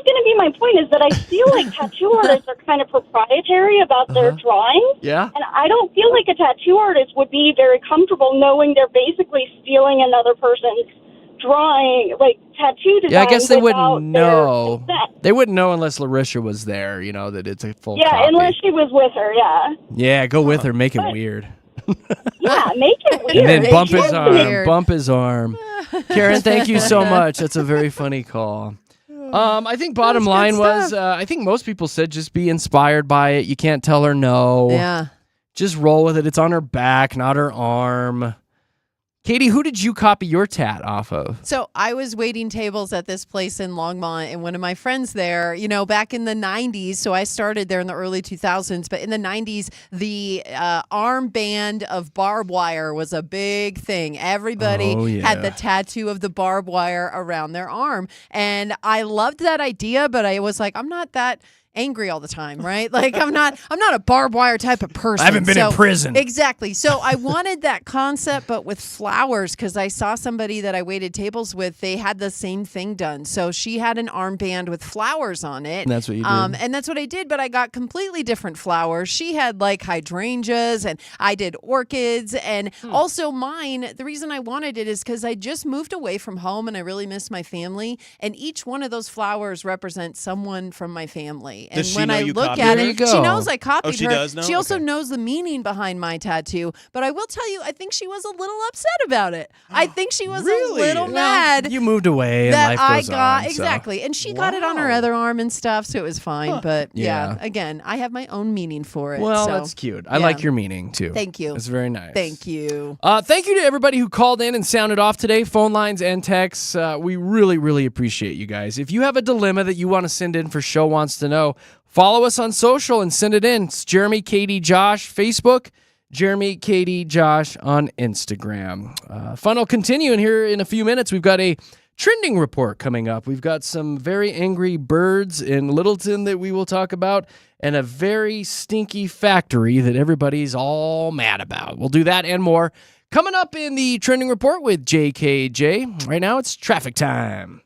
going to be my point, is that I feel like tattoo artists are kind of proprietary about their drawings. Yeah? And I don't feel like a tattoo artist would be very comfortable knowing they're basically stealing another person's drawing, like tattoo design. Yeah, I guess they without wouldn't their know. consent. They wouldn't know unless Larisha was there, that it's a full Yeah, copy. unless she was with her, yeah. Yeah, go with her. Make it weird. Yeah, make it weird. And then Make bump it his arm. weird. Bump his arm. Karen, thank you so much. That's a very funny call. I think bottom That's good line was, stuff. I think most people said just be inspired by it. You can't tell her no. Yeah. Just roll with it. It's on her back, not her arm. Katie, who did you copy your tat off of? So I was waiting tables at this place in Longmont, and one of my friends there, back in the 90s, so I started there in the early 2000s, but in the 90s, the armband of barbed wire was a big thing. Everybody had the tattoo of the barbed wire around their arm. And I loved that idea, but I was like, I'm not that angry all the time, right? Like I'm not a barbed wire type of person. I haven't been in prison. Exactly. So I wanted that concept, but with flowers, because I saw somebody that I waited tables with, they had the same thing done. So she had an armband with flowers on it. And that's what you did. And that's what I did, but I got completely different flowers. She had like hydrangeas, and I did orchids. And also mine, the reason I wanted it is because I just moved away from home and I really miss my family. And each one of those flowers represents someone from my family. And Does she when know I you look copied at her? it, There you she go. knows I copied she her. does know? She also Okay. knows the meaning behind my tattoo. But I will tell you, I think she was a little upset about it. I think she was Really? a little Well, mad You moved away and that life I goes got on, so. exactly, and she got it on her Wow. other arm and stuff, so it was fine. But Yeah. again, I have my own meaning for it. Well, so, that's cute. I yeah. like your meaning, too. Thank you. It's very nice. Thank you. Thank you to everybody who called in and sounded off today, phone lines and texts. We really, really appreciate you guys. If you have a dilemma that you want to send in for Show Wants to Know, follow us on social and send it in. It's Jeremy, Katy, Josh, Facebook, Jeremy, Katy, Josh on Instagram. Fun will continue, and here in a few minutes, we've got a trending report coming up. We've got some very angry birds in Littleton that we will talk about, and a very stinky factory that everybody's all mad about. We'll do that and more coming up in the trending report with JKJ. Right now, it's traffic time.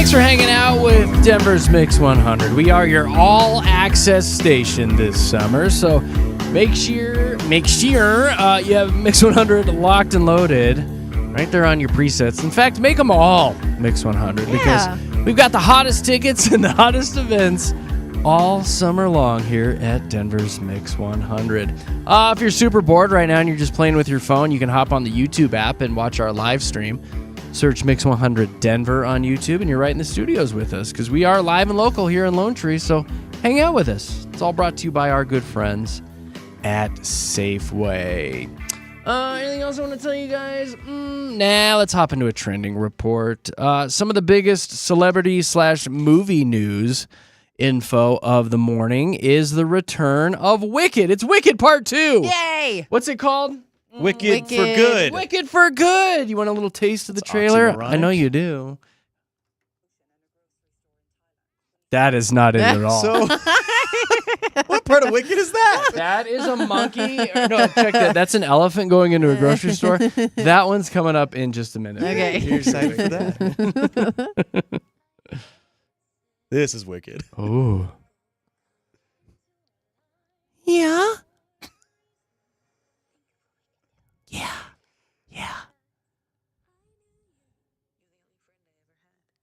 Thanks for hanging out with Denver's Mix 100. We are your all-access station this summer, so make sure you have Mix 100 locked and loaded right there on your presets. In fact, make them all Mix 100 because we've got the hottest tickets and the hottest events all summer long here at Denver's Mix 100. If you're super bored right now and you're just playing with your phone, you can hop on the YouTube app and watch our live stream. Search Mix 100 Denver on YouTube, and you're right in the studios with us because we are live and local here in Lone Tree, so hang out with us. It's all brought to you by our good friends at Safeway. Anything else I want to tell you guys? Let's hop into a trending report. Some of the biggest celebrity/movie news info of the morning is the return of Wicked. It's Wicked Part 2. Yay! What's it called? Wicked for Good. Wicked for Good. You want a little taste of the trailer? I know you do. That is not it at all. So, what part of Wicked is that? That is a monkey. No, check that. That's an elephant going into a grocery store. That one's coming up in just a minute. Okay. You're excited for that. This is Wicked. Oh. Yeah.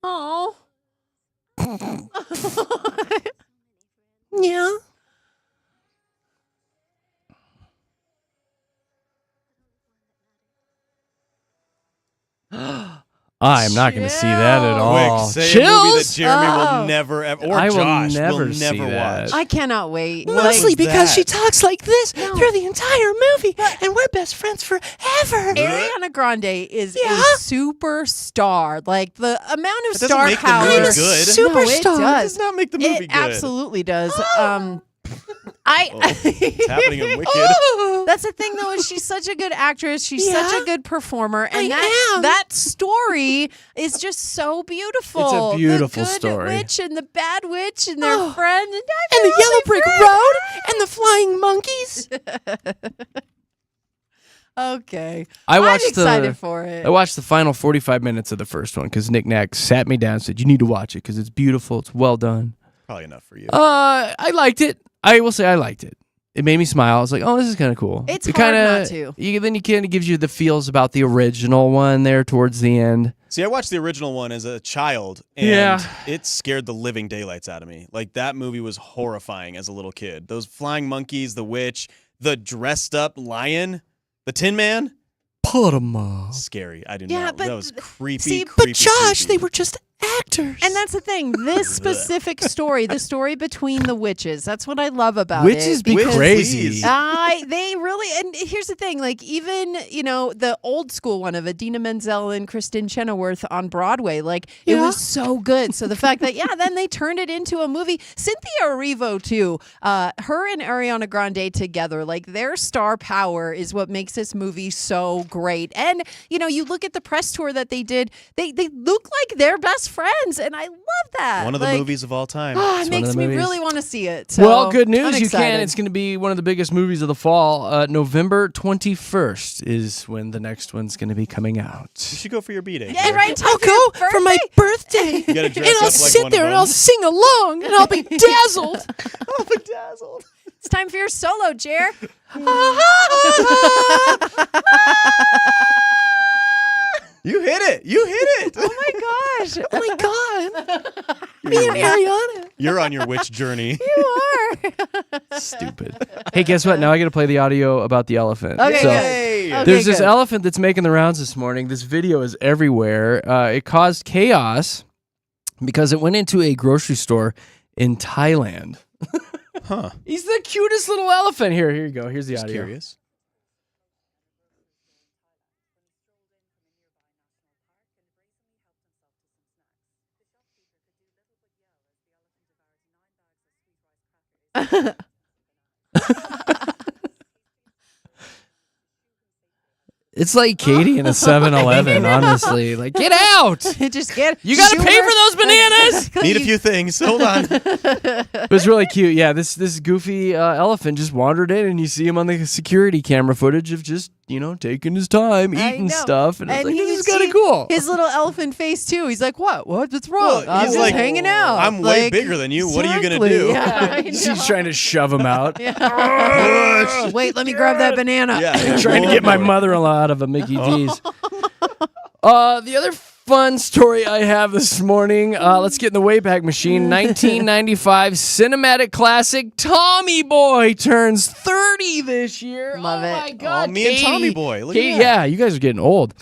Oh. Yeah. I'm not going to see that at all. Quick, say Chills. a movie that Jeremy will never ever, or I will Josh never will see never that. watch. I cannot wait. Mostly What was because she that? talks like this through the entire movie, and we're best friends forever. Ariana Grande is Yeah? a superstar. Like the amount of That doesn't star make the power. movie I'm a good. superstar. No, it Does not make the movie It good. absolutely does. It's happening in Wicked. That's the thing, though, is she's such a good actress. She's Yeah. such a good performer, and I am. that story is just so beautiful. It's a beautiful the good story. witch and the bad witch and their friend, and And the yellow brick road and the flying monkeys. Okay, I watched I'm excited for it. I watched the final 45 minutes of the first one because Nick Nack sat me down and said, "You need to watch it because it's beautiful. It's well done." Probably enough for you. I liked it. I will say I liked it. It made me smile. I was like, "Oh, this is kind of cool." It's it hard kinda, not to. Then it kind of gives you the feels about the original one there towards the end. See, I watched the original one as a child, and Yeah. it scared the living daylights out of me. Like, that movie was horrifying as a little kid. Those flying monkeys, the witch, the dressed-up lion, the Tin Man. Put 'em up. Scary. I didn't Yeah, know. but That was creepy, see, creepy, creepy. were just actors. And that's the thing. This specific story, the story between the witches, that's what I love about Witches it. be because crazy. They really, and here's the thing, like even, the old school one of Idina Menzel and Kristen Chenoweth on Broadway, like it was so good. So the fact that, then they turned it into a movie. Cynthia Erivo too, her and Ariana Grande together, like their star power is what makes this movie so great. And, you look at the press tour that they did, they look like they're best friends, and I love that. One of the movies of all time. It makes me movies. really want to see it. So Well, good news. I'm You excited. can. It's going to be one of the biggest movies of the fall. November 21st is when the next one's going to be coming out. You should go for your B-Day. Yeah, Jared. right. I'll go for my birthday. You gotta dress And I'll up like sit one there of and I'll them. sing along and I'll be dazzled. I'll be dazzled. It's time for your solo, Jer. You hit it. You hit it. Oh my gosh. Oh my God. Me and Ariana. You're on your witch journey. You are. Stupid. Hey, guess what? Now I got to play the audio about the elephant. Okay, So, good. Hey. Okay, there's this good. elephant that's making the rounds this morning. This video is everywhere. It caused chaos because it went into a grocery store in Thailand. Huh. He's the cutest little elephant. Here you go. Here's the Just audio. curious. It's like Katie in a 7-Eleven, honestly. Like, get out! Just get. You got to pay for those bananas! Need a few things. Hold on. It was really cute. Yeah, this goofy elephant just wandered in, and you see him on the security camera footage of just taking his time, eating stuff. And I was like, this is kind of cool. His little elephant face, too. He's like, what? What's wrong? Well, I'm he's just hanging out. I'm way bigger than you. What are you going to do? Yeah, He's trying to shove him out. Wait, let me grab that banana. Yeah, Trying to get my mother-in-law out of a Mickey D's. The other fun story I have this morning, let's get in the Wayback Machine. 1995 cinematic classic Tommy Boy turns 30 this year. Love it. My God, me and Tommy Boy. Look at that. Yeah, you guys are getting old.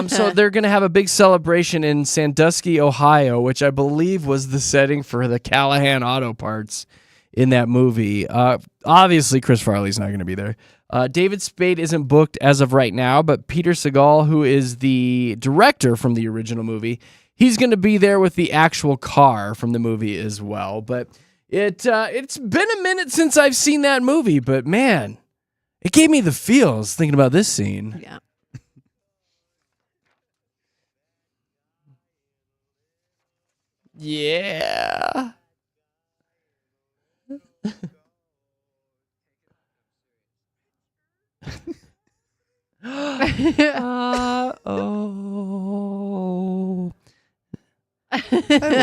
So they're going to have a big celebration in Sandusky, Ohio, which I believe was the setting for the Callahan Auto Parts in that movie. Obviously, Chris Farley's not going to be there. David Spade isn't booked as of right now, but Peter Segal, who is the director from the original movie, he's going to be there with the actual car from the movie as well. But it's been a minute since I've seen that movie, but man, it gave me the feels thinking about this scene. Yeah. Yeah. Oh. I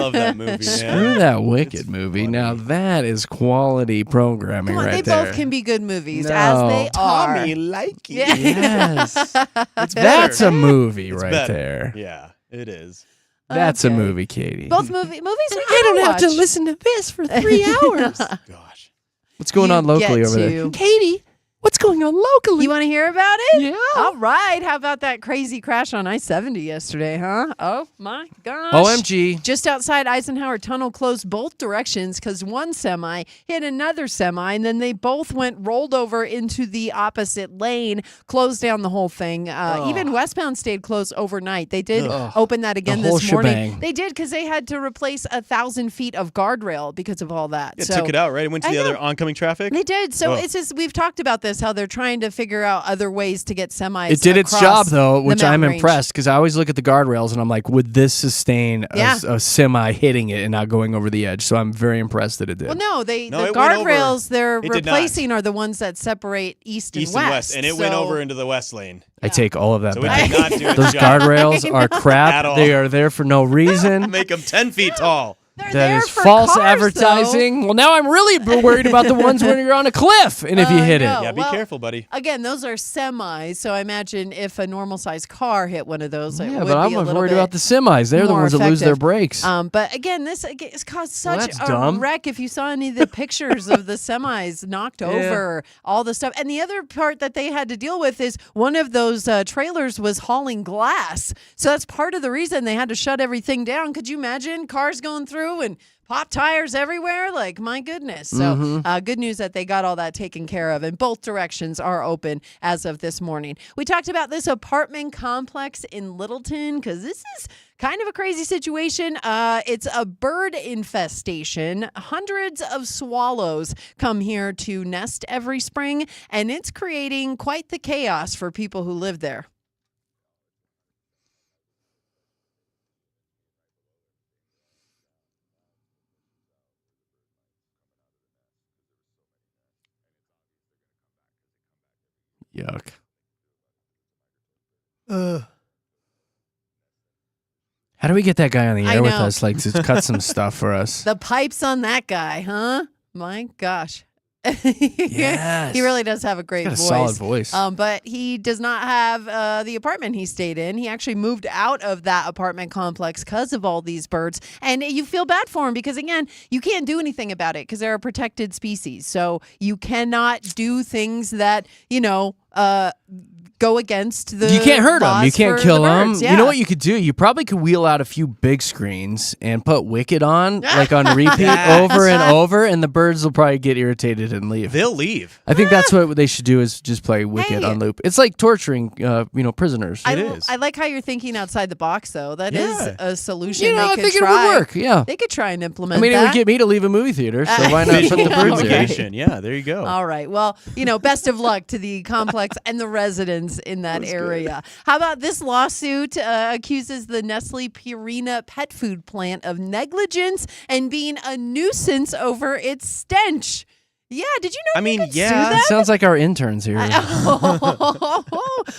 love that movie, man. Screw that Wicked movie. Now that is quality programming Come on, right they there. both can be good movies, No. as they are. Tommy like it. Yeah. Yes. It's That's a movie It's right better. there. Yeah, it is. That's a Okay. movie, Katie. Both movies we I don't can have to watch. listen to this for 3 hours. Gosh. What's going You on locally get over there? to. Katie, what's going on locally? You want to hear about it? Yeah. All right. How about that crazy crash on I-70 yesterday, huh? Oh, my gosh. OMG. Just outside Eisenhower Tunnel closed both directions because one semi hit another semi, and then they both rolled over into the opposite lane, closed down the whole thing. Even westbound stayed closed overnight. They did open that again The whole this morning. shebang. They did because they had to replace 1,000 feet of guardrail because of all that. It So took it out, right? It went to I the other know. oncoming traffic? They did. So Oh. it's just, we've talked about this, how they're trying to figure out other ways to get semis. It did its across job, though, the which I'm mountain range. impressed because I always look at the guardrails and I'm like, would this sustain Yeah. a semi hitting it and not going over the edge? So I'm very impressed that it did. Well, no, No, the it went guardrails they're It did not. replacing are the ones that separate east and East west. and west. And it went So- over into the west lane. I take all of that So it back. did not do its Those job. guardrails are crap. At all. They are there for no reason. Make them 10 feet tall. They're That there is for false cars, advertising. Well, now I'm really worried about the ones when you're on a cliff and if you hit no. it. Yeah, be well, careful, buddy. Again, those are semis, so I imagine if a normal sized car hit one of those, it Yeah, would but I'm be a little worried bit about the semis. They're the more ones that lose their effective. brakes. But again, this has caused such that's a dumb. wreck. If you saw any of the pictures of the semis knocked over, all the stuff. And the other part that they had to deal with is one of those trailers was hauling glass. So that's part of the reason they had to shut everything down. Could you imagine cars going through and pop tires everywhere? Like, my goodness. So good news that they got all that taken care of, and both directions are open as of this morning. We talked about this apartment complex in Littleton because this is kind of a crazy situation. It's a bird infestation. Hundreds of swallows come here to nest every spring, and it's creating quite the chaos for people who live there. Yuck. How do we get that guy on the I air with know. us? Like, to cut some stuff for us. The pipes on that guy, huh? My gosh. Yes. He really does have a great He's voice. got a solid voice. But he does not have the apartment he stayed in. He actually moved out of that apartment complex because of all these birds. And you feel bad for him because, again, you can't do anything about it because they're a protected species. So you cannot do things that, go against the You can't hurt them. You laws can't for kill the them. birds. You Yeah. know what you could do? You probably could wheel out a few big screens and put Wicked on, like on repeat Yes. over and over, and the birds will probably get irritated and leave. They'll leave. I think that's what they should do is just play Wicked Hey. on loop. It's like torturing, prisoners. I like how you're thinking outside the box, though. That is Yeah. a solution. You know, they I could think it try. would work. Yeah. They could try and I implement mean, it that. would get me to leave a movie theater, so why not put Visual the birds there? communication. Yeah, there you go. All right. Well, best of luck to the complex and the residents in that area. How about this lawsuit accuses the Nestle Purina pet food plant of negligence and being a nuisance over its stench. Yeah, did you know I mean, you could yeah. sue them? It sounds like our interns here.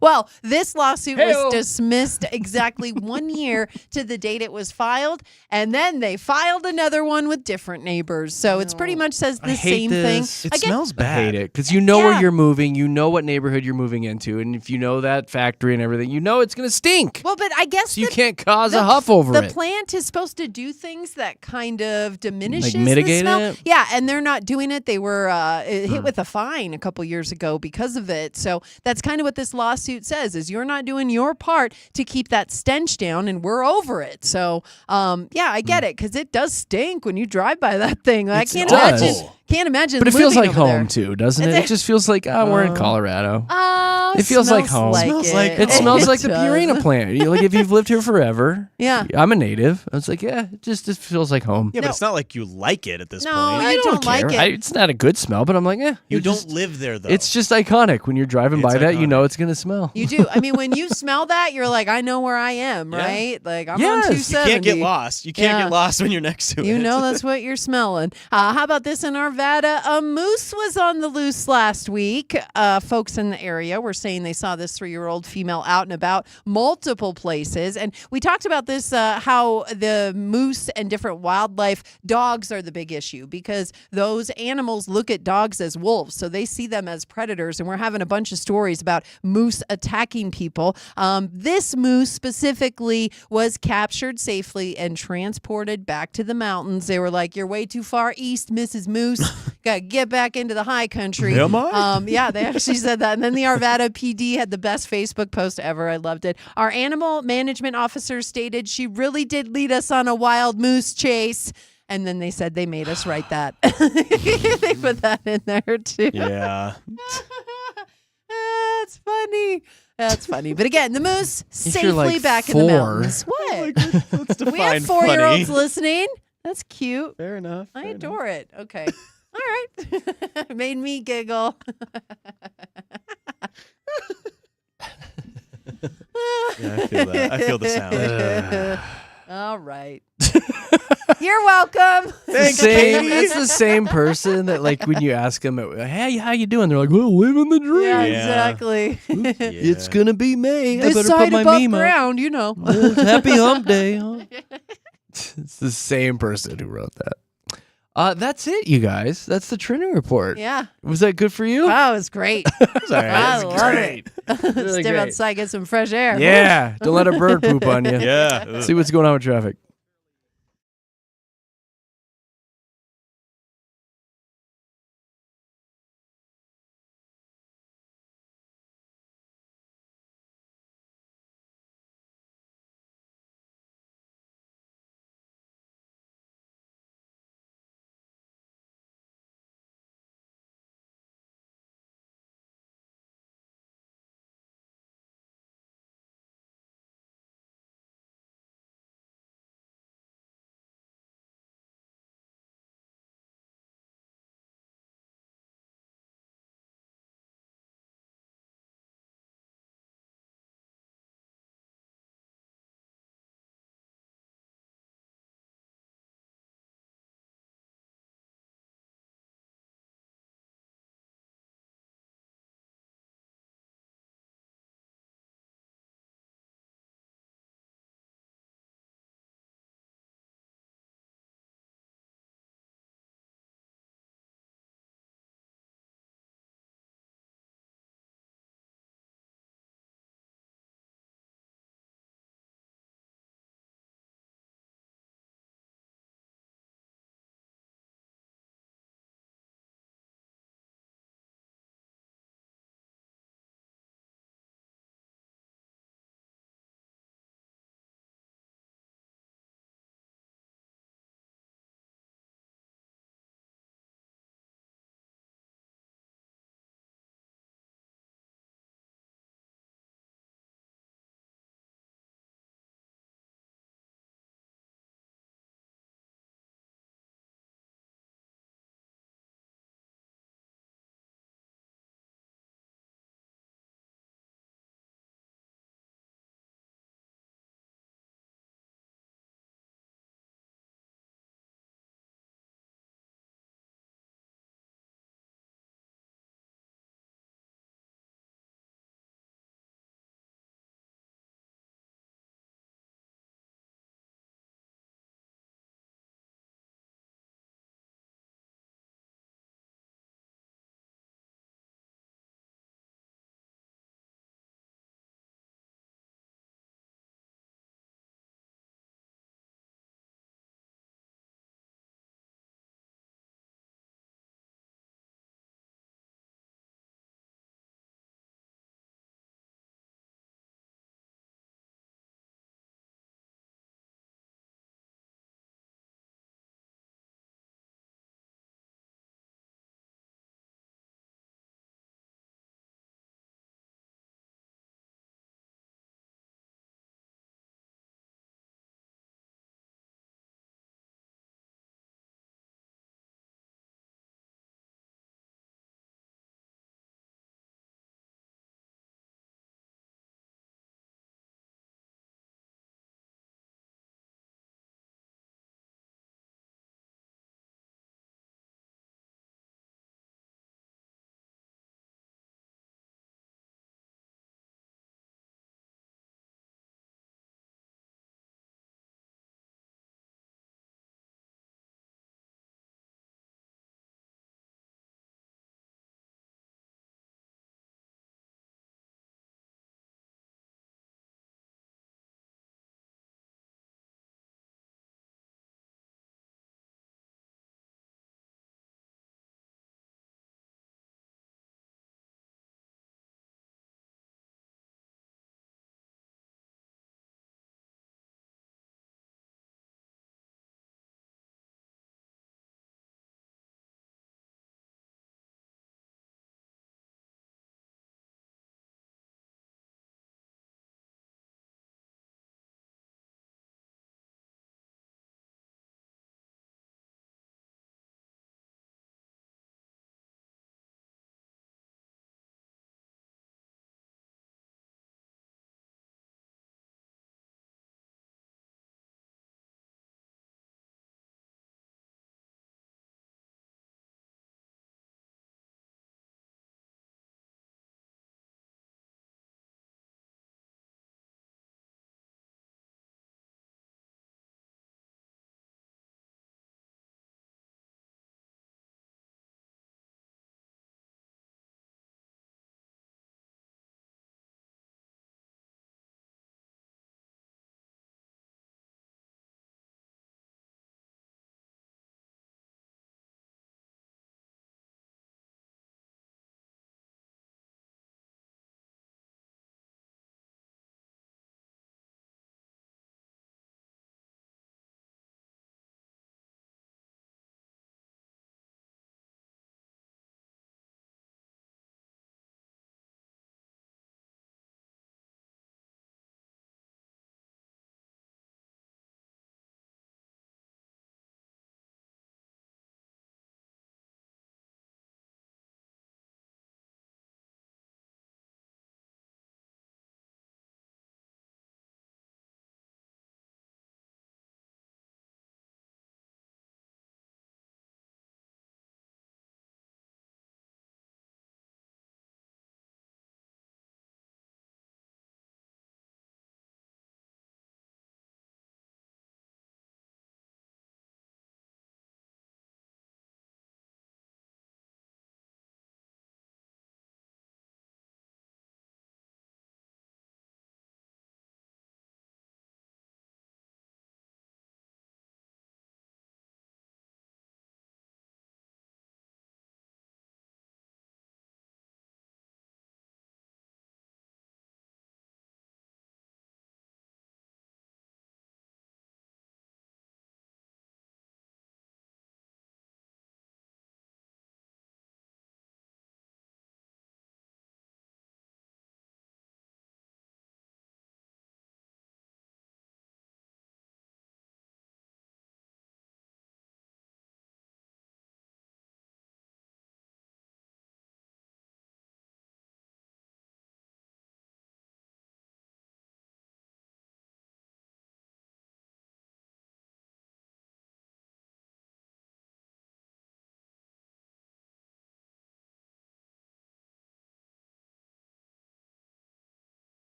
Well, this lawsuit Hey-o. was dismissed exactly 1 year to the date it was filed, and then they filed another one with different neighbors. So it's pretty much says the I hate same this. thing. It smells I hate bad. it because you know where Yeah. you're moving, you know what neighborhood you're moving into, and if you know that factory and everything, you know it's gonna stink. Well, but I guess So you can't cause a huff over the it. plant is supposed to do things that kind of diminishes mitigate the smell. it? Yeah, and they're not doing it. They were hit with a fine a couple years ago because of it. So that's kind of what this lawsuit says: is you're not doing your part to keep that stench down, and we're over it. So yeah, I get it because it does stink when you drive by that thing. I can't does. imagine. Can't imagine. But it feels living like over home there. too, doesn't it? It just feels like we're in Colorado. Oh, It feels like smells home. Like Smells like it. It smells It like the does. Purina plant. Like if you've lived here forever. Yeah. I'm a native. I was like, yeah, it just feels like home. Yeah, but it's not like you like it at this No, point. you I don't like care. it. It's not a good smell, but I'm like, You it don't just- live there, though. It's just iconic when you're driving by It's that. You know iconic. it's gonna smell. You do. I mean, when you smell that, you're like, I know where I am, Yeah. right? Like I'm Yes. on You 270. You can't get lost. You can't Yeah. get lost when you're next to it. You know that's what you're smelling. How about this in Arvada? A moose was on the loose last week. Folks in the area were saying they saw this 3-year-old female out and about multiple places. And we talked about this, how the moose and different wildlife, dogs are the big issue because those animals look at dogs as wolves. So they see them as predators. And we're having a bunch of stories about moose attacking people. This moose specifically was captured safely and transported back to the mountains. They were like, you're way too far east, Mrs. Moose. Got to get back into the high country. Am I? Yeah, they actually said that. And then the Arvada PD had the best Facebook post ever. I loved it. Our animal management officer stated she really did lead us on a wild moose chase. And then they said they made us write that. They put that in there too. Yeah. That's funny. That's funny. But again, the moose If you're, safely like, back in the 4. mountains. What? Let's We have define 4-year-olds funny. listening. That's cute. Fair enough. I adore it. Okay. All right. Made me giggle. Yeah, I feel that. I feel the sound. All right. You're welcome. Thanks, Same. Katie. It's the same person that like when you ask them, "Hey, how you doing?" They're like, "Well, living the dream." Yeah, Yeah. exactly. It's gonna be May. I This better side put my above meme up. ground, you know. Happy Hump Day. Huh? It's the same person who wrote that. That's it, you guys. That's the trending report. Yeah. Was that good for you? Wow, it was great. It's all right. I It's love great. it. Really Step great. outside, get some fresh air. Yeah. Don't let a bird poop on you. Yeah. See what's going on with traffic.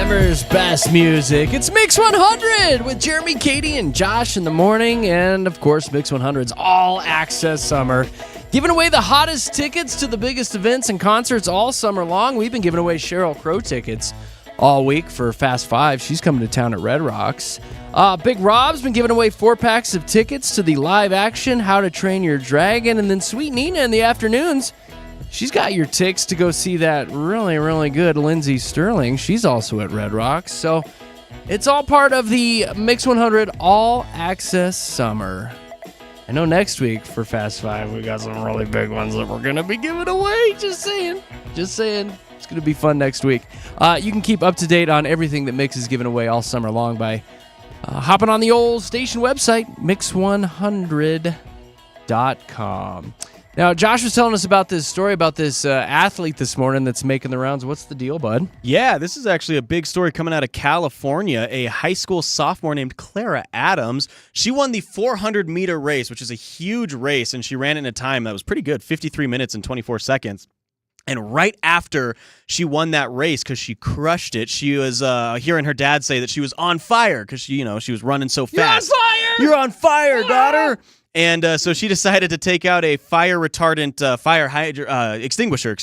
Denver's best music. It's Mix 100 with Jeremy, Katy, and Josh in the morning. And, of course, Mix 100's All Access Summer. Giving away the hottest tickets to the biggest events and concerts all summer long. We've been giving away Sheryl Crow tickets all week for Fast Five. She's coming to town at Red Rocks. Big Rob's been giving away 4 packs of tickets to the live action How to Train Your Dragon. And then Sweet Nina in the afternoons, she's got your tickets to go see that really, really good Lindsey Sterling. She's also at Red Rocks. So it's all part of the Mix 100 All Access Summer. I know next week for Fast Five, we got some really big ones that we're going to be giving away. Just saying. Just saying. It's going to be fun next week. You can keep up to date on everything that Mix is giving away all summer long by hopping on the old station website, mix100.com. Now, Josh was telling us about this story about this athlete this morning that's making the rounds. What's the deal, bud? Yeah, this is actually a big story coming out of California. A high school sophomore named Clara Adams. She won the 400-meter race, which is a huge race, and she ran it in a time that was pretty good, 53 minutes and 24 seconds. And right after she won that race, because she crushed it, she was hearing her dad say that she was on fire because she was running so fast. You're on fire! You're on fire, daughter! And so she decided to take out a fire retardant extinguisher,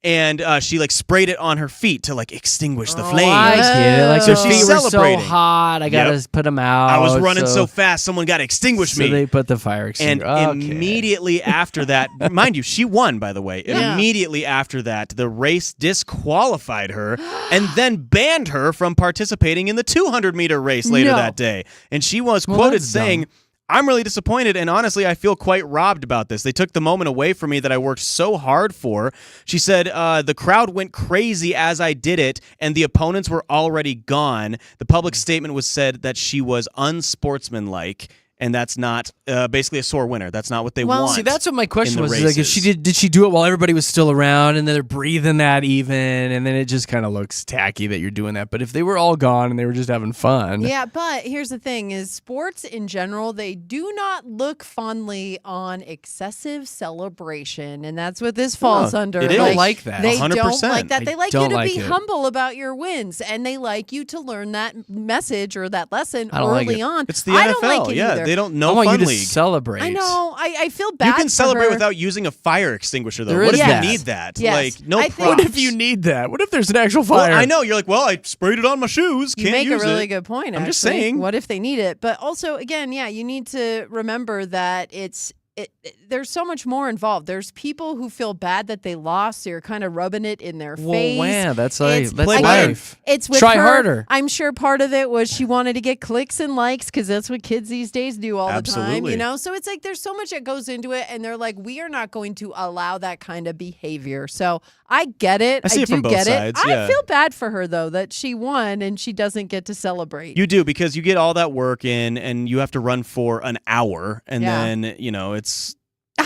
and she sprayed it on her feet to extinguish the flames. I get it. So her she's feet were so celebrating. hot, I gotta put them out. I was running so fast, someone got to extinguish me. So they put the fire extinguisher. And immediately after that, mind you, she won, by the way. Yeah. Immediately after that, the race disqualified her and then banned her from participating in the 200-meter race later that day. And she was quoted saying, "I'm really disappointed, and honestly, I feel quite robbed about this. They took the moment away from me that I worked so hard for." She said, "The crowd went crazy as I did it, and the opponents were already gone." The public statement was said that she was unsportsmanlike, and that's not basically a sore winner. That's not what they want. See, that's what my question was. Races. If she did she do it while everybody was still around, and then they're breathing that even, and then it just kind of looks tacky that you're doing that. But if they were all gone and they were just having fun, yeah. But here's the thing: is sports in general, they do not look fondly on excessive celebration, and that's what this falls under. They don't like that. They 100%. don't like that. They like you to be it. humble about your wins, and they like you to learn that message or that lesson I don't like early it. on. It's the I NFL. don't like it either. They don't know I want fun you to league. celebrate. I know. I feel bad. You can celebrate for her. without using a fire extinguisher, though. There What is if that. you need that? Yes. No I think- props. What if you need that? What if there's an actual fire? Well, I know. You're like, well, I sprayed it on my shoes. You Can't make a use really it. good point. I'm just actually. saying. What if they need it? But also, again, you need to remember that there's so much more involved. There's people who feel bad that they lost. So you're kind of rubbing it in their face. Wow, that's It's- play again, life. It's with Try her. harder. I'm sure part of it was she wanted to get clicks and likes because that's what kids these days do all the time. Absolutely. So it's there's so much that goes into it, and they're like, we are not going to allow that kind of behavior. So I get it. I see it do from both get sides, it. yeah. I feel bad for her though that she won and she doesn't get to celebrate. You do, because you get all that work in, and you have to run for an hour, and then it's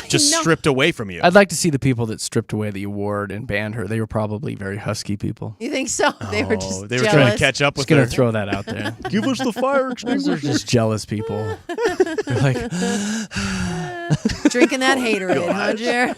just stripped away from you. I'd like to see the people that stripped away the award and banned her. They were probably very husky people. You think so? They were just they were jealous. trying to catch up Just with gonna her. throw that out there. Give us the fire Those are extinguisher. just jealous people. They're like, Drinking that haterade, huh, Jer?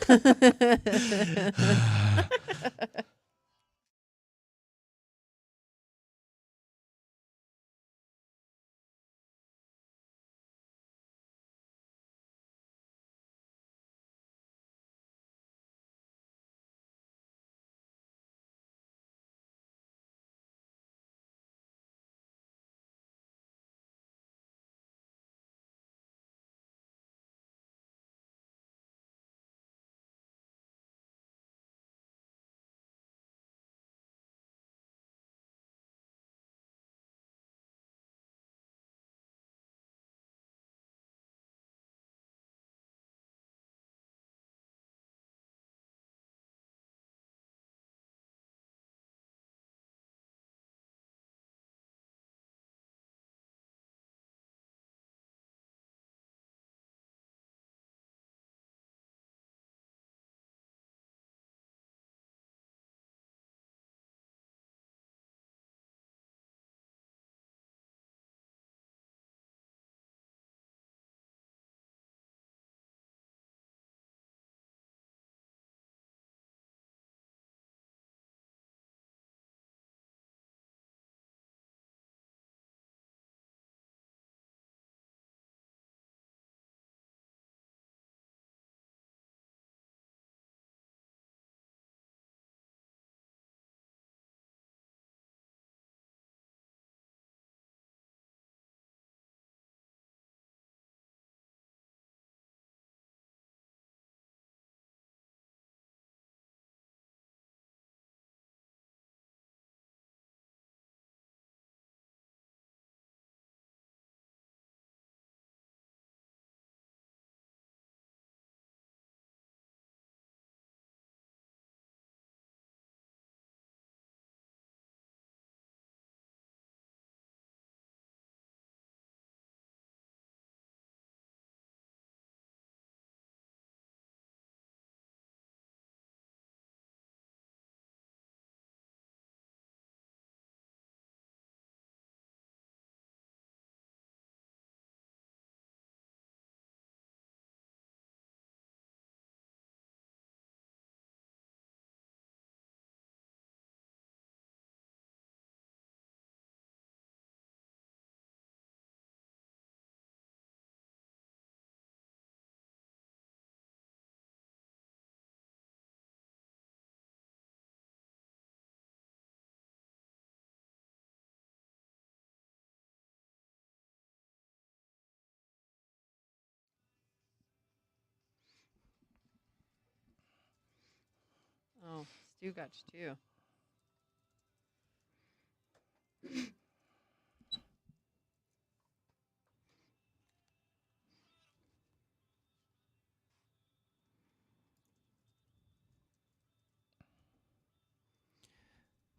Stu got you too.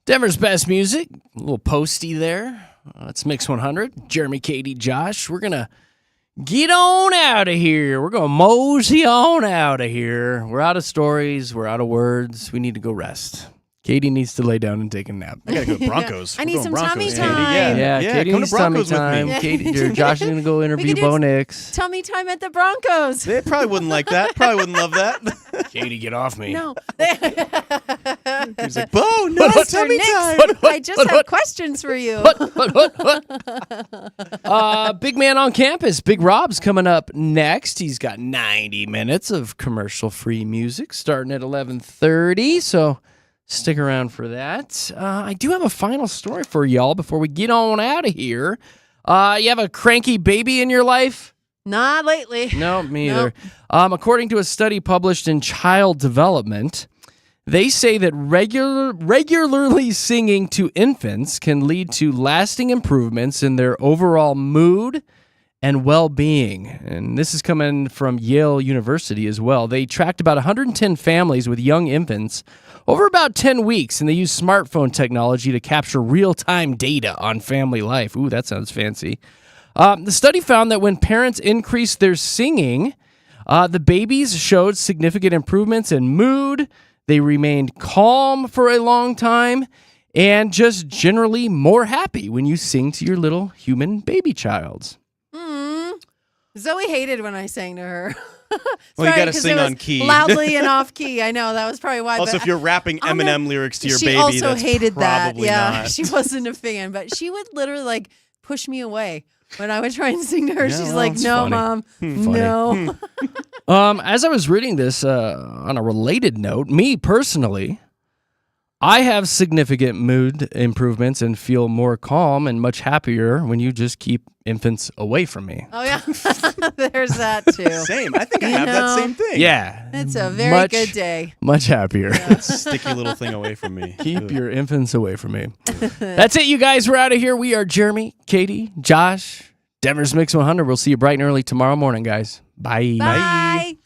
Denver's best music, a little posty there. It's Mix 100. Jeremy, Katy, Josh. We're going to get on out of here. We're going to mosey on out of here. We're out of stories. We're out of words. We need to go rest. Katy needs to lay down and take a nap. I got to go to Broncos. I We're need going some Broncos. tummy Katy. time. Yeah, Katy come needs to tummy Broncos with time. me. Katy, Josh is going to go interview do Bo Nix. Tummy time at the Broncos. They probably wouldn't like that. Probably wouldn't love that. Katy, get off me. No. He's like, Bo, no, Mr. tummy Nix, time. I just have questions for you. Big man on campus. Big Rob's coming up next. He's got 90 minutes of commercial-free music starting at 11:30, so stick around for that. I do have a final story for y'all before we get on out of here. You have a cranky baby in your life? Not lately. No, me either. According to a study published in Child Development, they say that regularly singing to infants can lead to lasting improvements in their overall mood and well-being. And this is coming from Yale University as well. They tracked about 110 families with young infants over about 10 weeks, and they used smartphone technology to capture real-time data on family life. Ooh, that sounds fancy. The study found that when parents increased their singing, the babies showed significant improvements in mood. They remained calm for a long time and just generally more happy when you sing to your little human baby childs. Zoe hated when I sang to her. Well, you got to sing on key. Loudly and off key. I know. That was probably why. Also, but if you're rapping Eminem lyrics to your she baby, also that's hated that. probably Yeah, not. she wasn't a fan, but she would literally like push me away when I would try and sing to her. Yeah, She's well, like, it's "No, funny. Mom, Funny. no." As I was reading this, on a related note, me personally, I have significant mood improvements and feel more calm and much happier when you just keep infants away from me. Oh yeah, there's that too. Same. I think I have that same thing. Yeah. It's a very good day. Much happier. Sticky little thing away from me. Keep your infants away from me. That's it, you guys. We're out of here. We are Jeremy, Katy, Josh, Denver's Mix 100. We'll see you bright and early tomorrow morning, guys. Bye. Bye.